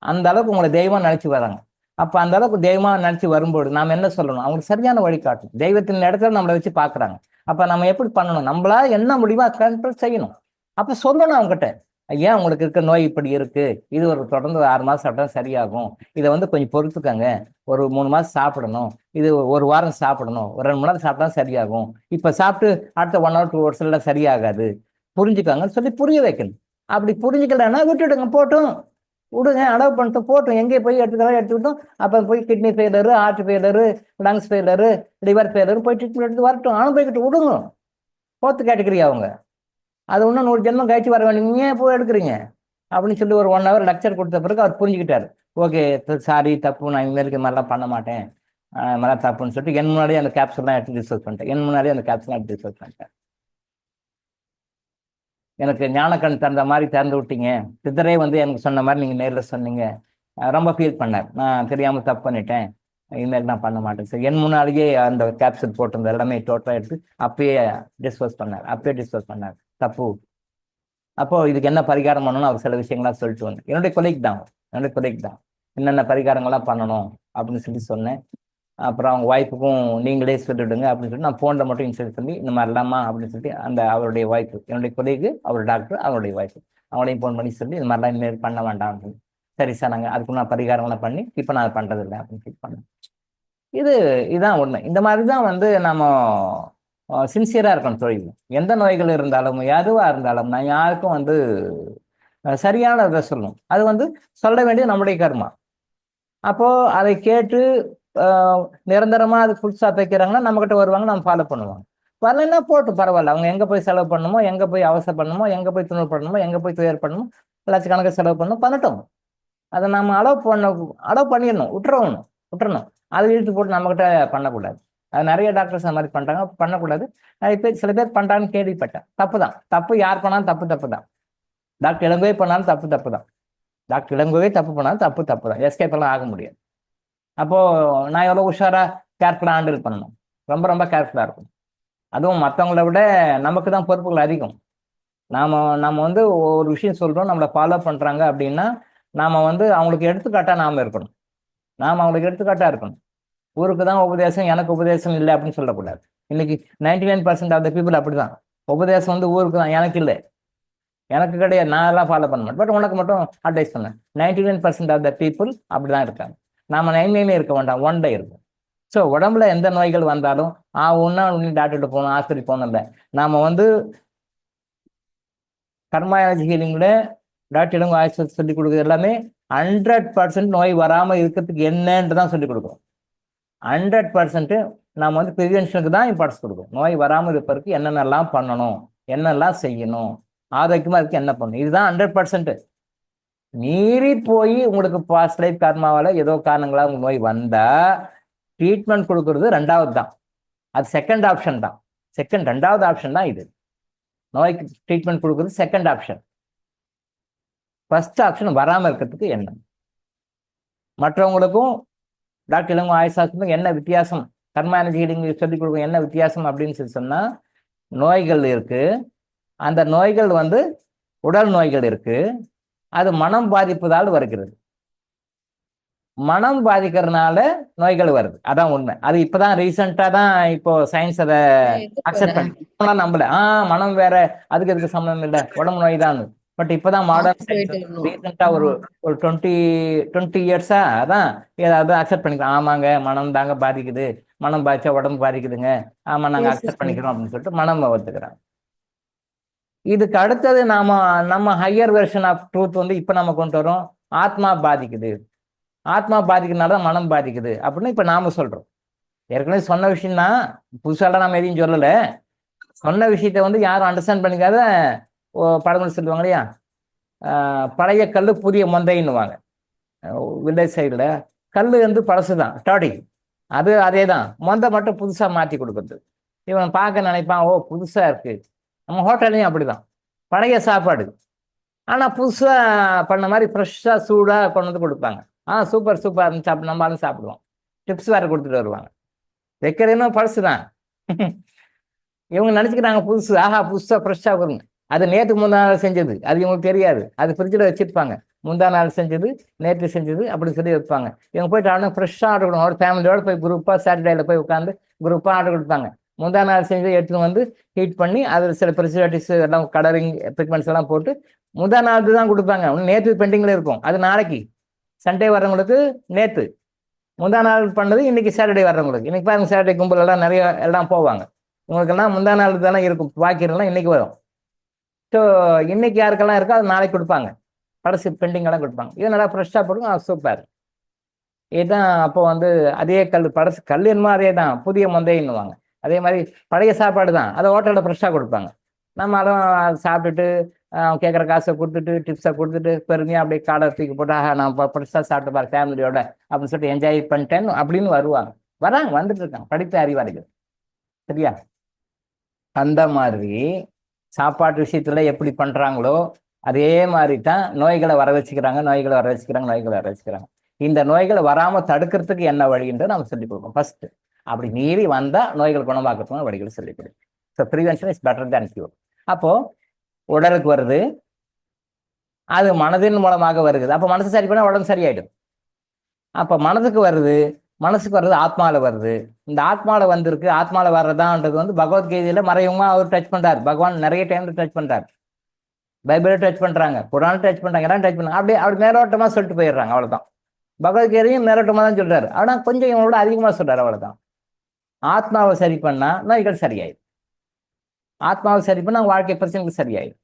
அந்த அளவுக்கு உங்களை தெய்வம் நினைச்சு வராங்க. அப்ப அந்த அளவுக்கு தெய்வமா நினைச்சு வரும்போது நாம என்ன சொல்லணும், அவங்களுக்கு சரியான வழிகாட்டும். தெய்வத்தின் இடத்துல நம்மளை வச்சு பாக்குறாங்க. அப்ப நம்ம எப்படி பண்ணணும், நம்மளா என்ன முடியுமோ கண்ட்ரோல் செய்யணும். அப்ப சொல்லணும் அவங்ககிட்ட, ஏன் உங்களுக்கு இருக்க நோய் இப்படி இருக்கு, இது ஒரு தொடர்ந்து 6 மாசம் சாப்பிட்டா சரியாகும், இதை வந்து கொஞ்சம் பொறுத்துக்கங்க, ஒரு 3 மாசம் சாப்பிடணும், இது 1 வாரம் சாப்பிடணும், ஒரு 2 மணி நேரம் சாப்பிட்டா சரியாகும், இப்ப சாப்பிட்டு அடுத்த 1 hour 2 hours எல்லாம் சரியாகாது, புரிஞ்சுக்காங்கன்னு சொல்லி புரிய வைக்கணும். அப்படி புரிஞ்சுக்கலன்னா விட்டுடுங்க, போட்டும் விடுங்க, அளவு பண்ணிட்டு போட்டும், எங்கே போய் எடுத்துக்கிட்டோம். அப்போ போய் kidney failure, heart failure, lungs failure, liver failure போய் ட்ரீட்மெண்ட் எடுத்து வரட்டும், அனுபவிக்கிட்டு விடுங்க. போத்து கேட்டகரி அவங்க, அது இன்னும் 100 ஜென்மம் கழிச்சு வர வேண்டிய, நீங்க போய் எடுக்கிறீங்க அப்படின்னு சொல்லி ஒரு 1 hour லெக்சர் கொடுத்த பிறகு அவர் புரிஞ்சுக்கிட்டாரு. ஓகே சாரி, தப்பு, நான் இனிமேலுக்கு மாதிரிலாம் பண்ண மாட்டேன், மாதிரிலாம் தப்புன்னு சொல்லிட்டு என் முன்னாடியே அந்த கேப்சூல்லாம் எடுத்து டிஸ்கஸ் பண்ணிட்டேன். என் முன்னாடியே அந்த கேப்சூல்லாம் எடுத்து டிஸ்கஸ் பண்ணிட்டேன். எனக்கு ஞானக்கண் திறந்த மாதிரி திறந்து விட்டீங்க, சித்தரே வந்து எனக்கு சொன்ன மாதிரி நீங்க நேரில் சொன்னீங்க, ரொம்ப ஃபீல் பண்ணார். நான் தெரியாம தப்பு பண்ணிட்டேன், இனிமேல் நான் பண்ண மாட்டேன் சார். என் முன்னாலேயே அந்த கேப்சூல் போட்டிருந்த எல்லாமே டோட்டலாக எடுத்து அப்பயே டிஸ்கஸ் பண்ணார் தப்பு. அப்போ இதுக்கு என்ன பரிகாரம் பண்ணணும், அவர் சில விஷயங்கள்லாம் சொல்லிட்டு வந்தேன். என்னுடைய கொலைக்கு தான் என்னென்ன பரிகாரங்கள்லாம் பண்ணணும் அப்படின்னு சொல்லி சொன்னேன். அப்புறம் அவங்க ஒய்ஃபுக்கும் நீங்களே சொல்லிவிடுங்க அப்படின்னு சொல்லிட்டு நான் ஃபோனில் மட்டும் இன்சல்ட் பண்ணி இந்த மாதிரி இல்லாமா அப்படின்னு சொல்லிட்டு அந்த அவருடைய ஒய்ஃபு, என்னுடைய கொலைக்கு அவர் டாக்டர், அவருடைய ஒய்ஃபு, அவங்களையும் ஃபோன் பண்ணி சொல்லி இந்த மாதிரிலாம் இனிமேல் பண்ண வேண்டாம் அப்படின்னு. சரி சார், நாங்கள் அதுக்கு நான் பரிகாரங்கள்லாம் பண்ணி இப்போ நான் பண்ணுறதில்லை அப்படின்னு சொல்லி பண்ணேன். இதுதான் உண்மை. இந்த மாதிரி தான் வந்து நம்ம சின்சியராக இருக்கணும் தொழில். எந்த நோய்கள் இருந்தாலும் எதுவாக இருந்தாலும் நான் யாருக்கும் வந்து சரியான இதை சொல்லணும். அது வந்து சொல்ல வேண்டியது நம்முடைய கர்மா. அப்போ அதை கேட்டு நிரந்தரமா அது புதுசா தைக்கிறாங்கன்னா நம்ம கிட்ட வருவாங்க, நம்ம ஃபாலோ பண்ணுவாங்க. வரலைன்னா போட்டு பரவாயில்ல. அவங்க எங்க போய் செலவு பண்ணணுமோ, எங்க போய் அவசர பண்ணணுமோ, எங்க போய் துணை பண்ணணுமோ, எங்க போய் துயர் பண்ணணுமோ, லட்சக்கணக்கில் செலவு பண்ணணும், பண்ணட்டும். அதை நம்ம அலோவ் பண்ணிடணும், விட்டுறணும். அதை இழுத்து போட்டு நம்ம கிட்ட பண்ணக்கூடாது. அது நிறைய டாக்டர்ஸ் அந்த மாதிரி பண்றாங்க, பண்ணக்கூடாது. நிறைய பேர் சில பேர் பண்றாங்கன்னு கேள்விப்பட்டேன். தப்பு தான். தப்பு யார் பண்ணாலும் தப்பு தான். டாக்டர் இளங்கோவே பண்ணாலும் தப்பு தான். டாக்டர் இளங்கோவே தப்பு பண்ணாலும் தப்பு தான். எஸ்கேப் எல்லாம் ஆக முடியாது. அப்போ நான் எவ்வளவு உஷாரா கேர்ஃபுல்லா ஹேண்டில் பண்ணணும். ரொம்ப ரொம்ப கேர்ஃபுல்லா இருக்கும். அதுவும் மற்றவங்கள விட நமக்கு தான் பொறுப்புகள் அதிகம். நாம வந்து ஒரு விஷயம் சொல்றோம், நம்மளை ஃபாலோ பண்றாங்க அப்படின்னா நாம வந்து அவங்களுக்கு எடுத்துக்காட்டா நாம இருக்கணும். அவங்களுக்கு எடுத்துக்காட்டா இருக்கணும். ஊருக்கு தான் உபதேசம், எனக்கு உபதேசம் இல்லை அப்படின்னு சொல்லக்கூடாது. இன்னைக்கு 99% ஆஃப் த பீப்புள் அப்படிதான். உபதேசம் வந்து ஊருக்கு தான், எனக்கு இல்லை, எனக்கு கிடையாது, நான் எல்லாம் ஃபாலோ பண்ண மாட்டேன், பட் உனக்கு மட்டும் அட்வைஸ் பண்ணேன். 99% ஆஃப் த பீப்புள் அப்படிதான் இருக்காங்க. நாம 99 இருக்க வேண்டாம், 1 டே இருக்கும். ஸோ உடம்புல எந்த நோய்கள் வந்தாலும் ஒன்னா டாக்டர்கிட்ட போகணும், ஆஸ்பத்திரி போகணும் இல்லை. நாம வந்து கர்மா எனர்ஜி ஹீலிங்ல டாக்டர் இளங்கோ ஆயுஷ் சொல்லிக் கொடுக்குறது எல்லாமே 100% நோய் வராமல் இருக்கிறதுக்கு என்னன்னு தான் சொல்லிக் கொடுக்குறோம். 100% நாம் வந்து ப்ரிவென்ஷனுக்கு தான் இம்பார்ட்டன்ஸ் கொடுக்கும். நோய் வராமல் இருப்பதற்கு என்னென்னலாம் பண்ணணும், என்னெல்லாம் செய்யணும், ஆரோக்கியமாக இருக்கு என்ன பண்ணணும், இதுதான் 100%. மீறி போய் உங்களுக்கு பாஸ்ட் லைஃப் கர்மாவால் ஏதோ காரணங்களா உங்க நோய் வந்தா ட்ரீட்மெண்ட் கொடுக்கறது 2வது தான். அது செகண்ட் ஆப்ஷன் தான். ரெண்டாவது ஆப்ஷன் தான் இது. நோய்க்கு ட்ரீட்மெண்ட் கொடுக்கறது செகண்ட் ஆப்ஷன். ஃபர்ஸ்ட் ஆப்ஷன் வராமல் இருக்கிறதுக்கு என்ன. மற்றவங்களுக்கும் டாக்டர் இளங்கோ ஆயுஷாஸ்திரத்துக்கும் என்ன வித்தியாசம், கர்மா எனர்ஜி ஹீலிங் சொல்லிக் கொடுக்கும் என்ன வித்தியாசம் அப்படின்னு சொல்லி சொன்னா, நோய்கள் இருக்கு. அந்த நோய்கள் வந்து உடல் நோய்கள் இருக்கு. அது மனம் பாதிப்பதால் வருகிறது. மனம் பாதிக்கிறதுனால நோய்கள் வருது, அதான் உண்மை. அது இப்பதான் ரீசெண்டா தான் இப்போ சயின்ஸ் அதை அக்செப்ட் பண்ணி நம்பல. மனம் வேற, அதுக்கு சம்பந்தம் இல்லை, உடம்பு நோய் தான். பட் இப்பதான் மாடர்ன் சயின்ஸ் ரீசெண்டா ஒரு 20 இயர்ஸா அதான் ஏதாவது அக்செப்ட் பண்ணிக்கலாம். ஆமாங்க, மனம் தாங்க பாதிக்குது, மனம் பாதிச்சா உடம்பு பாதிக்குதுங்க, ஆமா நாங்க அக்செப்ட் பண்ணிக்கிறோம் அப்படின்னு சொல்லிட்டு மனம் ஒத்துக்கிறாங்க. இதுக்கு அடுத்தது நம்ம ஹையர் வெர்ஷன் ஆஃப் ட்ரூத் வந்து இப்ப நம்ம கொண்டு வரோம். ஆத்மா பாதிக்குது, ஆத்மா பாதிக்கிறதுனால தான் மனம் பாதிக்குது அப்படின்னு இப்ப நாம சொல்றோம். ஏற்கனவே சொன்ன விஷயம் தான், புதுசாலாம் நம்ம எதையும் சொல்லல. சொன்ன விஷயத்த வந்து யாரும் அண்டர்ஸ்டாண்ட் பண்ணிக்காத படங்கள் சொல்லுவாங்க இல்லையா, பழைய கல் புதிய மொந்தைன்னுவாங்க. வில்லேஜ் சைடில் கல் வந்து பழசு தான், டாடி, அதே தான். மொந்தை மட்டும் புதுசா மாற்றி கொடுக்குறது. இவன் பார்க்க நினைப்பான், ஓ புதுசா இருக்கு. நம்ம ஹோட்டல்லையும் அப்படிதான், பழைய சாப்பாடு ஆனா புதுசா பண்ண மாதிரி ஃப்ரெஷ்ஷா சூடா கொண்டு வந்து கொடுப்பாங்க. சூப்பர் சாப்பிட்டு நம்மளும் சாப்பிடுவோம். டிப்ஸ் வேற கொடுத்துட்டு வருவாங்க. வைக்கிறதுன்னா பழசு தான். இவங்க நினைச்சுக்கிறாங்க புதுசு, புதுசா ஃப்ரெஷ்ஷா வருங்க. அது நேற்று முந்தா நாள் செஞ்சது, அது இவங்களுக்கு தெரியாது. அது ஃப்ரிட்ஜில் வச்சிருப்பாங்க. முந்தா நாள் செஞ்சது, நேற்று செஞ்சது அப்படின்னு சொல்லி வைப்பாங்க. இவங்க போயிட்டு ஆனால் ஃப்ரெஷ்ஷாக ஆர்டர் கொடுப்பாங்க. ஒரு ஃபேமிலியோட போய் குரூப்பாக சாட்டர்டேல போய் உட்காந்து குரூப்பாக ஆர்டர் கொடுப்பாங்க. முந்தா நாள் செஞ்சு எடுத்துன்னு வந்து ஹீட் பண்ணி அதில் சில ப்ரிசர்வேட்டிவ்ஸ் எல்லாம் கலரிங் பிக்மெண்ட்ஸ் எல்லாம் போட்டு முந்தா நாள் தான் கொடுப்பாங்க. நேற்று பெண்டிங்கில் இருக்கும், அது நாளைக்கு. சண்டே வர்றவங்களுக்கு நேற்று, முந்தா நாள் பண்ணது இன்னைக்கு சாட்டர்டே வர்றவங்களுக்கு. இன்னைக்கு பாருங்க, சாட்டர்டே கும்பல் எல்லாம் நிறைய எல்லாம் போவாங்க. உங்களுக்கெல்லாம் முந்தா நாள் தானே இருக்கும், பாக்கியெல்லாம் இன்னைக்கு வரும். ஸோ இன்னைக்கு யாருக்கெல்லாம் இருக்கோ அது நாளைக்கு கொடுப்பாங்க. பழசு பெண்டிங் எல்லாம் கொடுப்பாங்க. இது நல்லா ஃப்ரெஷ்ஷாக போடுங்க, சூப்பர். இதுதான் அப்போ வந்து அதே கல், பழசு கல் என்னமோ அதே தான், புதிய மொந்தைன்னுவாங்க. அதே மாதிரி பழைய சாப்பாடு தான், அதை ஹோட்டலில் ஃப்ரெஷ்ஷாக கொடுப்பாங்க. நம்ம அதை சாப்பிட்டுட்டு கேட்குற காசை கொடுத்துட்டு டிப்ஸை கொடுத்துட்டு பெருமையாக அப்படியே காடை தூக்கி போட்டு நான் ஃப்ரெஷ்ஷாக சாப்பிட்டு பாரு ஃபேமிலியோட அப்படின்னு சொல்லிட்டு என்ஜாய் பண்ணிட்டேன் அப்படின்னு வந்துட்டு இருக்காங்க படித்த அறிவாளிகள். சரியா? அந்த மாதிரி சாப்பாட்டு விஷயத்துல எப்படி பண்றாங்களோ அதே மாதிரி தான் நோய்களை வர வச்சுக்கிறாங்க. இந்த நோய்களை வராம தடுக்கிறதுக்கு என்ன வழின்றதை நம்ம சொல்லிக் கொடுப்போம். ஃபர்ஸ்ட் அப்படி மீறி வந்தா நோய்கள் குணமாக்கிறதுக்கு வழிகளை சொல்லிக் கொடுக்கும். So prevention is better than cure. அப்போ உடலுக்கு வருது, அது மனதின் மூலமாக வருகிறது. அப்போ மனசு சரி பண்ணா உடம்பு சரியாயிடும். அப்போ மனசுக்கு வர்றது ஆத்மால வருது. இந்த ஆத்மால வந்திருக்கு, ஆத்மால வர்றதான்றது வந்து பகவத்கீதையில மறைமுகமா அவர் டச் பண்றாரு. பகவான் நிறைய டைம்ல டச் பண்றாரு. பைபிளை டச் பண்றாங்க, குரான் டச் பண்றாங்க, எல்லாம் டச் பண்ணாங்க. அப்படியே அப்படி மேலோட்டமா சொல்லிட்டு போயிடுறாங்க, அவ்வளவுதான். பகவத்கீதையும் மேலோட்டமா தான் சொல்றாரு, ஆனா கொஞ்சம் இவங்களோட அதிகமா சொல்றாரு, அவ்வளவுதான். ஆத்மாவை சரி பண்ணா நோய்கள் சரியாயிடும். ஆத்மாவை சரி பண்ணா வாழ்க்கை பிரச்சனைகள் சரியாயிடும்.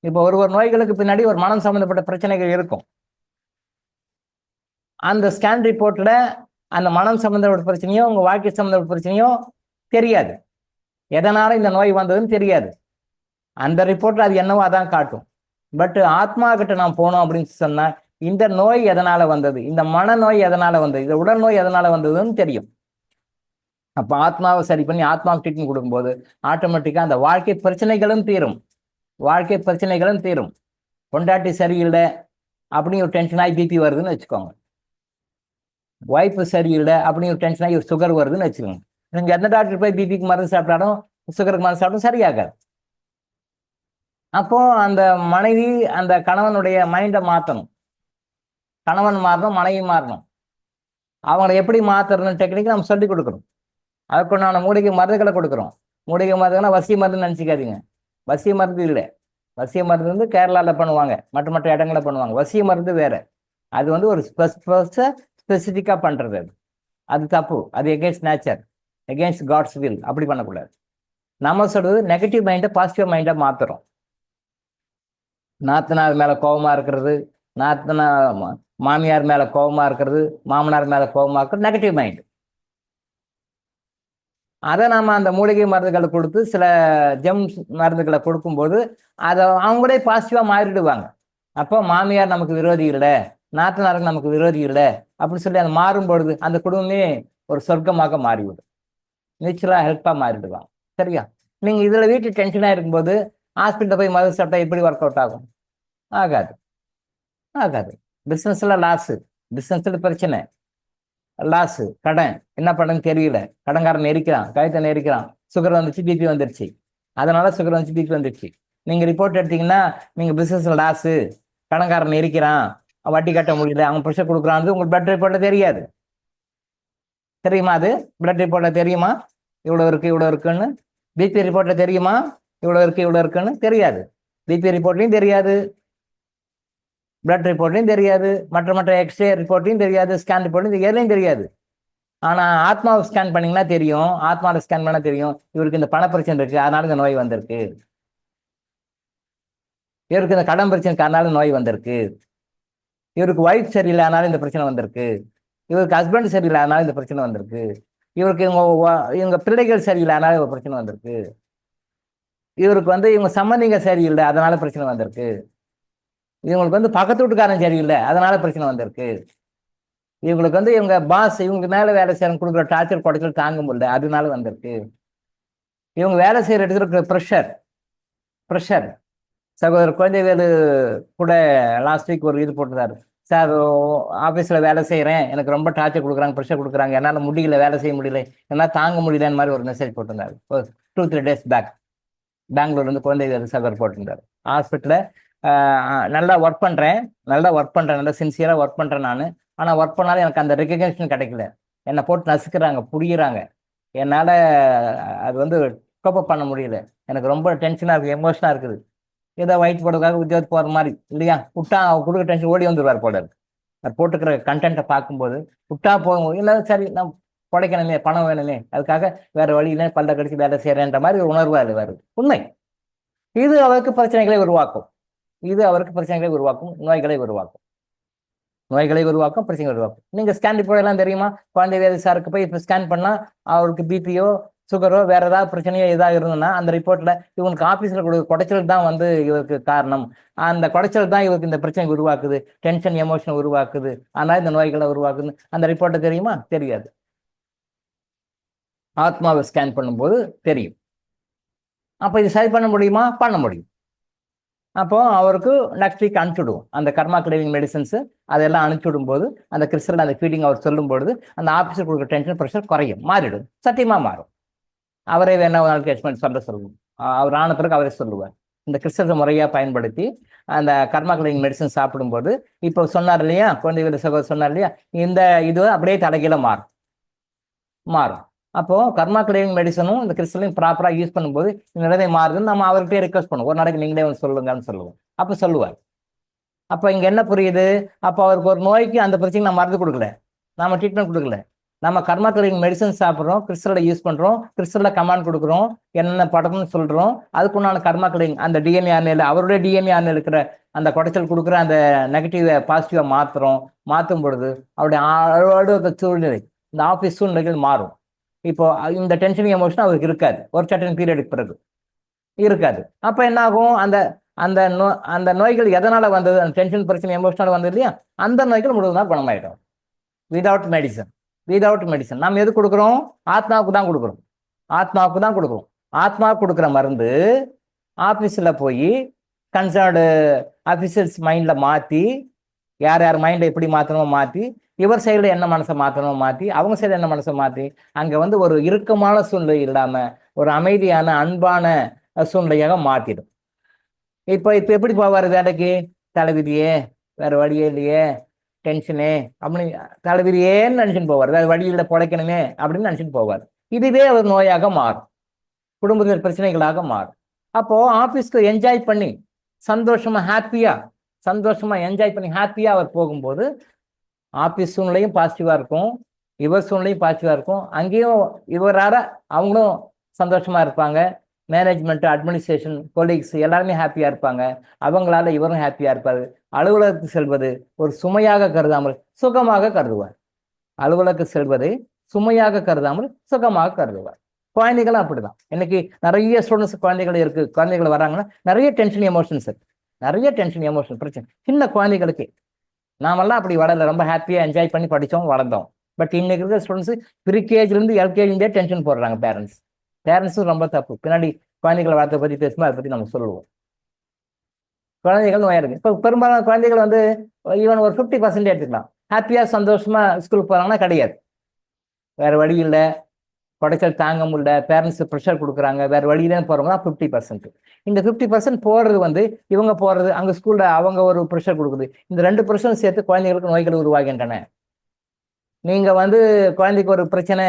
இப்போ ஒரு நோய்களுக்கு பின்னாடி ஒரு மனம் சம்பந்தப்பட்ட பிரச்சனைகள் இருக்கும். அந்த ஸ்கேன் ரிப்போர்ட்ல அந்த மனம் சம்பந்தப்பட்ட பிரச்சனையோ உங்க வாழ்க்கை சம்பந்தப்பட்ட பிரச்சனையோ தெரியாது. எதனால இந்த நோய் வந்ததுன்னு தெரியாது. அந்த ரிப்போர்ட்ல அது என்னவோ அதான் காட்டும். பட் ஆத்மா கிட்ட நான் போனோம் அப்படின்னு சொன்னா இந்த நோய் எதனால வந்தது, இந்த மனநோய் எதனால வந்தது, இந்த உடல் நோய் எதனால வந்ததுன்னு தெரியும். அப்ப ஆத்மாவை சரி பண்ணி ஆத்மாவுக்கு ட்ரீட்மெண்ட் கொடுக்கும்போது ஆட்டோமேட்டிக்கா அந்த வாழ்க்கை பிரச்சனைகளும் தீரும். வாழ்க்கை பிரச்சனைகளும் தீரும். பொண்டாட்டி சரியில்லை அப்படின்னு ஒரு டென்ஷன் ஆகி பிபி வருதுன்னு வச்சுக்கோங்க. ஒய்ஃப் சரியில்லை அப்படின்னு ஒரு டென்ஷன் ஆகி ஒரு சுகர் வருதுன்னு வச்சுக்கோங்க. நீங்க எந்த டாக்டர் போய் பிபிக்கு மருந்து சாப்பிட்டாலும் சுகருக்கு மருந்து சாப்பிட்டாலும் சரியாகாது. அப்போ அந்த மனைவி அந்த கணவனுடைய மைண்டை மாற்றணும். கணவன் மாறணும், மனைவி மாறணும். அவங்களை எப்படி மாத்துறதுன்னு டெக்னிக் நம்ம சொல்லி கொடுக்கணும். அதுக்குண்டான மூலிகை மருந்துகளை கொடுக்குறோம். மூலிகை மருந்துனா வசிய மருந்து நினச்சிக்காதீங்க. வசிய மருந்து இல்லை. வசிய மருந்து வந்து கேரளாவில் பண்ணுவாங்க, மற்ற இடங்களில் பண்ணுவாங்க. வசிய மருந்து வேற. அது வந்து ஒரு ஸ்பெசிஃபிக்காக பண்ணுறது. அது தப்பு. அது against nature, against God's will. அப்படி பண்ணக்கூடாது. நம்ம சொல்றது நெகட்டிவ் மைண்டை பாசிட்டிவ் மைண்டை மாத்துறோம். நாத்தனார் மேல கோபமா இருக்கிறது, மாமியார் மேல கோபமா இருக்கிறது, மாமனார் மேல கோபமா இருக்கிறது நெகட்டிவ் மைண்ட். அதை நாம அந்த மூலிகை மருந்துகளை கொடுத்து சில ஜெம்ஸ் மருந்துகளை கொடுக்கும்போது அதை அவங்களே பாசிட்டிவா மாறிடுவாங்க. அப்போ மாமியார் நமக்கு விரோதி இல்லை, நாத்தனாருக்கு நமக்கு விரோதி இல்லை அப்படின்னு சொல்லி அது மாறும் பொழுது அந்த குடும்பமே ஒரு சொர்க்கமாக மாறிவிடும். நேச்சுரலா ஹெல்ப்பா மாறிடுவாங்க. சரியா? நீங்க இதுல வீட்டு டென்ஷனா இருக்கும்போது ஹாஸ்பிட்டல் போய் மருந்து சாப்பிட்டா எப்படி ஒர்க் அவுட் ஆகும்? ஆகாது, ஆகாது. பிசினஸ்ல லாஸு, பிசினஸ்ல பிரச்சனை, லாஸு, கடன், என்ன பண்ணுன்னு தெரியல, கடன்காரன் நெரிக்கிறான், கழுத்தை நெரிக்கிறான், சுகர் வந்துச்சு, பிபி வந்துருச்சு. அதனால சுகர் வந்துச்சு, பிபி வந்துருச்சு. நீங்க ரிப்போர்ட் எடுத்தீங்கன்னா நீங்க பிசினஸ்ல லாஸு, கடன்காரன் நெரிக்கிறான், வட்டி கட்ட முடியல, அவன் ப்ரெஷர் கொடுக்குறான், உங்களுக்கு பிளட் ரிப்போர்ட்ல தெரியாது. தெரியுமா? அது பிளட் ரிப்போர்ட்ல தெரியுமா இவ்வளவு இருக்கு இவ்வளவு இருக்குன்னு? பிபி ரிப்போர்ட்ல தெரியுமா இவ்வளவு இருக்கு இவ்வளவு இருக்குன்னு? தெரியாது. பிபி ரிப்போர்ட்லையும் தெரியாது, பிளட் ரிப்போர்ட்லையும் தெரியாது, மற்ற எக்ஸ்ரே ரிப்போர்ட்லையும் தெரியாது, ஸ்கேன் ரிப்போர்ட்லையும் எதுலையும் தெரியாது. ஆனா ஆத்மாவை ஸ்கேன் பண்ணீங்கன்னா தெரியும். ஆத்மாவை ஸ்கேன் பண்ணா தெரியும் இவருக்கு இந்த பண பிரச்சனை இருக்கு, அதனால இந்த நோய் வந்திருக்கு. இவருக்கு இந்த கடன் பிரச்சனை அதனால நோய் வந்திருக்கு. இவருக்கு ஒய்ஃப் சரியில்லை அதனால இந்த பிரச்சனை வந்திருக்கு. இவருக்கு ஹஸ்பண்ட் சரியில்லை அதனால இந்த பிரச்சனை வந்திருக்கு. இவருக்கு இவங்க பிள்ளைகள் சரியில்லை அதனால ஒரு பிரச்சனை வந்திருக்கு. இவருக்கு வந்து இவங்க சம்பந்திங்க சரியில்லை அதனால பிரச்சனை வந்திருக்கு. இவங்களுக்கு வந்து பக்கத்து வீட்டுக்காரன் சரியில்லை அதனால பிரச்சனை வந்திருக்கு. இவங்களுக்கு வந்து இவங்க பாஸ் இவங்க மேல வேலை செய்யறவங்க கொடுக்குற டார்ச்சர் குடைச்சல் தாங்க முடியல அதனால வந்திருக்கு. இவங்க வேலை செய்யற இடத்துல இருக்கிற ப்ரெஷர். சகோதரர் குழந்தைவேலு கூட லாஸ்ட் வீக் ஒரு இது போட்டுருந்தாரு. சார், ஆஃபீஸில் வேலை செய்கிறேன், எனக்கு ரொம்ப டார்ச்சர் கொடுக்குறாங்க, ப்ரெஷர் கொடுக்குறாங்க, என்னால் முடியல, வேலை செய்ய முடியல, என்னால் தாங்க முடியலன்னு மாதிரி ஒரு மெசேஜ் போட்டிருந்தாரு. 2-3 days பேக் பெங்களூர்லேருந்து குழந்தைவேலு சகோதரர் போட்டிருந்தாரு. ஹாஸ்பிட்டலில் நல்லா ஒர்க் பண்ணுறேன், நல்லா சின்சியராக ஒர்க் பண்ணுறேன் நான். ஆனால் ஒர்க் பண்ணாலும் எனக்கு அந்த ரெகக்னேஷன் கிடைக்கல. என்னை போட்டு நசுக்கிறாங்க, புரியுறாங்க. என்னால் அது வந்து கோப்பப் பண்ண முடியல. எனக்கு ரொம்ப டென்ஷனாக இருக்குது, எமோஷனாக இருக்குது. ஏதோ வயிற்று போடுறதுக்காக உத்தியோகத்துக்கு போகிற மாதிரி இல்லையா? விட்டா அவர் கொடுக்குற டென்ஷன் ஓடி வந்துடுவார் போல இருக்கு. அவர் போட்டுக்கிற கண்டென்ட்டை பார்க்கும்போது விட்டா போகும், இல்லை சரி நான் புடைக்கணுமே, பணம் வேணுமே, அதுக்காக வேற வழியில பல்ல கடிச்சு வேலை செய்யறேன்ற மாதிரி ஒரு உணர்வாக வருது. உண்மை. இது அவருக்கு பிரச்சனைகளை உருவாக்கும். நோய்களை உருவாக்கும், பிரச்சனைகளை உருவாக்கும். நீங்க ஸ்கேன் ரிப்போர்ட் எல்லாம் தெரியுமா? குழந்தைவேலு சாருக்கு போய் இப்போ ஸ்கேன் பண்ணா அவருக்கு பிபியோ சுகரோ வேற ஏதாவது பிரச்சனையோ ஏதாவது இருந்ததுன்னா அந்த ரிப்போர்ட்ல இவங்களுக்கு ஆபீஸ்ல கொடுக்குற குடைச்சல் தான் வந்து இவருக்கு காரணம், அந்த குடைச்சல் தான் இவருக்கு இந்த பிரச்சனை உருவாக்குது, டென்ஷன் எமோஷன் உருவாக்குது, அதனால இந்த நோய்களை உருவாக்குது. அந்த ரிப்போர்ட்டை தெரியுமா? தெரியாது. ஆத்மாவை ஸ்கேன் பண்ணும்போது தெரியும். அப்ப இது சரி பண்ண முடியுமா? பண்ண முடியும். அப்போ அவருக்கு நெக்ஸ்ட் வீக் அனுப்பிச்சுடுவோம் அந்த கர்மா கிளீனிங் மெடிசன்ஸ், அதெல்லாம் அனுப்பிச்சுடும் போது அந்த கிறிஸ்டல் அந்த ஃபீடிங் அவர் சொல்லும் பொழுது அந்த ஆஃபீஸர் கொடுக்குற டென்ஷன் ப்ரெஷர் குறையும், மாறிடும், சத்தியமா மாறும். அவரே வேணா கேட்ச்மெண்ட் சொல்லுவோம். அவர் ஆன பிறகு அவரே சொல்லுவார். இந்த கிறிஸ்டல்ஸை முறையாக பயன்படுத்தி அந்த கர்மா கிளீனிங் மெடிசன் சாப்பிடும்போது இப்போ சொன்னார் இல்லையா, குழந்தைகள் சகோதரர் சொன்னார் இல்லையா, இந்த இது அப்படியே தலைகீழ மாறும். அப்போ கர்மா கிளீனிங் மெடிசனும் இந்த கிறிஸ்டலையும் ப்ராப்பரா யூஸ் பண்ணும்போது இந்த நிலைமை மாறுதுன்னு நம்ம அவர்கிட்டயே ரிக்வஸ்ட் பண்ணுவோம். ஒரு நாளைக்கு நீங்களே வந்து சொல்லுங்கன்னு சொல்லுவோம். அப்போ சொல்லுவார். அப்போ இங்க என்ன புரியுது? அப்போ அவருக்கு ஒரு நோய்க்கு அந்த பிரச்சனைக்கு நம்ம மருந்து கொடுக்கல, நாம ட்ரீட்மெண்ட் கொடுக்கல, நம்ம கர்மா கிளினிக் மெடிசன் சாப்பிட்றோம், கிறிஸ்டலை யூஸ் பண்ணுறோம், கிறிஸ்டலில் கமாண்ட் கொடுக்குறோம், என்னென்ன படம்னு சொல்கிறோம், அதுக்குண்டான கர்மா கிளினிக் அந்த டிஎன்ஏ ஆர்என்ஏல அவருடைய டிஎன்ஏ ஆர்என்ஏல இருக்கிற அந்த குடைச்சல் கொடுக்குற அந்த நெகட்டிவை பாசிட்டிவாக மாற்றும் பொழுது அவருடைய அலுவலக சூழ்நிலை, இந்த ஆஃபீஸ் சூழ்நிலைகள் மாறும். இப்போ இந்த டென்ஷன் எமோஷன் அவருக்கு இருக்காது, ஒரு சர்டன் பீரியடுக்கு பிறகு இருக்காது. அப்போ என்ன ஆகும், அந்த அந்த அந்த நோய்கள் எதனால வந்தது, அந்த டென்ஷன் பிரச்சனை எமோஷனால் வந்தது இல்லையா, அந்த நோய்கள் முழுவதும் குணமாயிடும். விதவுட் மெடிசன் நம்ம எது கொடுக்குறோம், ஆத்மாவுக்கு தான் கொடுக்குறோம். ஆத்மாவுக்கு கொடுக்குற மருந்து ஆஃபீஸில் போய் கன்சர்ன்டு ஆஃபீஸர்ஸ் மைண்டில் மாற்றி, யார் மைண்டை எப்படி மாற்றணுமோ மாற்றி, இவர் சைடில் என்ன மனசை மாற்றணுமோ மாற்றி, அவங்க சைடில் என்ன மனசை மாற்றி, அங்கே ஒரு இறுக்கமான சூழ்நிலை இல்லாமல் ஒரு அமைதியான அன்பான சூழ்நிலையாக மாற்றிடும். இப்போ எப்படி போவார் வேலைக்கு, தலைவிதியே, வேறு வழியே இல்லையே, டென்ஷனே அப்படின்னு தலைவிதியேன்னு நினச்சின்னு போவார், வேறு வழியில் பிழைக்கணுமே அப்படின்னு நினச்சிட்டு போவார். இதுவே ஒரு நோயாக மாறும், குடும்பத்தில் பிரச்சனைகளாக மாறும். அப்போது ஆஃபீஸ்க்கு என்ஜாய் பண்ணி சந்தோஷமாக என்ஜாய் பண்ணி ஹாப்பியாக அவர் போகும்போது ஆஃபீஸ் சூழ்நிலையும் பாசிட்டிவாக இருக்கும், இவர் சூழ்நிலையும் பாசிட்டிவாக இருக்கும். அங்கேயும் இவரால் அவங்களும் சந்தோஷமாக இருப்பாங்க, மேனேஜ்மெண்ட், அட்மினிஸ்ட்ரேஷன், கொலீக்ஸ் எல்லாருமே ஹாப்பியாக இருப்பாங்க, அவங்களால இவரும் ஹாப்பியாக இருப்பார். அலுவலகத்துக்கு செல்வது ஒரு சுமையாக கருதாமல் சுகமாக கருதுவார். அலுவலகத்துக்கு செல்வதை சுமையாக கருதாமல் சுகமாக கருதுவார். குழந்தைகளும் அப்படிதான். இன்னைக்கு நிறைய ஸ்டூடெண்ட்ஸ் குழந்தைகள் வராங்கன்னா நிறைய டென்ஷன் எமோஷன் பிரச்சனை. சின்ன குழந்தைகளுக்கு நாமெல்லாம் அப்படி வளரல, ரொம்ப ஹாப்பியாக என்ஜாய் பண்ணி படித்தோம், வளர்ந்தோம். பட் இன்னைக்கு இருக்கிற ஸ்டூடெண்ட்ஸ் ப்ரீகேஜிலேருந்து எல்கேஜிலேருந்தே டென்ஷன் போடுறாங்க. பேரண்ட்ஸும் ரொம்ப தப்பு. பின்னாடி குழந்தைகளை வளர்த்த பற்றி பேசும்போது அதை பற்றி நம்ம சொல்லுவோம். குழந்தைகள் நோயா இருக்கு. இப்போ பெரும்பாலான குழந்தைகள் ஈவன் ஒரு 50% எடுத்துக்கலாம், ஹாப்பியாக சந்தோஷமாக ஸ்கூலுக்கு போகிறாங்கன்னா கிடையாது. வேறு வழி இல்லை, குடைச்சல் தாங்க முடியல, பேரண்ட்ஸ் ப்ரெஷர் கொடுக்குறாங்க, வேறு வழியிலே போகிறவங்க 50%. இந்த 50% போகிறது இவங்க போகிறது, அங்கே ஸ்கூலில் அவங்க ஒரு ப்ரெஷர் கொடுக்குது. இந்த 2% சேர்த்து குழந்தைகளுக்கு நோய்கள் உருவாகின்றன. நீங்கள் குழந்தைக்கு ஒரு பிரச்சனை,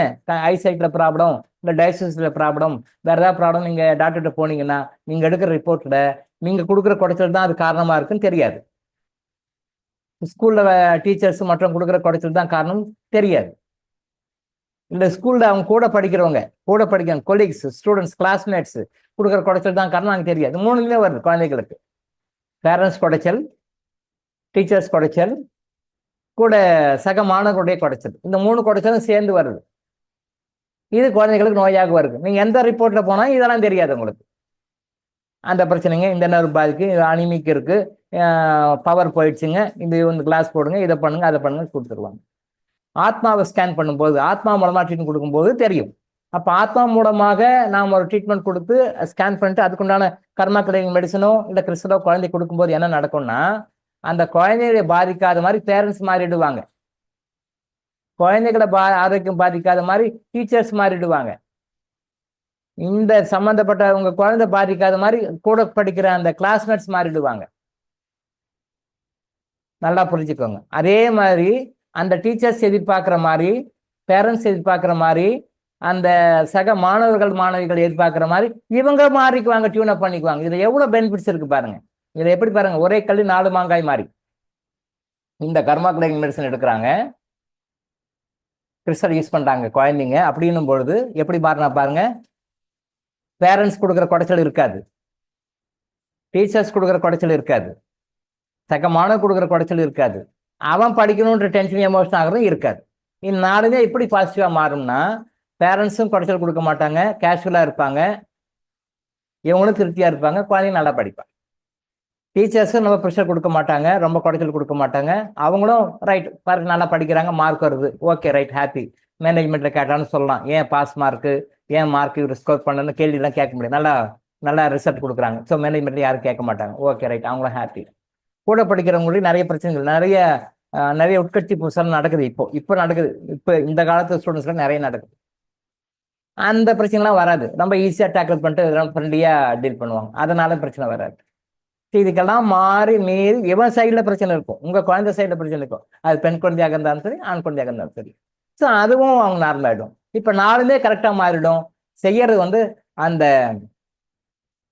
ஐசைட்டில் ப்ராப்ளம், இல்லை டயசிஸில் ப்ராப்ளம், வேறு ஏதாவது ப்ராப்ளம், நீங்கள் டாக்டர்கிட்ட போனீங்கன்னா நீங்கள் எடுக்கிற ரிப்போர்ட்டில் நீங்கள் கொடுக்குற குடைச்சல் தான் அது காரணமாக இருக்குன்னு தெரியாது. ஸ்கூலில் டீச்சர்ஸ் மற்றும் கொடுக்குற குடைச்சல் தான் காரணம் தெரியாது. இந்த ஸ்கூலில் அவங்க கூட படிக்கிறவங்க கொலீக்ஸ், ஸ்டூடெண்ட்ஸ், கிளாஸ்மேட்ஸ் கொடுக்குற குடைச்சல் தான் காரணம் அங்கே தெரியாது. 3லேயே வருது குழந்தைகளுக்கு. பேரண்ட்ஸ் குடைச்சல், டீச்சர்ஸ் குடைச்சல், கூட சக மாணவர்களுடைய குடைச்சல், இந்த 3 குடைச்சலும் சேர்ந்து வருது. இது குழந்தைகளுக்கு நோயாக வருது. நீங்கள் எந்த ரிப்போர்ட்டில் போனால் இதெல்லாம் தெரியாது உங்களுக்கு. அந்த பிரச்சனைங்க, இந்த நர்வ் பாதிக்கு, அனிமிக் இருக்குது, பவர் போயிடுச்சுங்க, இந்த கிளாஸ் போடுங்க, இதை பண்ணுங்க, அதை பண்ணுங்க கொடுத்துருவாங்க. ஆத்மாவை ஸ்கேன் பண்ணும்போது, ஆத்மா மூலமாக ட்ரீட்மெண்ட் கொடுக்கும்போது தெரியும். அப்போ ஆத்மா மூலமாக நாம் ஒரு ட்ரீட்மெண்ட் கொடுத்து ஸ்கேன் பண்ணிட்டு அதுக்குண்டான கர்மா கிளினிக் மெடிசனோ இல்லை கிறிஸ்டலோ குழந்தை கொடுக்கும்போது என்ன நடக்கும்னா, அந்த குழந்தைகளை பாதிக்காத மாதிரி பேரண்ட்ஸ் மாறிடுவாங்க, குழந்தைகளை ஆரோக்கியம் பாதிக்காத மாதிரி டீச்சர்ஸ் மாறிடுவாங்க, இந்த சம்மந்தப்பட்ட உங்க குழந்தை பாதிக்காத மாதிரி கூட படிக்கிற அந்த கிளாஸ்மேட்ஸ் மாறிடுவாங்க. நல்லா புரிஞ்சுக்கோங்க. அதே மாதிரி அந்த டீச்சர்ஸ் எதிர்பார்க்குற மாதிரி, பேரண்ட்ஸ் எதிர்பார்க்குற மாதிரி, அந்த சக மாணவிகள் எதிர்பார்க்குற மாதிரி இவங்க மாறிக்குவாங்க, டியூன் அப் பண்ணிக்குவாங்க. இதில் எவ்வளோ பெனிஃபிட்ஸ் இருக்குது பாருங்க. இதில் எப்படி பாருங்க, ஒரே கல்லு 4 மாங்காய் மாதிரி. இந்த கர்மா கிளினிக் மெடிசன் எடுக்கிறாங்க, கிறிஸ்டல் யூஸ் பண்ணுறாங்க குழந்தைங்க. அப்படின்னும் பொழுது எப்படி மாறினா பாருங்க, பேரண்ட்ஸ் கொடுக்குற குடைச்சல் இருக்காது, டீச்சர்ஸ் கொடுக்குற குடைச்சல் இருக்காது, சக மாணவர் கொடுக்குற குடைச்சல் இருக்காது, அவன் படிக்கணுன்ற டென்ஷன் எமோஷன் ஆகிறதும் இருக்காது. இந்த 4மே எப்படி பாசிட்டிவாக மாறும்னா, பேரண்ட்ஸும் குடைச்சல் கொடுக்க மாட்டாங்க, கேஷுவலாக இருப்பாங்க, இவங்களும் திருப்தியாக இருப்பாங்க, குழந்தைங்க நல்லா படிப்பாங்க. டீச்சர்ஸும் நம்ம ப்ரெஷர் கொடுக்க மாட்டாங்க, ரொம்ப குடைச்சல் கொடுக்க மாட்டாங்க, அவங்களும் ரைட் பாருங்க நல்லா படிக்கிறாங்க, மார்க் வருது, ஓகே ரைட் ஹாப்பி. மேனேஜ்மெண்ட்டில் கேட்டான்னு சொல்லலாம், ஏன் பாஸ் மார்க்கு, ஏன் மார்க் இவர் ஸ்கோர் பண்ணணும்னு கேள்வியெல்லாம் கேட்க முடியாது, நல்லா ரிசல்ட் கொடுக்குறாங்க. ஸோ மேனேஜ்மெண்ட்டில் யாரும் கேட்க மாட்டாங்க, ஓகே ரைட், அவங்களும் ஹாப்பி. கூட படிக்கிறவங்களுக்கு நிறைய பிரச்சனைகள், நிறைய உட்கட்சி புதுசாக நடக்குது. இப்போ நடக்குது, இப்போ இந்த காலத்து ஸ்டூடெண்ட்ஸ்லாம் நிறைய நடக்குது. அந்த பிரச்சனைலாம் வராது, ரொம்ப ஈஸியாக டேக்கிள் பண்ணிட்டு ஃப்ரெண்ட்லியாக டீல் பண்ணுவாங்க, அதனால பிரச்சனை வராது. இதுக்கெல்லாம் மீறி இவன் சைடில் பிரச்சனை இருக்கும், உங்கள் குழந்தை சைடில் பிரச்சனை இருக்கும். அது பெண் குழந்தையாக இருந்தாலும் சரி, ஆண் குழந்தையாக இருந்தாலும் சரி. ஸோ அதுவும் அவங்க நார்மல் ஆகிடும். இப்போ 4மே கரெக்டாக மாறிடும். செய்யறது அந்த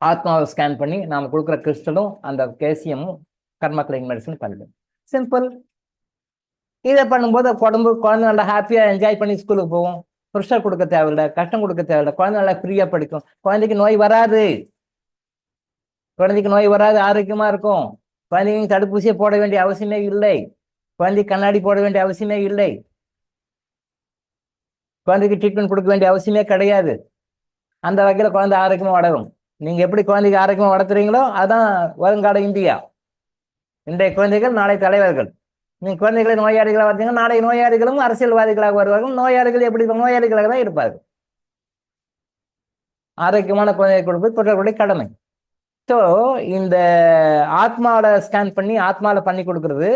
ஆத்மாவை ஸ்கேன் பண்ணி நாம் கொடுக்குற கிறிஸ்டலும் அந்த கேசியமும் கர்மா கிளினிக் மெடிசன் பண்ணிடும். சிம்பிள். இதை பண்ணும்போது குழந்தை நல்லா ஹாப்பியாக என்ஜாய் பண்ணி ஸ்கூலுக்கு போகும். ப்ரெஷர் கொடுக்க தேவையில்லை, கஷ்டம் கொடுக்க தேவையில்லை. குழந்தை நல்லா ஃப்ரீயாக படிக்கும். குழந்தைக்கு நோய் வராது. குழந்தைக்கு நோய் வராது, ஆரோக்கியமாக இருக்கும். குழந்தைங்க தடுப்பூசியை போட வேண்டிய அவசியமே இல்லை. குழந்தைக்கு கண்ணாடி போட வேண்டிய அவசியமே இல்லை. குழந்தைக்கு ட்ரீட்மெண்ட் கொடுக்க வேண்டிய அவசியமே கிடையாது. அந்த வகையில் குழந்தை ஆரோக்கியமாக வளரும். நீங்கள் எப்படி குழந்தைக்கு ஆரோக்கியமாக வளர்த்துறீங்களோ அதான் வருங்கால இந்தியா. இன்றைய குழந்தைகள் நாளை தலைவர்கள். நீங்கள் குழந்தைகளை நோயாளிகளாக பார்த்தீங்கன்னா நாளை நோயாளிகளும் அரசியல்வாதிகளாக வருவார்கள். நோயாளிகள் எப்படி நோயாளிகளாக தான் இருப்பார்கள். ஆரோக்கியமான குழந்தையை கொடுப்பது பெற்றோர்களுடைய கடமை. ஸோ இந்த ஆத்மாவில் ஸ்கேன் பண்ணி ஆத்மாவில் பண்ணி கொடுக்கறது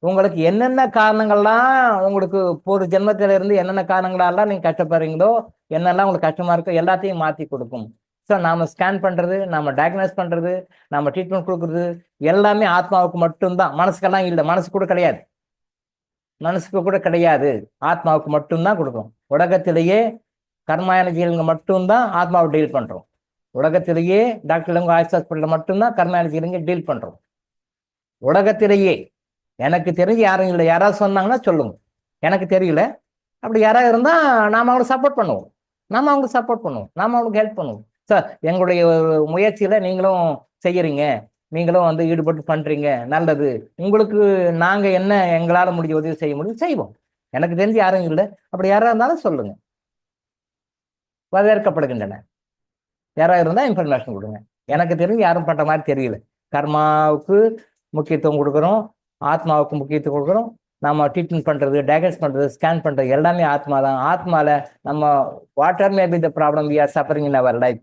உங்களுக்கு என்னென்ன காரணங்கள்லாம் உங்களுக்கு ஒரு ஜென்மத்தில இருந்து என்னென்ன காரணங்களெல்லாம் நீங்கள் கஷ்டப்படுறீங்களோ, என்னெல்லாம் உங்களுக்கு கஷ்டமா இருக்கோ எல்லாத்தையும் மாற்றி கொடுக்கும். ஸோ நாம ஸ்கேன் பண்ணுறது, நம்ம டயக்னோஸ் பண்ணுறது, நம்ம ட்ரீட்மெண்ட் கொடுக்குறது எல்லாமே ஆத்மாவுக்கு மட்டும்தான். மனசுக்கெல்லாம் இல்லை, மனசு கூட கிடையாது. மனசுக்கு கூட கிடையாது, ஆத்மாவுக்கு மட்டும்தான் கொடுக்கும். உலகத்திலேயே கர்மா எனர்ஜிகளுங்க மட்டும்தான் ஆத்மாவை டீல் பண்ணுறோம். உலகத்திலேயே டாக்டர் ஆயுஷ் ஹாஸ்பிட்டலில் மட்டும்தான் கர்மா எனர்ஜிகளுங்க டீல் பண்ணுறோம். உலகத்திலேயே எனக்கு தெரிஞ்சு யாரும் இல்லை. யாராவது சொன்னாங்கன்னா சொல்லுங்க, எனக்கு தெரியல. அப்படி யாராவது இருந்தால் நாம் அவங்களுக்கு சப்போர்ட் பண்ணுவோம். நாம் அவங்களுக்கு சப்போர்ட் பண்ணுவோம், நாம் அவங்களுக்கு ஹெல்ப் பண்ணுவோம். சார் எங்களுடைய முயற்சியில் நீங்களும் செய்யறீங்க, நீங்களும் ஈடுபட்டு பண்ணுறீங்க, நல்லது. உங்களுக்கு நாங்கள் என்ன எங்களால் முடிஞ்ச உதவி செய்ய முடியும் செய்வோம். எனக்கு தெரிஞ்சு யாரும் இல்லை. அப்படி யாராக இருந்தாலும் சொல்லுங்க, வரவேற்கப்படுகின்றன. யாராவது இருந்தால் இன்ஃபர்மேஷன் கொடுங்க. எனக்கு தெரிஞ்சு யாரும் பண்ணுற மாதிரி தெரியல. கர்மாவுக்கு முக்கியத்துவம் கொடுக்குறோம், ஆத்மாவுக்கு முக்கியத்துவம் கொடுக்குறோம். நம்ம ட்ரீட்மெண்ட் பண்ணுறது, டயக்னோஸ் பண்ணுறது, ஸ்கேன் பண்ணுறது எல்லாமே ஆத்மா தான். ஆத்மாவில் நம்ம water may be the problem we are suffering in our life.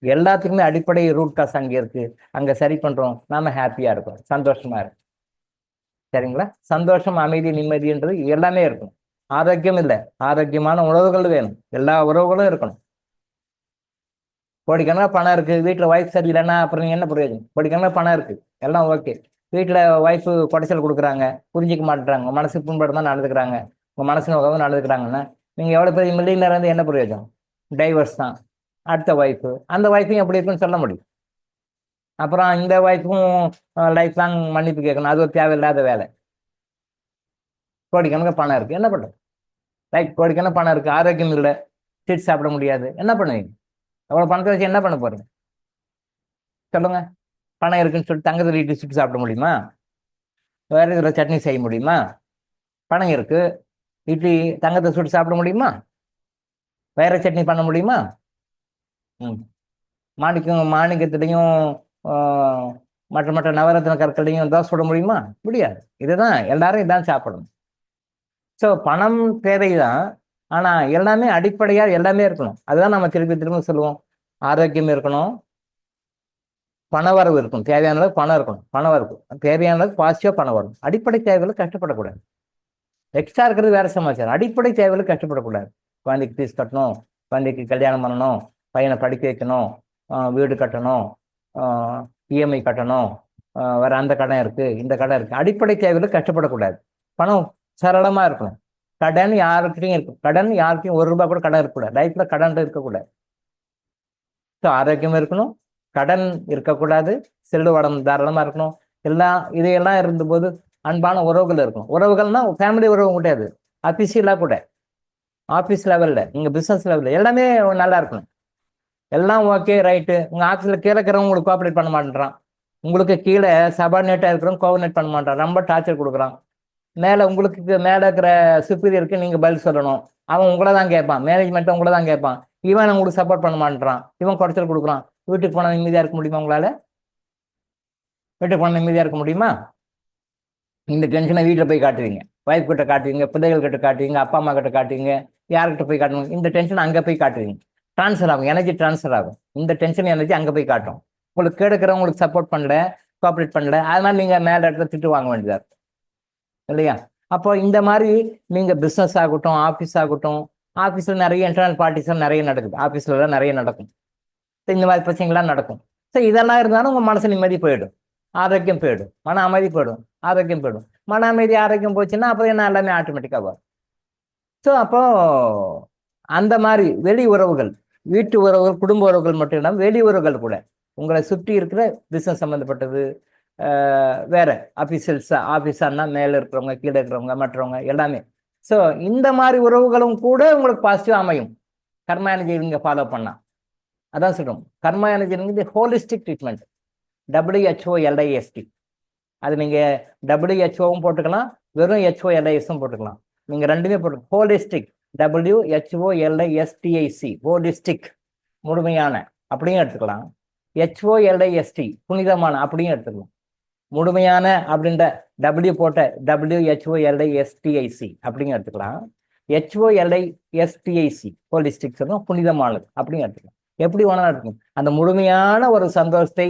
எல்லாத்துக்குமே அடிப்படை ரூட் காஸ் அங்கே இருக்குது. அங்கே சரி பண்ணுறோம், நாம ஹாப்பியாக இருக்கும், சந்தோஷமாக இருக்கும். சரிங்களா? சந்தோஷம், அமைதி, நிம்மதின்றது எல்லாமே இருக்கும். ஆரோக்கியம் இல்லை, ஆரோக்கியமான உணவுகள் வேணும். எல்லா உறவுகளும் இருக்கணும். கோடிக்கணக்காக பணம் இருக்குது, வீட்டில் ஒய்ஃப் சரியில்லைன்னா அப்புறம் நீங்கள் என்ன பிரயோஜனம்? கோடிக்கணக்காக பணம் இருக்குது, எல்லாம் ஓகே. வீட்டில் ஒய்ஃபு குடைச்சல் கொடுக்குறாங்க, புரிஞ்சிக்க மாட்டேறாங்க, மனசு புண்படம் தான் நடந்துக்கிறாங்க, உங்கள் மனசு உதவும் நடந்துக்கிறாங்கன்னா நீங்கள் எவ்வளோ பெரிய மில்லியனர் வந்து என்ன பிரயோஜனம்? டைவர்ஸ் தான். அடுத்த ஒய்ஃபு, அந்த ஒய்ஃபையும் எப்படி இருக்குன்னு சொல்ல முடியும். அப்புறம் இந்த ஒய்ஃபும் லைஃப் லாங் மன்னிப்பு கேட்கணும், அது ஒரு தேவையில்லாத வேலை. கோடிக்கணக்காக பணம் இருக்குது, என்ன பண்ணுறது? ரைட், கோடிக்கணக்காக பணம் இருக்குது, ஆரோக்கியம் இல்லை, ஸ்வீட் சாப்பிட முடியாது, என்ன பண்ணுவீங்க? அவ்வளோ பணத்தை வச்சு என்ன பண்ண போகிறீங்க சொல்லுங்க? பணம் இருக்குன்னு சொல்லிட்டு தங்கத்தில் இட்லி சுட்டு சாப்பிட முடியுமா? வேற இதில் சட்னி செய்ய முடியுமா? பணம் இருக்கு, இட்லி தங்கத்தை சுட்டு சாப்பிட முடியுமா? வேற சட்னி பண்ண முடியுமா? மாணிக்கத்துலையும் மற்ற மற்ற நவரத்ன கற்களையும் தோசை சுட முடியுமா? முடியாது. இதுதான் எல்லாரும் இதான் சாப்பிடணும். ஸோ பணம் தேவைதான், ஆனால் எல்லாமே அடிப்படையாக எல்லாமே இருக்கணும். அதுதான் நம்ம திருப்பி திரும்ப சொல்லுவோம். ஆரோக்கியம் இருக்கணும், பணவரவு இருக்கும், தேவையான அளவுக்கு பணம் இருக்கணும், பணம் இருக்கும், தேவையான அளவுக்கு பாசிட்டிவாக பணம் வரும். அடிப்படை தேவைகளுக்கு கஷ்டப்படக்கூடாது. எக்ஸ்ட்ரா இருக்கிறது வேற சமாச்சாரம். அடிப்படை தேவைகளுக்கு கஷ்டப்படக்கூடாது. குழந்தைக்கு ஃபீஸ் கட்டணும், குழந்தைக்கு கல்யாணம் பண்ணணும், பையனை படிக்க வைக்கணும், வீடு கட்டணும், இஎம்ஐ கட்டணும், வேற அந்த கடன் இருக்கு, இந்த கடன் இருக்கு. அடிப்படை தேவைகளுக்கு கஷ்டப்படக்கூடாது. பணம் சரளமாக இருக்கணும். கடன் யாருக்கிட்டையும் இருக்கும், கடன் யாருக்கையும் ₹1 கூட கடன் இருக்கக்கூடாது. லைஃப்ல கடன் இருக்கக்கூடாது. ஸோ ஆரோக்கியம் இருக்கணும், கடன் இருக்கக்கூடாது, செல்வ வளம் தாராளமாக இருக்கணும். இதையெல்லாம் இருந்தபோது அன்பான உறவுகள் இருக்கணும். உறவுகள்னா ஃபேமிலி உறவு கிடையாது, அஃபிஷியலாக கூட, ஆஃபீஸ் லெவலில், நீங்கள் பிஸ்னஸ் லெவலில் எல்லாமே நல்லா இருக்கணும். எல்லாம் ஓகே ரைட்டு. உங்கள் ஆஃபீஸில் கீழே இருக்கிறவங்க உங்களுக்கு கோஆப்ரேட் பண்ண மாட்டேறான், உங்களுக்கு கீழே சபார்டினேட்டாக இருக்கிறவங்க கோஆர்டினேட் பண்ண மாட்டான், ரொம்ப டார்ச்சர் கொடுக்குறான். மேலே உங்களுக்கு மேலே இருக்கிற சுப்பீரியருக்கு நீங்கள் பதில் சொல்லணும், அவன் உங்களை தான் கேட்பான், மேனேஜ்மெண்ட்டை உங்களை தான் கேட்பான். இவன் உங்களுக்கு சப்போர்ட் பண்ண மாட்டேறான், இவன் குறைச்சல் கொடுக்குறான். வீட்டுக்கு போனால் நிம்மதியாக இருக்க முடியுமா உங்களால்? வீட்டுக்கு போனால் நிம்மதியாக இருக்க முடியுமா? இந்த டென்ஷனை வீட்டில் போய் காட்டுவீங்க, ஒய்ஃப் கிட்ட காட்டுவீங்க, பிள்ளைகள் கிட்ட காட்டுவீங்க, அப்பா அம்மா கிட்ட காட்டுவீங்க, யார்கிட்ட போய் காட்டுவீங்க? இந்த டென்ஷன் அங்கே போய் காட்டுவீங்க, ட்ரான்ஸ்ஃபர் ஆகும், எனர்ஜி ட்ரான்ஸ்ஃபர் ஆகும். இந்த டென்ஷன் எனர்ஜி அங்கே போய் காட்டும். உங்களுக்கு கேட்குறவங்களுக்கு சப்போர்ட் பண்ணல, கோஆப்ரேட் பண்ணல, அதனால நீங்கள் மேலே இடத்துல திட்டு வாங்க வேண்டியதாக இருக்கும் இல்லையா? அப்போ இந்த மாதிரி நீங்கள் பிஸ்னஸ் ஆகட்டும், ஆஃபீஸ் ஆகட்டும், ஆஃபீஸில் நிறைய இன்டர்னல் பார்ட்டிஸ்லாம் நிறைய நடக்குது, ஆஃபீஸ்லாம் நிறைய நடக்கும், இந்த மாதிரி பிரச்சனைகள்லாம் நடக்கும். ஸோ இதெல்லாம் இருந்தாலும் உங்கள் மனசு நிம்மதி போயிடும், ஆரோக்கியம் போயிடும், மன அமைதி போயிடும், ஆரோக்கியம் போயிடும். மன அமைதி ஆரோக்கியம் போச்சுன்னா அப்போ என்ன எல்லாமே ஆட்டோமேட்டிக்காக வரும். ஸோ அப்போ அந்த மாதிரி வெளி உறவுகள், வீட்டு உறவுகள், குடும்ப உறவுகள் மட்டும் இல்லாமல் வெளி உறவுகள் கூட, உங்களை சுற்றி இருக்கிற பிஸ்னஸ் சம்மந்தப்பட்டது, வேற ஆஃபீஸர்னா மேலே இருக்கிறவங்க கீழே இருக்கிறவங்க மற்றவங்க எல்லாமே. ஸோ இந்த மாதிரி உறவுகளும் கூட உங்களுக்கு பாசிட்டிவ் அமையும் கர்மா எனர்ஜி நீங்க ஃபாலோ பண்ணா. அதான் சொல்றோம், கர்மா எனர்ஜி ஹோலிஸ்டிக் ட்ரீட்மெண்ட், WHOLIST. அது நீங்க WHO போட்டுக்கலாம், வெறும் HOLISம் போட்டுக்கலாம். நீங்க ரெண்டுமே போட்டு ஹோலிஸ்டிக், WHOLISTIC, ஹோலிஸ்டிக் முழுமையான அப்படியும் எடுத்துக்கலாம். HOLIST புனிதமான அப்படியும் எடுத்துக்கலாம். முழுமையான அப்படின்ற W போட்ட WHOLISTIC அப்படியும் எடுத்துக்கலாம். HOLISTIC ஹோலிஸ்டிக் சொல்லுவோம், புனிதமானது அப்படியும் எடுத்துக்கலாம். எப்படி வேணாலும் இருக்கும். அந்த முழுமையான ஒரு சந்தோஷத்தை,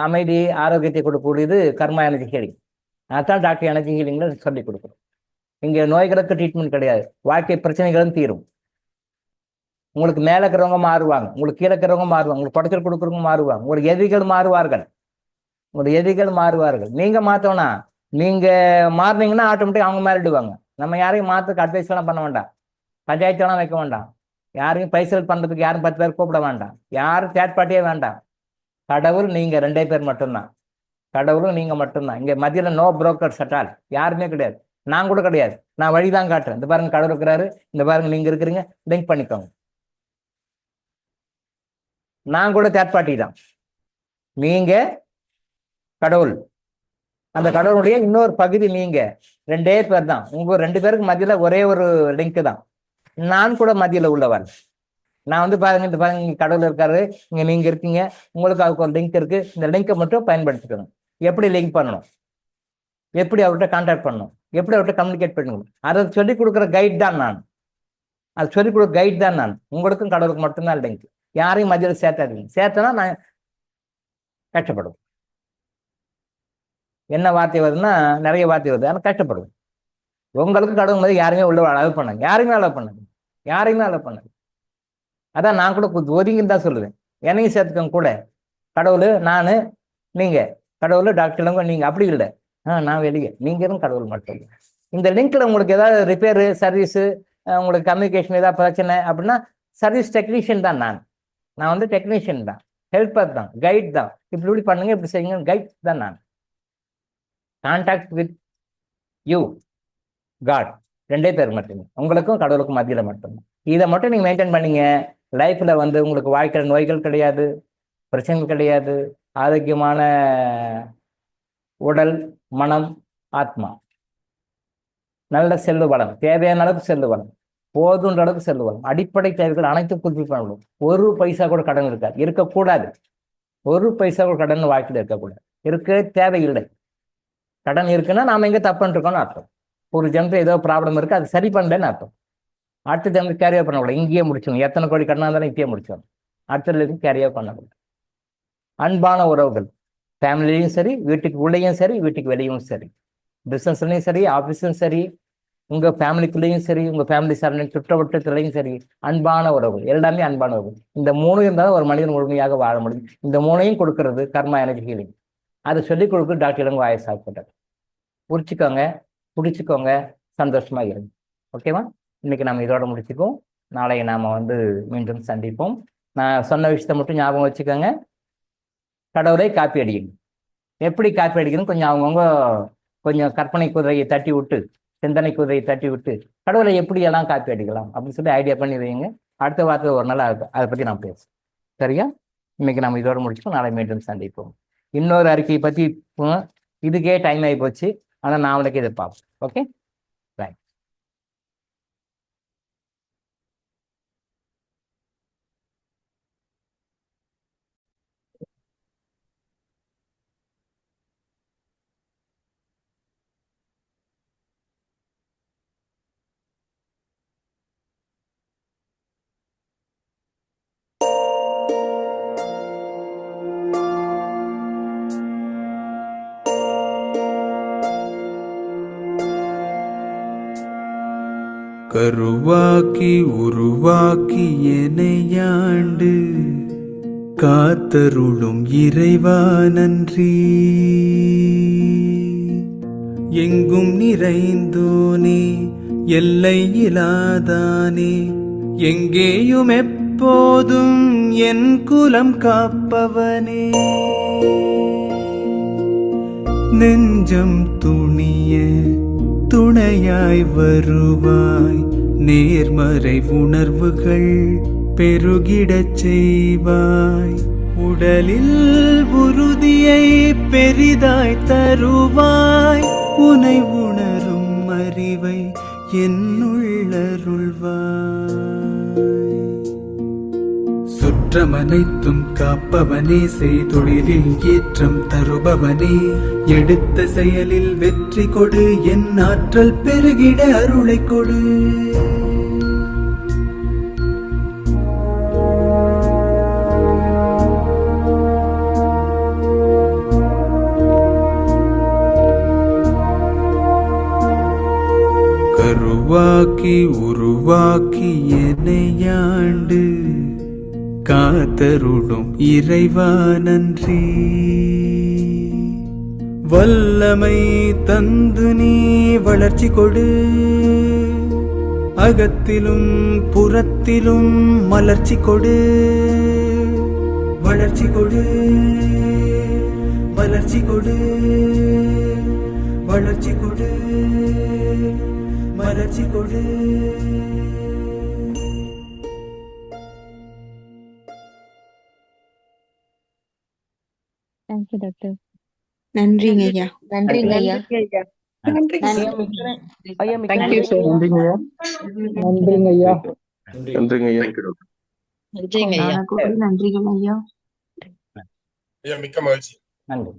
அமைதி, ஆரோக்கியத்தை கொடுக்கக்கூடியது கர்மா எனர்ஜி ஹீலிங். அதான் டாக்டர் எனர்ஜி ஹீலிங்ல சொல்லி கொடுக்குறோம். இங்க நோய்களுக்கு ட்ரீட்மெண்ட் கிடையாது, வாழ்க்கை பிரச்சனைகளும் தீரும். உங்களுக்கு மேல இருக்கிறவங்க மாறுவாங்க, உங்களுக்கு கீழே இருக்கிறவங்க மாறுவாங்க, உங்களுக்கு படத்தில் கொடுக்குறவங்க மாறுவாங்க, உங்களுக்கு எதிரிகள் மாறுவார்கள், உங்களுக்கு எதிரிகள் மாறுவார்கள். நீங்க மாத்தோம்னா, நீங்க மாறினீங்கன்னா ஆட்டோமேட்டிக் அவங்க மாறிடுவாங்க. நம்ம யாரையும் மாத்துக்கு அட்வைஸ் எல்லாம் பண்ண வேண்டாம், பஞ்சாயத்து எல்லாம் வைக்க வேண்டாம், யாரையும் பைசல் பண்றதுக்கு யாரும் 10 பேர் கூப்பிட வேண்டாம், யாரும் தேர்ட் பார்ட்டியே வேண்டாம். கடவுள் நீங்க 2 பேர் மட்டும்தான், கடவுளும் நீங்க மட்டும்தான். இங்க மத்தியில நோ புரோக்கர்ஸ் அட்டால், யாருமே கிடையாது. நான் கூட கிடையாது, நான் வழிதான் காட்டுறேன். இந்த பாருங்க கடவுள் இருக்கிறாரு, இந்த பாருங்க நீங்க இருக்கிறீங்க, லிங்க் பண்ணிக்கோங்க. நான் கூட தேர்ட் பார்ட்டி தான், நீங்க கடவுள், அந்த கடவுளுடைய இன்னொரு பகுதி நீங்க. 2 பேர் தான், உங்க 2 பேருக்கு மத்தியில ஒரே ஒரு லிங்க் தான். நான் கூட மத்தியில உள்ளவன். நான் பாருங்க, இந்த பாருங்க கடவுள் இருக்காரு, இங்க நீங்க இருக்கீங்க, உங்களுக்கு அதுக்கு ஒரு லிங்க் இருக்கு. இந்த லிங்கை மட்டும் பயன்படுத்திக்கணும். எப்படி லிங்க் பண்ணணும், எப்படி அவர்கிட்ட கான்டாக்ட் பண்ணணும், எப்படி அவர்கிட்ட கம்யூனிகேட் பண்ணணும், அதை சொல்லிக் கொடுக்குற கைட் தான் நான். அது சொல்லிக் கொடுக்குற கைட் தான் நான். உங்களுக்கும் கடவுளுக்கு மட்டும்தான் லிங்க். யாரையும் மத்தியில சேர்த்தாதீங்க. சேர்த்தனா நான் கஷ்டப்படும். என்ன வார்த்தை வருதுன்னா நிறைய வார்த்தை வருது, ஆனால் கஷ்டப்படுது. உங்களுக்கு கடவுள் மாதிரி யாருமே உள்ள அலோவ் பண்ணாங்க, யாருமே அலோவ் பண்ணாங்க, யாரையுமே அலோவ் பண்ணாங்க. அதான் நான் கூட ஒதுங்கின்னு தான் சொல்லுவேன், என்னையும் சேர்த்துக்கோங்க கூட. கடவுள் நான், நீங்க கடவுள், டாக்டர்லங்க நீங்க, அப்படி இல்லை. நான் வெளியே, நீங்களும் கடவுள் மட்டும். இந்த லிங்க்ல உங்களுக்கு ஏதாவது ரிப்பேரு, சர்வீஸு, உங்களுக்கு கம்யூனிகேஷன் ஏதாவது பிரச்சனை அப்படின்னா சர்வீஸ் டெக்னீஷியன் தான் நான். டெக்னீஷியன் தான், ஹெல்ப்பர் தான், கைட் தான். இப்படி பண்ணுங்க, இப்படி செய்யுங்க, கைட் தான் நான். கான்டாக்ட் வித் யூ காட், 2 பேர் மட்டுமே, உங்களுக்கும் கடவுளுக்கும் மத்தியில மட்டும். இதை மட்டும் நீங்க மெயின்டைன் பண்ணீங்க, லைஃப்ல உங்களுக்கு வாழ்க்கையில் நோய்கள் கிடையாது, பிரச்சனைகள் கிடையாது. ஆரோக்கியமான உடல், மனம், ஆத்மா, நல்ல செல்வ வளம், தேவையான அளவுக்கு செல்வ வளம், போதுன்ற அளவுக்கு செல்வ வளம், அடிப்படை தேவைகள் அனைத்தும் பூர்த்தி பண்ணணும். ஒரு பைசா கூட கடன் இருக்காது, இருக்கக்கூடாது. ஒரு பைசா கூட கடன் வாழ்க்கையில் இருக்கக்கூடாது, இருக்க தேவையில்லை. கடன் இருக்குன்னா நாம எங்க தப்புன்னு இருக்கோம்னு அர்த்தம். ஒரு ஜனத்துல ஏதோ ப்ராப்ளம் இருக்கு, அது சரி பண்ணலன்னு அர்த்தம். அடுத்த ஜனத்துக்கு கேரியோ பண்ணக்கூடாது, இங்கேயே முடிச்சோம். எத்தனை கோடி கடனா இருந்தாலும் இப்பயே முடிச்சோம், அடுத்ததுக்கு கேரியோ பண்ணக்கூடாது. அன்பான உறவுகள், ஃபேமிலியும் சரி, வீட்டுக்கு உள்ளேயும் சரி, வீட்டுக்கு வெளியும் சரி, பிசினஸ்லையும் சரி, ஆஃபீஸும் சரி, உங்க ஃபேமிலிக்குள்ளேயும் சரி, உங்க ஃபேமிலி சார்ந்த சுற்றவட்டத்திலையும் சரி, அன்பான உறவுகள், எல்லாமே அன்பான உறவுகள். இந்த 3 இருந்தாலும் ஒரு மனிதன் முழுமையாக வாழ முடியும். இந்த 3ஐயும் கொடுக்கறது கர்மா எனர்ஜி ஹீலிங். அதை சொல்லிக் கொடுக்க டாக்டர் இளங்கோ ஆயுஷ் சாப்பிட்டார். புரிச்சுக்கோங்க, பிடிச்சிக்கோங்க, சந்தோஷமா இருங்க. ஓகேவா? இன்னைக்கு நம்ம இதோட முடிச்சுக்கோம். நாளை நாம மீண்டும் சந்திப்போம். நான் சொன்ன விஷயத்த மட்டும் ஞாபகம் வச்சுக்கோங்க. கடவுளை காப்பி அடிக்கணும். எப்படி காப்பி அடிக்கணும், கொஞ்சம் அவங்கவுங்க கொஞ்சம் கற்பனை குதிரையை தட்டி விட்டு, சிந்தனை குதிரையை தட்டி விட்டு, கடவுளை எப்படி எல்லாம் காப்பி அடிக்கலாம் அப்படின்னு சொல்லி ஐடியா பண்ணி வைங்க. அடுத்த வாரத்தில் ஒரு நாள் அதை பற்றி நான் பேசுவேன். சரியா? இன்னைக்கு நம்ம இதோட முடிச்சுக்கோம். நாளை மீண்டும் சந்திப்போம். இன்னொரு அறிக்கையை பற்றி இதுக்கே டைம் ஆகி போச்சு, ஆனால் நான் அவனுக்கு இதை பார்ப்போம். Okay, right. கருவாக்கி உருவாக்கி எனையாண்டு காத்தருளும் இறைவா நன்றி. எங்கும் நிறைந்தோனே, எல்லை இலாதானே, எங்கேயும் எப்போதும் என் குலம் காப்பவனே. நெஞ்சம் துணிய துணையாய் வருவாய், நேர்மறை உணர்வுகள் பெருகிடச் செய்வாய், உடலில் உறுதியை பெரிதாய் தருவாய், உனை உணரும் அறிவை என்னுள்ளருள்வாய். சுற்றமனைத்தும் காப்பவனே, செய்தொழிலில் ஏற்றம் தருபவனே, எடுத்த செயலில் வெற்றி கொடு, என் ஆற்றல் பெருகிட அருளை கொடு. கருவாக்கி உருவாக்கி என்னையாண்டு காத்தருடும் இறைவா நன்றி. வல்லமை தந்து நீ வளர்ச்சி கொடு, அகத்திலும் புறத்திலும் மலர்ச்சி கொடு, வளர்ச்சி கொடு, மலர்ச்சி கொடு, வளர்ச்சி கொடு, மலர்ச்சி கொடு. Thank you doctor. நன்றிங்க ஐயா. நன்றிங்க ஐயா. நன்றிங்க ஐயா மிக்க தேங்க்யூ சார். நன்றிங்க ஐயா. நன்றிங்க ஐயா. நன்றிங்க ஐயா. நன்றிங்க ஐயா. நன்றிகள் ஐயா. ஐயா மிக்க மகிழ்ச்சி. நன்றி.